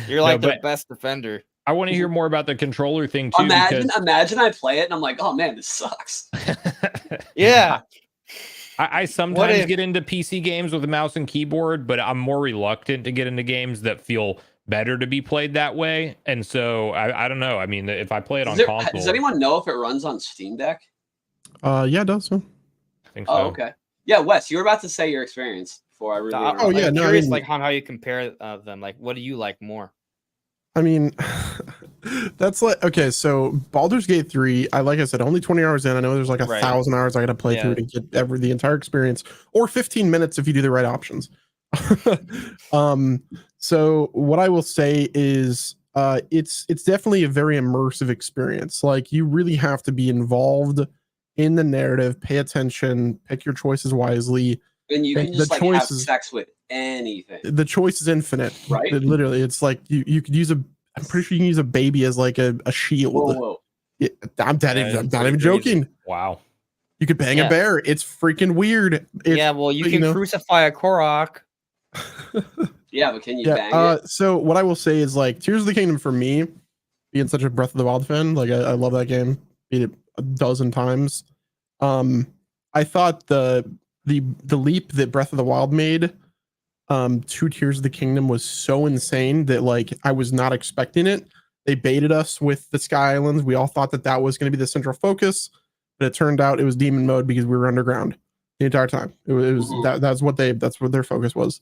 You're like No, the but best defender. I want to hear more about the controller thing too. Imagine I play it and I'm like, oh man, this sucks. Because Yeah. I sometimes if- get into PC games with a mouse and keyboard, but I'm more reluctant to get into games that feel better to be played that way. And so I don't know. I mean, if I play it on console, Does anyone know if it runs on Steam Deck? Yeah, it does. So. I think so. Oh, okay. Yeah, Wes, you were about to say your experience before I really. Oh, yeah, I'm no, I curious, mean- like how you compare them. Like, what do you like more? I mean, that's like okay. So Baldur's Gate 3, like I said, only 20 hours in. I know there's like 1,000 hours I got to play Yeah. through to get the entire experience, or 15 minutes if you do the right options. So what I will say is, it's definitely a very immersive experience. Like you really have to be involved in the narrative, pay attention, pick your choices wisely. And you can the just like have choices- sex with anything. The choice is infinite, Right. Literally, it's like you could use I'm pretty sure you can use a baby as like a shield. Whoa. Yeah, I'm not Yeah, even it's pretty joking. Wow. You could bang Yeah. a bear. It's freaking weird. Yeah, well, you but, can crucify a Korok. Yeah, but can you Yeah. bang it? So what I will say is like Tears of the Kingdom for me, being such a Breath of the Wild fan, like I love that game. Beat it a dozen times. I thought the leap that Breath of the Wild made Two Tears of the Kingdom was so insane that like I was not expecting it. They baited us with the Sky Islands. We all thought that was going to be the central focus, but it turned out it was demon mode because we were underground the entire time. It was that's what their focus was.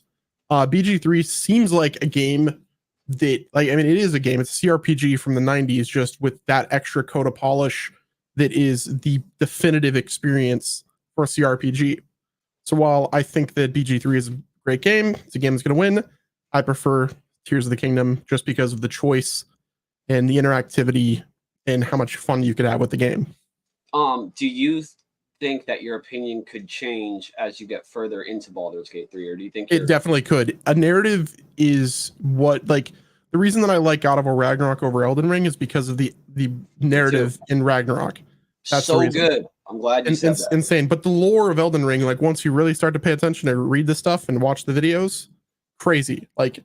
BG3 seems like a game that, like, I mean, it is a game. It's a CRPG from the 90s, just with that extra coat of polish that is the definitive experience for a CRPG. So while I think that BG3 is a great game, it's a game that's going to win, I prefer Tears of the Kingdom just because of the choice and the interactivity and how much fun you could have with the game. Do you think that your opinion could change as you get further into Baldur's Gate 3, or do you think it definitely could? A narrative is what, like, the reason that I like God of War Ragnarok over Elden Ring is because of the narrative in Ragnarok. That's so good. I'm glad you said that. Insane. But the lore of Elden Ring, like, once you really start to pay attention and read the stuff and watch the videos, crazy. Like,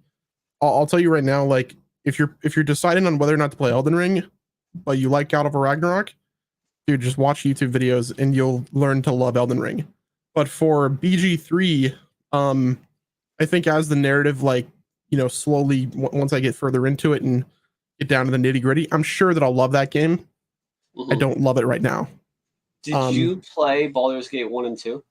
I'll tell you right now, like, if you're deciding on whether or not to play Elden Ring, but you like God of War Ragnarok, dude, just watch YouTube videos and you'll learn to love Elden Ring. But for BG3, I think as the narrative, like, you know, slowly, once I get further into it and get down to the nitty gritty, I'm sure that I'll love that game. I don't love it right now. Did you play Baldur's Gate 1 and 2?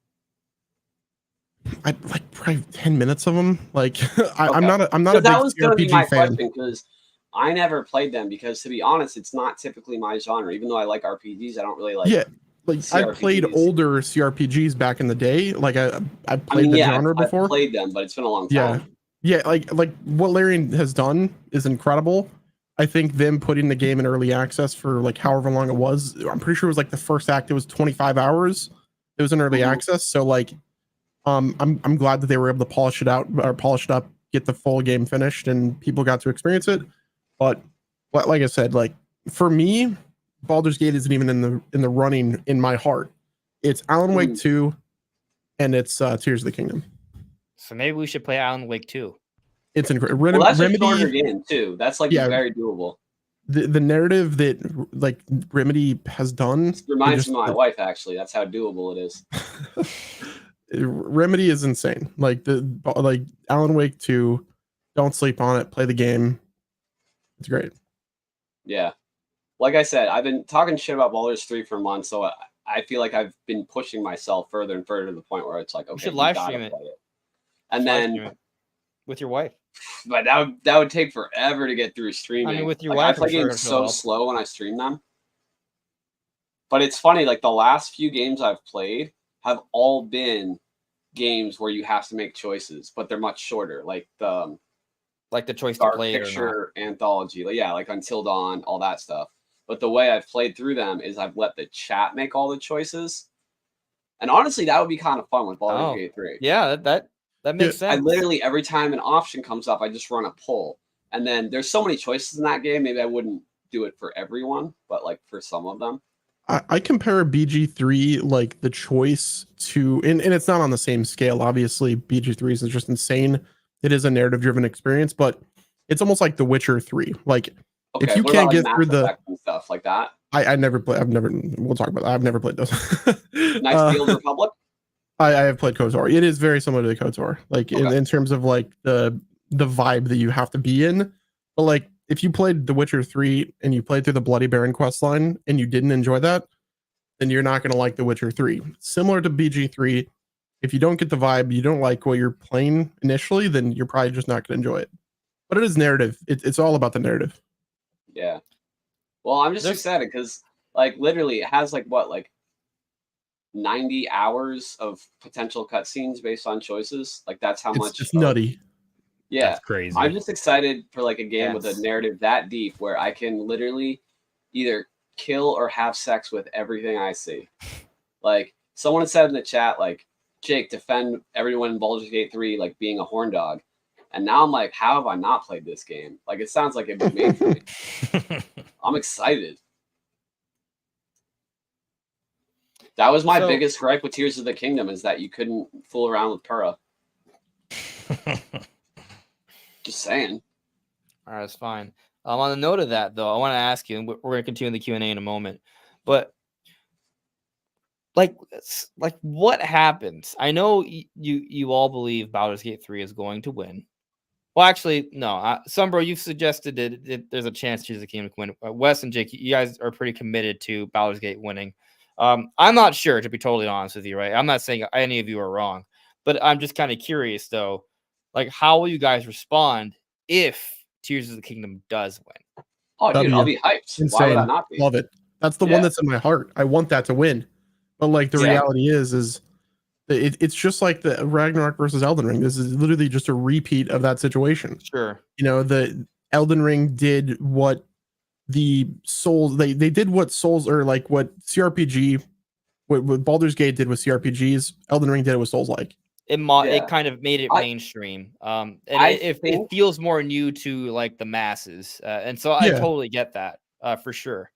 I like probably 10 minutes of them. Like, I'm not a big CRPG fan because I never played them, because, to be honest, it's not typically my genre. Even though I like RPGs, I don't really like. Yeah, like I played older CRPGs back in the day. Like I played the genre before. I played them, but it's been a long time. Yeah, like what Larian has done is incredible. I think them putting the game in early access for like however long it was, I'm pretty sure it was like the first act, it was 25 hours. It was in early access, so like, I'm glad that they were able to polish it up, get the full game finished, and people got to experience it. But like I said, like, for me, Baldur's Gate isn't even in the running in my heart. It's Alan Wake 2, and it's Tears of the Kingdom. So maybe we should play Alan Wake 2. It's incredible. Well, that's a shorter game too. That's like very doable. The narrative that like Remedy has done it reminds me of my wife, actually. That's how doable it is. Remedy is insane. Like Alan Wake 2, don't sleep on it. Play the game. It's great. Yeah. Like I said, I've been talking shit about Baldur's 3 for months, so I feel like I've been pushing myself further and further to the point where it's like, okay, you should live stream it. And then with your wife. But that would take forever to get through streaming. I mean, with your wife, I play games so slow when I stream them. But it's funny, like, the last few games I've played have all been games where you have to make choices, but they're much shorter. Like the choice Dark to play Picture anthology, like Until Dawn, all that stuff. But the way I've played through them is I've let the chat make all the choices. And honestly, that would be kind of fun with Baldur's Gate 3. Yeah, that makes sense. I literally, every time an option comes up, I just run a poll. And then there's so many choices in that game. Maybe I wouldn't do it for everyone, but like for some of them. I compare BG3, like the choice to, and it's not on the same scale. Obviously, BG3 is just insane. It is a narrative driven experience, but it's almost like The Witcher 3. Like, if you can't get through the stuff like that. We'll talk about that. I've never played those. Nice Field Republic. I have played KOTOR. It is very similar to KOTOR, like in terms of like the vibe that you have to be in. But like, if you played The Witcher 3 and you played through the Bloody Baron quest line and you didn't enjoy that, then you're not going to like The Witcher 3. Similar to BG3, if you don't get the vibe, you don't like what you're playing initially, then you're probably just not going to enjoy it. But it is narrative. It's all about the narrative. Yeah. Well, I'm just excited because, like, literally, it has like 90 hours of potential cutscenes based on choices. Like, that's how much. It's nutty. Yeah, that's crazy. I'm just excited for like a game with a narrative that deep where I can literally either kill or have sex with everything I see. Like, someone had said in the chat, like, Jake, defend everyone in Baldur's Gate 3 like being a horn dog. And now I'm like, how have I not played this game? Like, it sounds like it was made for me. I'm excited. That was my biggest gripe with Tears of the Kingdom, is that you couldn't fool around with Purah. Just saying. All right, that's fine. On the note of that, though, I want to ask you, and we're going to continue the Q&A in a moment, but like what happens? I know you all believe Baldur's Gate 3 is going to win. Well, actually, no. Sombro, you've suggested that there's a chance Tears of the Kingdom can win. Wes and Jake, you guys are pretty committed to Baldur's Gate winning. I'm not sure, to be totally honest with you, right? I'm not saying any of you are wrong, but I'm just kind of curious, though. Like, how will you guys respond if Tears of the Kingdom does win? Oh, dude, I'll be hyped. Why would I Insane. not be? Love it. That's the one Yeah. that's in my heart. I want that to win. But like the Yeah. reality is it's just like the Ragnarok versus Elden Ring. This is literally just a repeat of that situation. Sure. You know, the Elden Ring did what the Souls they did what Souls or like what CRPG what Baldur's Gate did with CRPGs. Elden Ring did it with Souls like. Yeah. It kind of made it I- mainstream. And I it think- feels more new to like the masses. And so I Yeah. totally get that for sure.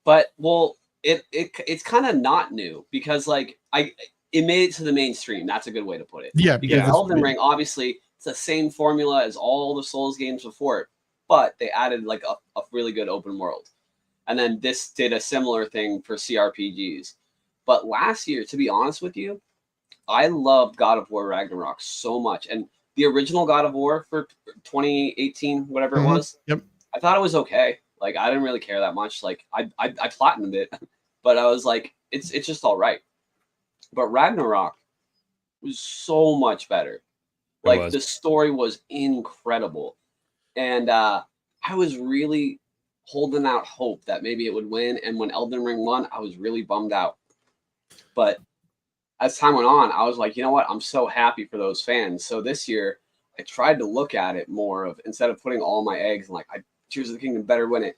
But well, it's kind of not new because like it made it to the mainstream. That's a good way to put it. Yeah, Because Yeah. Elden Ring, obviously, it's the same formula as all the Souls games before it, but they added like a really good open world. And then this did a similar thing for CRPGs. But last year, to be honest with you, I loved God of War Ragnarok so much. And the original God of War for 2018, whatever Mhm. it was, Yep. I thought it was okay. Like I didn't really care that much. Like I platinumed it, but I was like, it's just all right. But Ragnarok was so much better. Like was. the story was incredible. And I was really holding out hope that maybe it would win. And when Elden Ring won, I was really bummed out. But as time went on, I was like, you know what? I'm so happy for those fans. So this year, I tried to look at it more of instead of putting all my eggs in like Tears of the Kingdom better win it.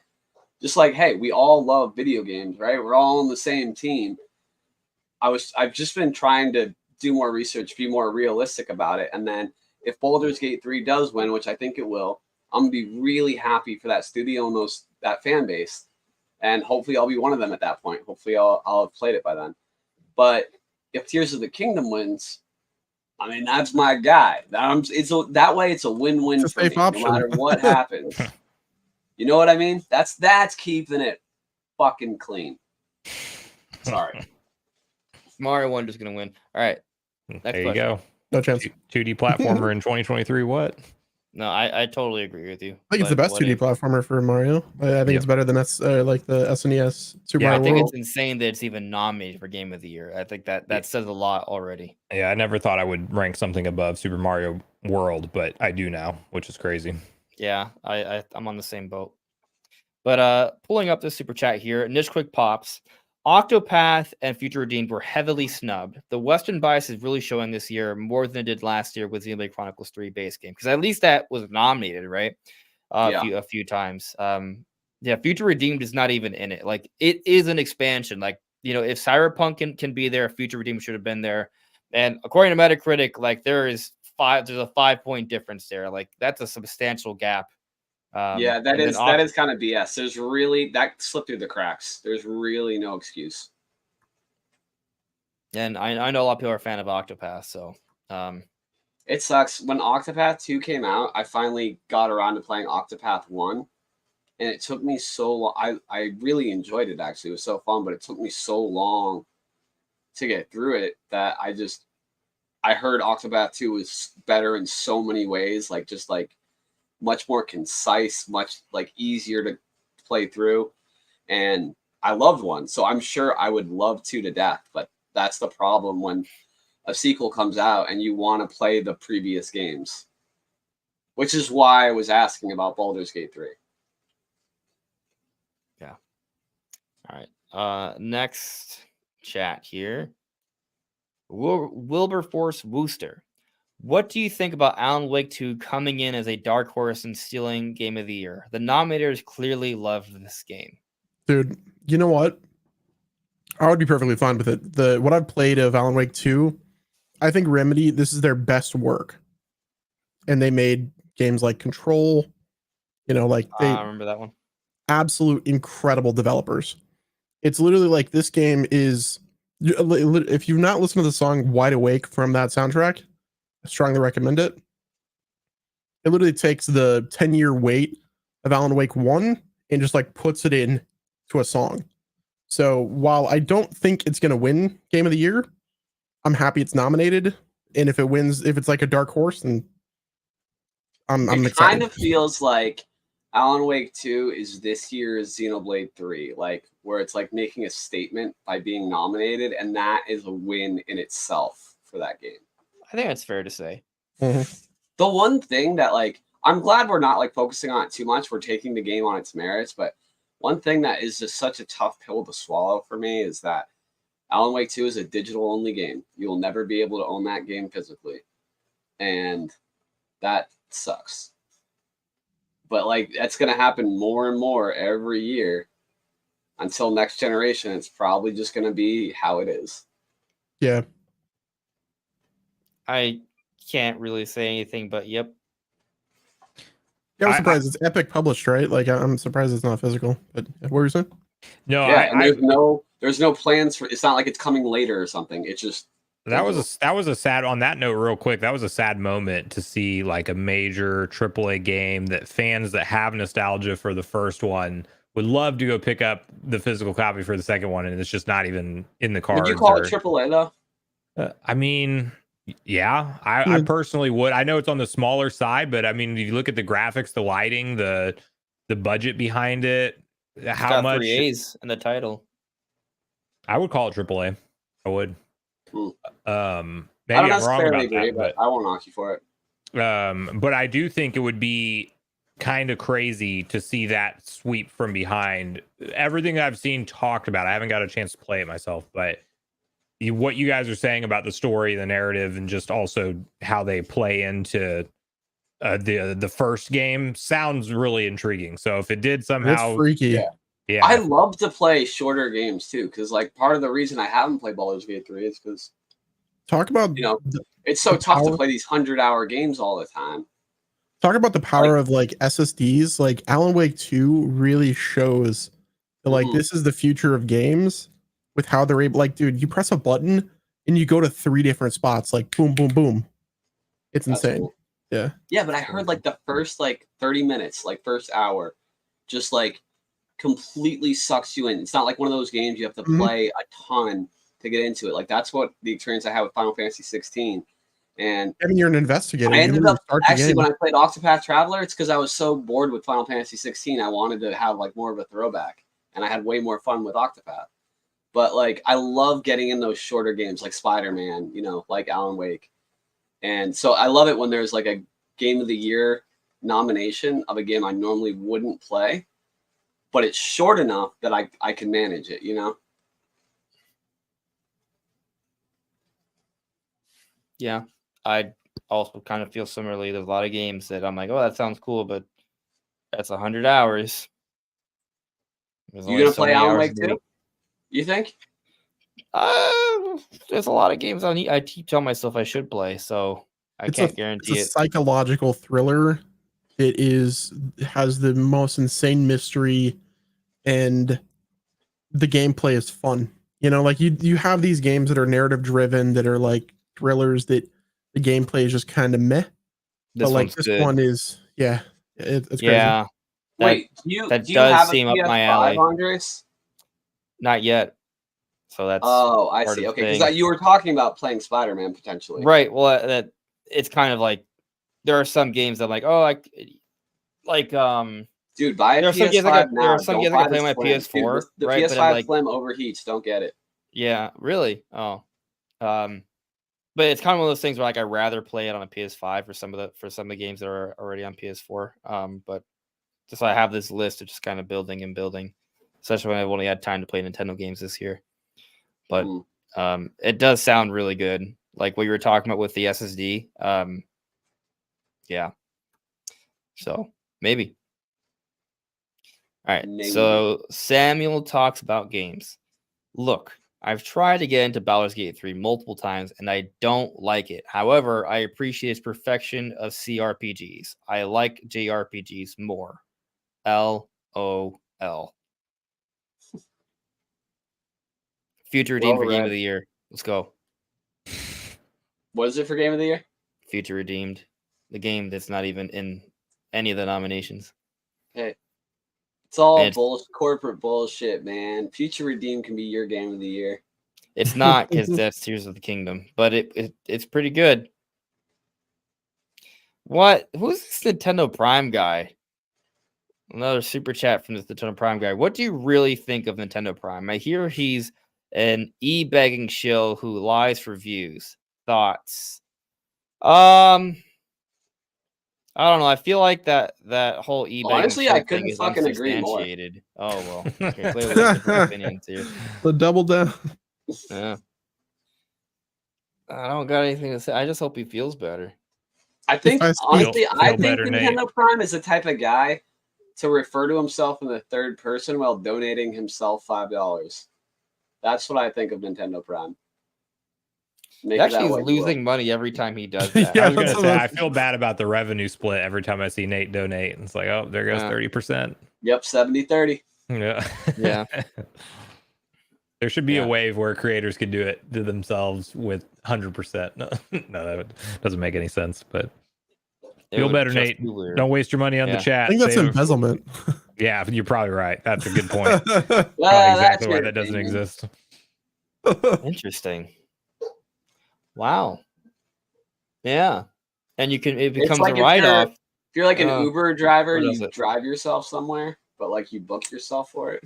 Just like, hey, we all love video games, right? We're all on the same team. I've just been trying to do more research, be more realistic about it. And then if Baldur's Gate 3 does win, which I think it will, I'm gonna be really happy for that studio and that fan base. And hopefully I'll be one of them at that point. Hopefully I'll have played it by then. But if Tears of the Kingdom wins, I mean that's my guy. That way it's a win-win It's a for me, safe option. no matter what happens. You know what I mean? That's keeping it fucking clean. Sorry. Mario Wonder's gonna win. All right. There you question. go. No chance. 2D platformer in 2023. What? No, I totally agree with you. I think it's the But best what 2D if? platformer for Mario. I think it's better than like the SNES Super Yeah, I Mario think World. it's insane that it's even nominated for Game of the Year. I think that says a lot already. Yeah, I never thought I would rank something above Super Mario World, but I do now, which is crazy. Yeah, I'm on the same boat. But pulling up the super chat here, Niche Quick Pops. Octopath and Future Redeemed were heavily snubbed. The Western bias is really showing this year more than it did last year with Xenoblade Chronicles 3 base game. Because at least that was nominated, right? A few times. Yeah, Future Redeemed is not even in it. Like, it is an expansion. Like, you know, if Cyberpunk can be there, Future Redeemed should have been there. And according to Metacritic, like, there's a 5-point difference there. Like, that's a substantial gap. Yeah, that and is then kind of BS. There's really that slipped through the cracks. There's really no excuse. And I know a lot of people are a fan of Octopath, so It sucks. When Octopath 2 came out, I finally got around to playing Octopath 1. And it took me so long. I really enjoyed it, actually. It was so fun, but it took me so long to get through it that I heard Octopath 2 was better in so many ways, like just like much more concise, much like easier to play through. And I loved 1. So I'm sure I would love 2 to death, but that's the problem when a sequel comes out and you want to play the previous games, which is why I was asking about Baldur's Gate 3. all right. Next chat here. Wilberforce Wooster. What do you think about Alan Wake 2 coming in as a dark horse and stealing Game of the Year? The nominators clearly loved this game. Dude, you know what? I would be perfectly fine with it. What I've played of Alan Wake 2, I think Remedy, this is their best work. And they made games like Control, you know, like they I remember that one. absolute incredible developers. It's literally like this game is, if you've not listened to the song Wide Awake from that soundtrack, I strongly recommend it. It literally takes the 10-year wait of Alan Wake 1 and just like puts it in to a song. So while I don't think it's going to win Game of the Year, I'm happy it's nominated. And if it wins, if it's like a dark horse, then I'm It excited. kind of feels like Alan Wake 2 is this year's Xenoblade 3, like where it's like making a statement by being nominated, and that is a win in itself for that game. I think that's fair to say. Mhm. The one thing that like I'm glad we're not like focusing on it too much. We're taking the game on its merits, but one thing that is just such a tough pill to swallow for me is that Alan Wake 2 is a digital only game. You will never be able to own that game physically. And that sucks. But like that's gonna happen more and more every year until next generation. It's probably just gonna be how it is. Yeah. I can't really say anything, but yep. Yeah, I'm I- surprised it's Epic published, right? Like I'm surprised it's not physical. But what were you saying? No, Yeah, and there's no plans for. It's not like it's coming later or something. It's just that was a sad. On that note, real quick, that was a sad moment to see like a major AAA game that fans that have nostalgia for the first one would love to go pick up the physical copy for the second one, and it's just not even in the cards. Would you call it AAA though? I mean, yeah, I personally would. I know it's on the smaller side, but I mean, if you look at the graphics, the lighting, the budget behind it, how Got much 3 A's in the title. I would call it AAA. I would. Hmm. Maybe I don't I'm wrong necessarily about agree, that, but I won't knock you for it. but I do think it would be kind of crazy to see that sweep from behind. Everything I've seen talked about, I haven't got a chance to play it myself, but what you guys are saying about the story, the narrative, and just also how they play into the first game sounds really intriguing. So if it did somehow, It's freaky. yeah, I love to play shorter games too, because like part of the reason I haven't played Baldur's Gate 3 is because Talk about it's so the tough to power- play these 100-hour games all the time. talk about the power of like SSDs. Like Alan Wake 2 really shows that like Mhm. this is the future of games with how they're able. Like, dude, you press a button and you go to 3 different spots. Like boom, boom, boom. It's That's insane. cool. Yeah. Yeah, but I heard like the first like 30 minutes, like first hour, just like completely sucks you in. It's not like one of those games you have to Mhm. play a ton to get into it. Like that's what the experience I had with Final Fantasy 16. And I mean, you're an investigator. I You ended literally up start the actually game. when I played Octopath Traveler, it's because I was so bored with Final Fantasy 16. I wanted to have like more of a throwback, and I had way more fun with Octopath. But like, I love getting in those shorter games like Spider-Man, like Alan Wake, and so I love it when there's like a Game of the Year nomination of a game I normally wouldn't play, but it's short enough that I can manage it. Yeah, I also kind of feel similarly. There's a lot of games that I'm like, oh, that sounds cool, but that's 100 hours. There's You only gonna so play many Alan hours Wake in the too? week. You think? There's a lot of games I keep telling myself I should play, so I can't guarantee it's a it. psychological thriller. It has the most insane mystery, and the gameplay is fun. Like you have these games that are narrative driven, that are like thrillers that the gameplay is just kind of meh. This But like one's this good. one is, yeah, it's crazy. Yeah, that- Wait, do you that do you does have a seem up my PS5, alley. Andres? not yet. So that's Oh, I part see. of the Okay, thing. because you were talking about playing Spider-Man potentially. Right. Well, that it's kind of like there are some games that I'm like, oh, Dude, buy a there are some games PS5 now. there are some Don't games I buy can play the on my Slim. PS4, Dude, the right? PS5 But I'm like, Slim overheats. Don't get it. yeah, really? Oh, but it's kind of one of those things where like I'd rather play it on a PS5 for some of the games that are already on PS4. But just I have this list of just kind of building and building, especially when I've only had time to play Nintendo games this year. But it does sound really good, like what you were talking about with the SSD. Yeah. So maybe. All right. Maybe. So Samuel talks about games. Look, I've tried to get into Baldur's Gate 3 multiple times and I don't like it. However, I appreciate its perfection of CRPGs. I like JRPGs more. LOL. Future Redeemed for Game of the Year. Let's go. What is it for Game of the Year? Future Redeemed. The game that's not even in any of the nominations. Hey, It's all It's- corporate bullshit, man. Future Redeem can be your game of the year. It's not because that's Tears of the Kingdom, but it's pretty good. What? Who's this Nintendo Prime guy? Another super chat from this Nintendo Prime guy. What do you really think of Nintendo Prime? I hear he's an e-begging shill who lies for views. Thoughts? I don't know. I feel like that whole e-begging Honestly, shill I thing couldn't is fucking agree more. unsubstantiated. Oh well. Okay, clearly there's different opinions here. The double down. Yeah. I don't got anything to say. I just hope he feels better. I think I honestly, feel I think better, Nate. Nintendo Prime is the type of guy to refer to himself in the third person while donating himself $5. That's what I think of Nintendo Prime. Make it Actually, that he's way, losing money every time he does that. Yeah, I was gonna that's say what- I feel bad about the revenue split every time I see Nate donate. It's like, oh, there goes Yeah. 30%. Yep, 70-30. Yeah. Yeah. There should be Yeah. a wave where creators could do it to themselves with 100%. No, that doesn't make any sense. But It feel would better, just Nate. be weird. Don't waste your money on Yeah. the chat. I think that's Save it- embezzlement. Yeah, you're probably right. That's a good point. Well, Probably that's exactly why your that doesn't opinion. exist. Interesting. Wow. Yeah. And you can it It's becomes like a if write-off. If you're like an Uh, Uber driver what and is you it? drive yourself somewhere, but like you book yourself for it.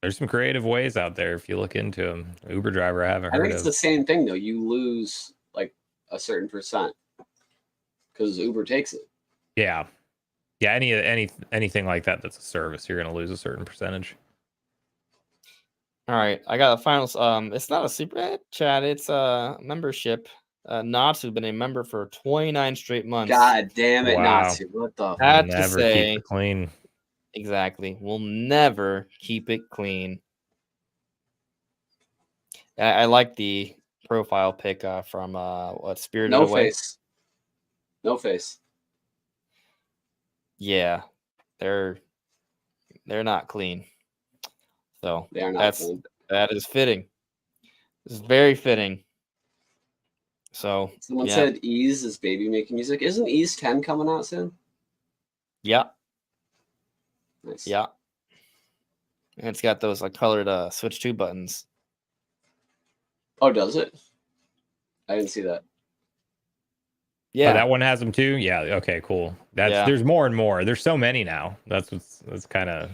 There's some creative ways out there if you look into them. Uber driver I haven't I heard think it's of. the same thing though. You lose like a certain percent because Uber takes it. Yeah. Yeah, anything like that that's a service, you're gonna lose a certain percentage. All right. I got a final it's not a super chat, it's a membership. Natsu been a member for 29 straight months. God damn it, Wow. Natsu! What the? Had to Never say keep it clean. exactly. We'll never keep it clean. I like the profile pic from what Spirited No Away. face. No face. Yeah, they're not clean. So They are not. That's- clean. that is fitting. It's very fitting. So Someone yeah. said Ease is baby making music. Isn't Ease 10 coming out soon? yeah, Nice. yeah. And it's got those like colored switch 2 buttons. Oh, does it? I didn't see that. Yeah. Oh, that one has them too. Yeah. Okay. Cool. Yeah. There's more and more. There's so many now. That's kind of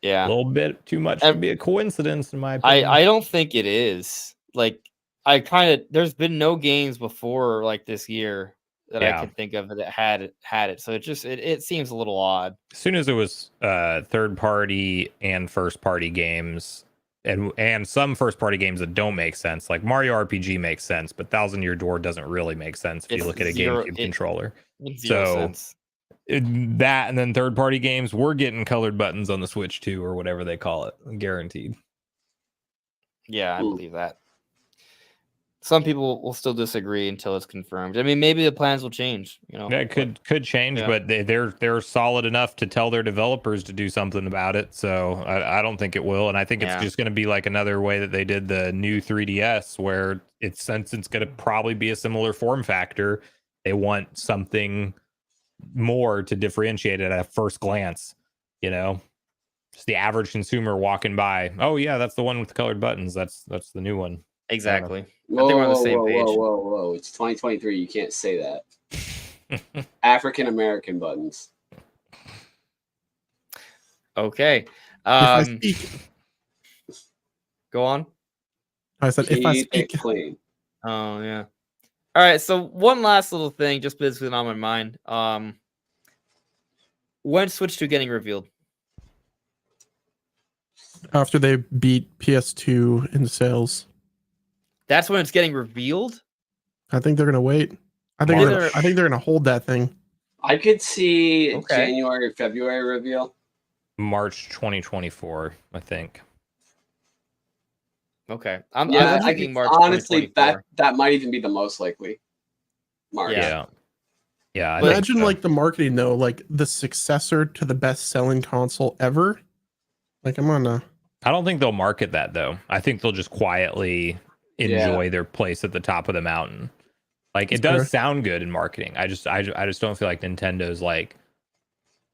yeah. a little bit too much to Ev- be a coincidence in my opinion. I don't think it is. Like I kind of there's been no games before like this year that I Yeah. can think of that had it. So it seems a little odd. As soon as it was third party and first party games, and some first party games that don't make sense, like Mario RPG makes sense, but Thousand Year Door doesn't really make sense if It's you look at a zero- GameCube it- controller. Zero So- sense. That and then third party games, we're getting colored buttons on the Switch 2 or whatever they call it, guaranteed. Yeah, I Ooh. believe that. Some people will still disagree until it's confirmed. I mean, maybe the plans will change. You know, Yeah, it could change, Yeah. but they're solid enough to tell their developers to do something about it. So I don't think it will, and I think it's Yeah. just going to be like another way that they did the new 3DS, where since it's going to probably be a similar form factor, they want something more to differentiate it at first glance. You know, just the average consumer walking by. Oh yeah, that's the one with the colored buttons. That's the new one. exactly. Whoa, think we're on the whoa, same whoa, page. Whoa! It's 2023. You can't say that. African American buttons. Okay. If I Um, speak, go on. I said if I Keep speak. it clean. Oh yeah. All right. So one last little thing, just because it's on my mind. When Switch 2 getting revealed? After they beat PS2 in sales, That's when it's getting revealed. I think they're gonna wait. I think March. they're gonna hold that thing. I could see Okay. January, February reveal. March 2024, I think. Okay. I'm Yeah, I thinking could, March. honestly, 2024. that might even be the most likely. March. Yeah. Yeah. I But- think Imagine so. like the marketing though, like the successor to the best-selling console ever. Like I'm on a I don't think they'll market that though. I think they'll just quietly enjoy their place at the top of the mountain. Like it That's does fair. sound good in marketing. I just don't feel like Nintendo's like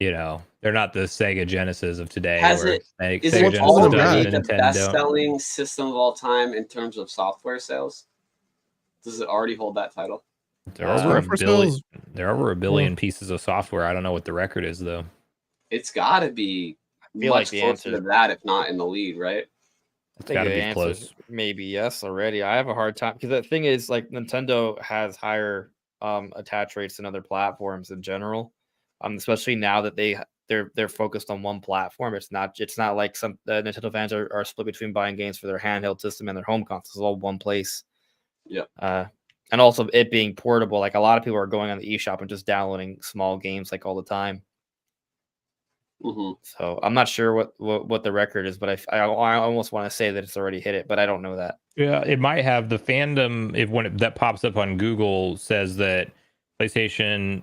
You know, they're not the Sega Genesis of today. Has where it- Sega Is Sega it Genesis wasn't does already bad. the Nintendo. best-selling system of all time in terms of software sales? Does it already hold that title? They're over a Software billion. sales. They're over a billion pieces of software. I don't know what the record is though. It's got to be feel like much the closer answer- to that, if not in the lead, right? I It's think got to the be answer is close. maybe yes already. I have a hard time because the thing is, like, Nintendo has higher attach rates than other platforms in general. Especially now that they're focused on one platform. It's not like some Nintendo fans are split between buying games for their handheld system and their home consoles. It's all one place. Yep. And also it being portable. Like, a lot of people are going on the eShop and just downloading small games like all the time. Mm-hmm. So I'm not sure what the record is, but I almost want to say that it's already hit it, but I don't know that. Yeah, it might have. The fandom, if that pops up on Google, says that PlayStation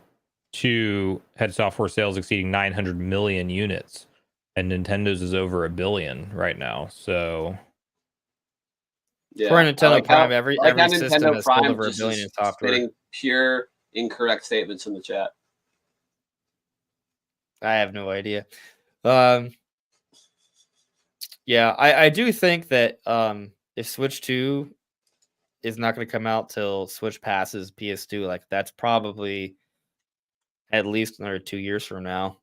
2 had software sales exceeding 900 million units, and Nintendo's is over a billion right now. So Yeah. For Nintendo I like Prime, how- every I like how system Nintendo has sold Prime over a just billion is in software. spitting pure incorrect statements in the chat. I have no idea. Yeah, I do think that if Switch 2 is not going to come out till Switch passes PS2, like, that's probably at least another 2 years from now.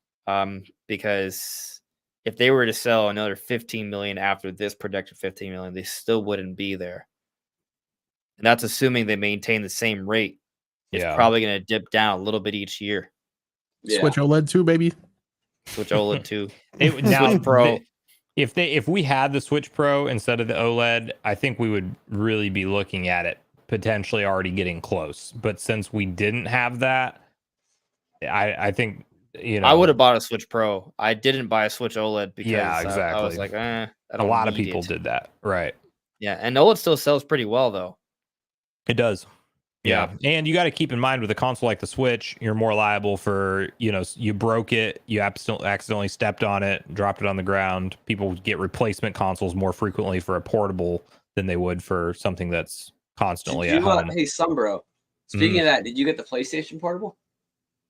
Because if they were to sell another 15 million after this projected 15 million, they still wouldn't be there. And that's assuming they maintain the same rate. It's yeah, probably going to dip down a little bit each year. Yeah. Switch OLED too, baby. Switch OLED 2. now Switch Pro. if we had the Switch Pro instead of the OLED, I think we would really be looking at it potentially already getting close. But since we didn't have that, I think, you know, I would have bought a Switch Pro. I didn't buy a Switch OLED because Yeah, I was exactly. like, I a don't lot of need people it. did that, right? Yeah, and OLED still sells pretty well though. It does. Yeah. And you got to keep in mind with a console like the Switch, you're more liable for, you know, you broke it, you accidentally stepped on it, dropped it on the ground. People get replacement consoles more frequently for a portable than they would for something that's constantly Did at you, home. hey, Sumbro, speaking of that, did you get the PlayStation Portable?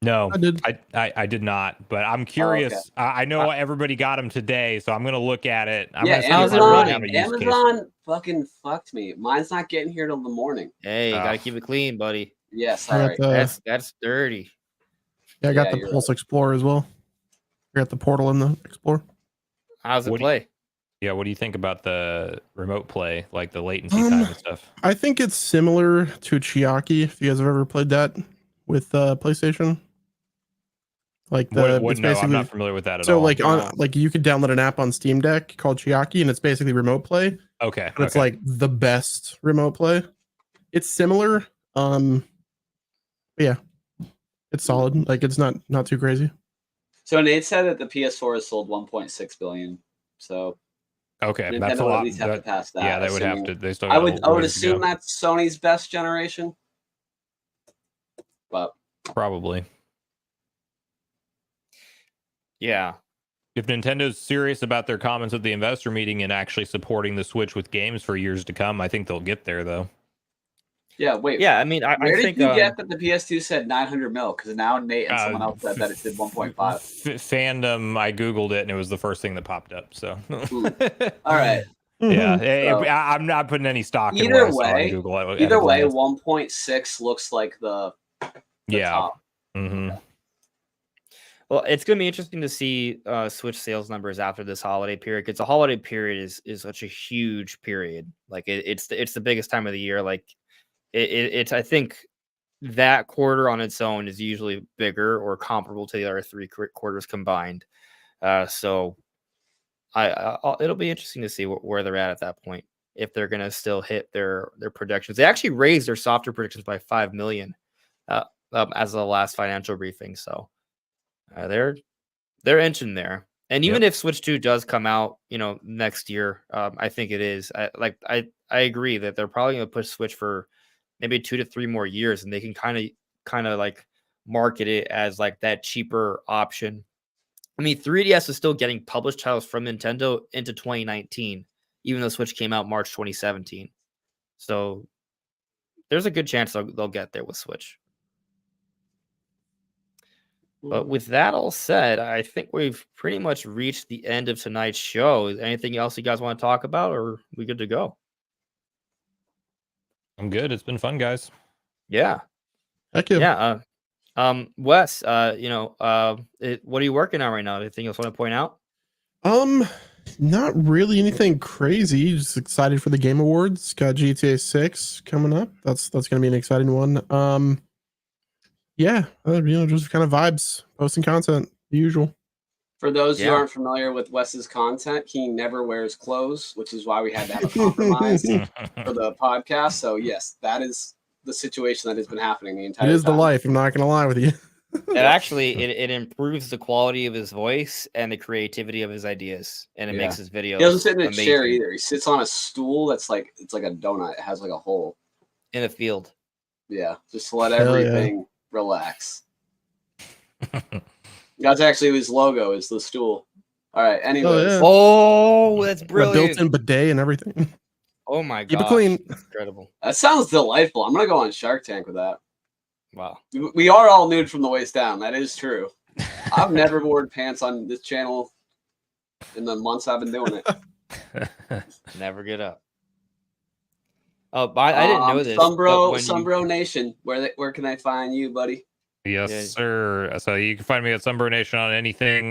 No, I did. I did not, but I'm curious. I know everybody got them today, so I'm going to look at it. I'm Yeah, gonna see if how's I it really running? have a use case. Amazon fucking fucked me. Mine's not getting here till the morning. Hey, you gotta Ugh. keep it clean, buddy. Yes, I all got right. the That's dirty. I got Yeah, the you're Pulse Explorer as well. I got the Portal in the Explorer. How's it What do you- play? Yeah, what do you think about the remote play, like the latency time and stuff? I think it's similar to Chiaki. If you guys have ever played that with PlayStation, like What? it's No, I'm basically not familiar with that at so all. like on No. like you could download an app on Steam Deck called Chiaki, and it's basically remote play. Okay, But it's like the best remote play. It's similar. Yeah, it's solid. Like it's not too crazy. So Nate said that the PS4 has sold 1.6 billion. So okay, Nintendo that's a would lot. at least have to pass that. Yeah, they would have assuming- to. They still. I got would a ways to assume go. that's Sony's best generation. But Probably. Yeah. If Nintendo's serious about their comments at the investor meeting and actually supporting the Switch with games for years to come, I think they'll get there though. yeah, wait. Yeah, I mean, I Where think did you get that the PS2 said 900 mil? Because now Nate and someone else said that it did 1.5. Fandom, I googled it and it was the first thing that popped up. So, All right. yeah, So- I'm not putting any stock in Either what I saw on way- Google. at Either a way, glance. 1.6 looks like the yeah. top. hmm Well, it's going to be interesting to see Switch sales numbers after this holiday period, because the holiday period is such a huge period. Like it's the biggest time of the year. Like it's I think that quarter on its own is usually bigger or comparable to the other three quarters combined. So it'll be interesting to see where they're at that point, if they're going to still hit their projections. They actually raised their software predictions by 5 million as of the last financial briefing. So. They're inching there, and even if Switch 2 does come out, next year, I think it is. I agree that they're probably going to push Switch for maybe 2 to 3 more years, and they can kind of like market it as like that cheaper option. I mean, 3DS is still getting published titles from Nintendo into 2019, even though Switch came out March 2017. So there's a good chance they'll get there with Switch. But with that all said, I think we've pretty much reached the end of tonight's show. Is anything else you guys want to talk about, or are we good to go? I'm good. It's been fun, guys. Yeah. Heck yeah. Yeah. Wes, what are you working on right now? Anything else you want to point out? Not really anything crazy. Just excited for the Game Awards. Got GTA 6 coming up. That's gonna be an exciting one. Yeah, just kind of vibes, posting content, the usual. For those who Yeah. aren't familiar with Wes's content, he never wears clothes, which is why we had to have a compromise for the podcast. So yes, that is the situation that has been happening the entire It is time. the life. I'm not gonna lie with you. It actually it improves the quality of his voice and the creativity of his ideas, and it Yeah. makes his videos. He doesn't sit in a amazing chair either. He sits on a stool that's like it's like a donut. It has like a hole. in the field. Yeah, just to let Hell yeah. everything relax. That's actually his logo is the stool. All right. Anyways, yeah. Oh, that's Got brilliant! built-in bidet and everything. Oh my god, Keep it clean. incredible! that sounds delightful. I'm gonna go on Shark Tank with that. Wow. We are all nude from the waist down. That is true. I've never worn pants on this channel in the months I've been doing it. Never get up. Oh, but I didn't know this. but when you- Sunbro Nation. Where can I find you, buddy? Yes, Yeah. sir. So you can find me at Sunbro Nation on anything.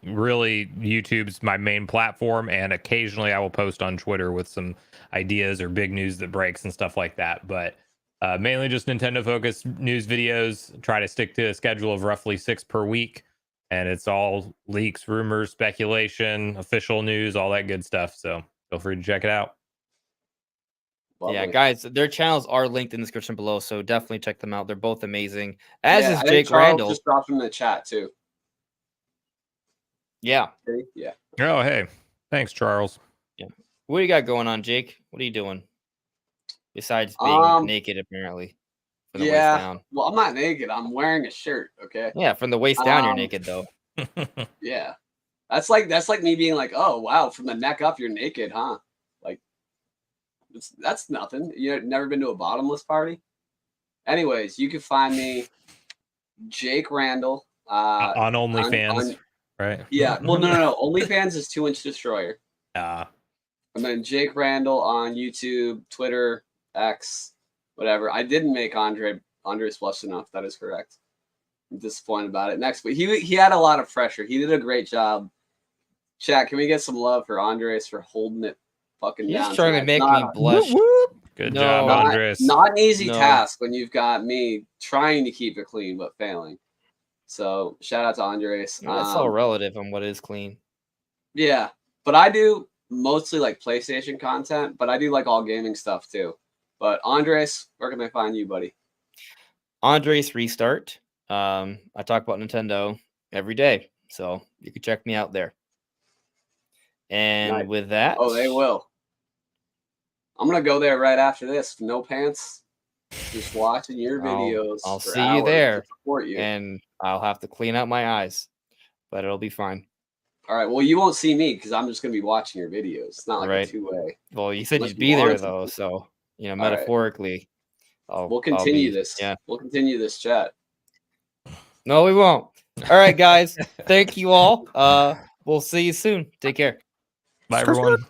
Really, YouTube's my main platform, and occasionally I will post on Twitter with some ideas or big news that breaks and stuff like that. But mainly just Nintendo focused news videos. Try to stick to a schedule of roughly 6 per week, and it's all leaks, rumors, speculation, official news, all that good stuff. So feel free to check it out. Yeah, Lovely. guys, their channels are linked in the description below, so definitely check them out. They're both amazing. As Yeah, is I think Jake Charles Randall. just dropped in the chat too. Yeah. Okay, yeah. Oh, hey, thanks, Charles. What do you got going on, Jake? What are you doing? Besides being naked, apparently. From the waist Yeah. down. Well, I'm not naked. I'm wearing a shirt. Okay. Yeah, from the waist down, you're Um, naked though. Yeah. That's like me being like, oh wow, from the neck up, you're naked, huh? Like, that's nothing. You've never been to a bottomless party. Anyways, you can find me, Jake Randall. On OnlyFans, on- right? Yeah. Well, no. OnlyFans is 2-Inch Destroyer. And then Jake Randall on YouTube, Twitter, X, whatever. I didn't make Andres blush enough. That is correct. I'm disappointed about it. Next week, he had a lot of pressure. He did a great job. Chat, can we get some love for Andres for holding it fucking He's down? trying to tonight? make me blush. Good No. job, Not- Andres. Not an easy No. task when you've got me trying to keep it clean but failing. So shout out to Andres. That's all relative on what is clean. Yeah, but I do mostly like PlayStation content, but I do like all gaming stuff too. But Andres, where can I find you, buddy? Andres Restart. I talk about Nintendo every day, so you can check me out there. And Nice. with that, Oh, they will. I'm gonna go there right after this. No pants, just watching your videos. I'll for see you hours there, to support you. and I'll have to clean out my eyes, but it'll be fine. All right. Well, you won't see me because I'm just gonna be watching your videos. It's not like Right. a 2-way. Well, you said Unless you'd you be there wanted to. though, so right. metaphorically, We'll continue be- this. Yeah. We'll continue this chat. No, we won't. All right, guys. Thank you all. We'll see you soon. Take care. Bye, everyone.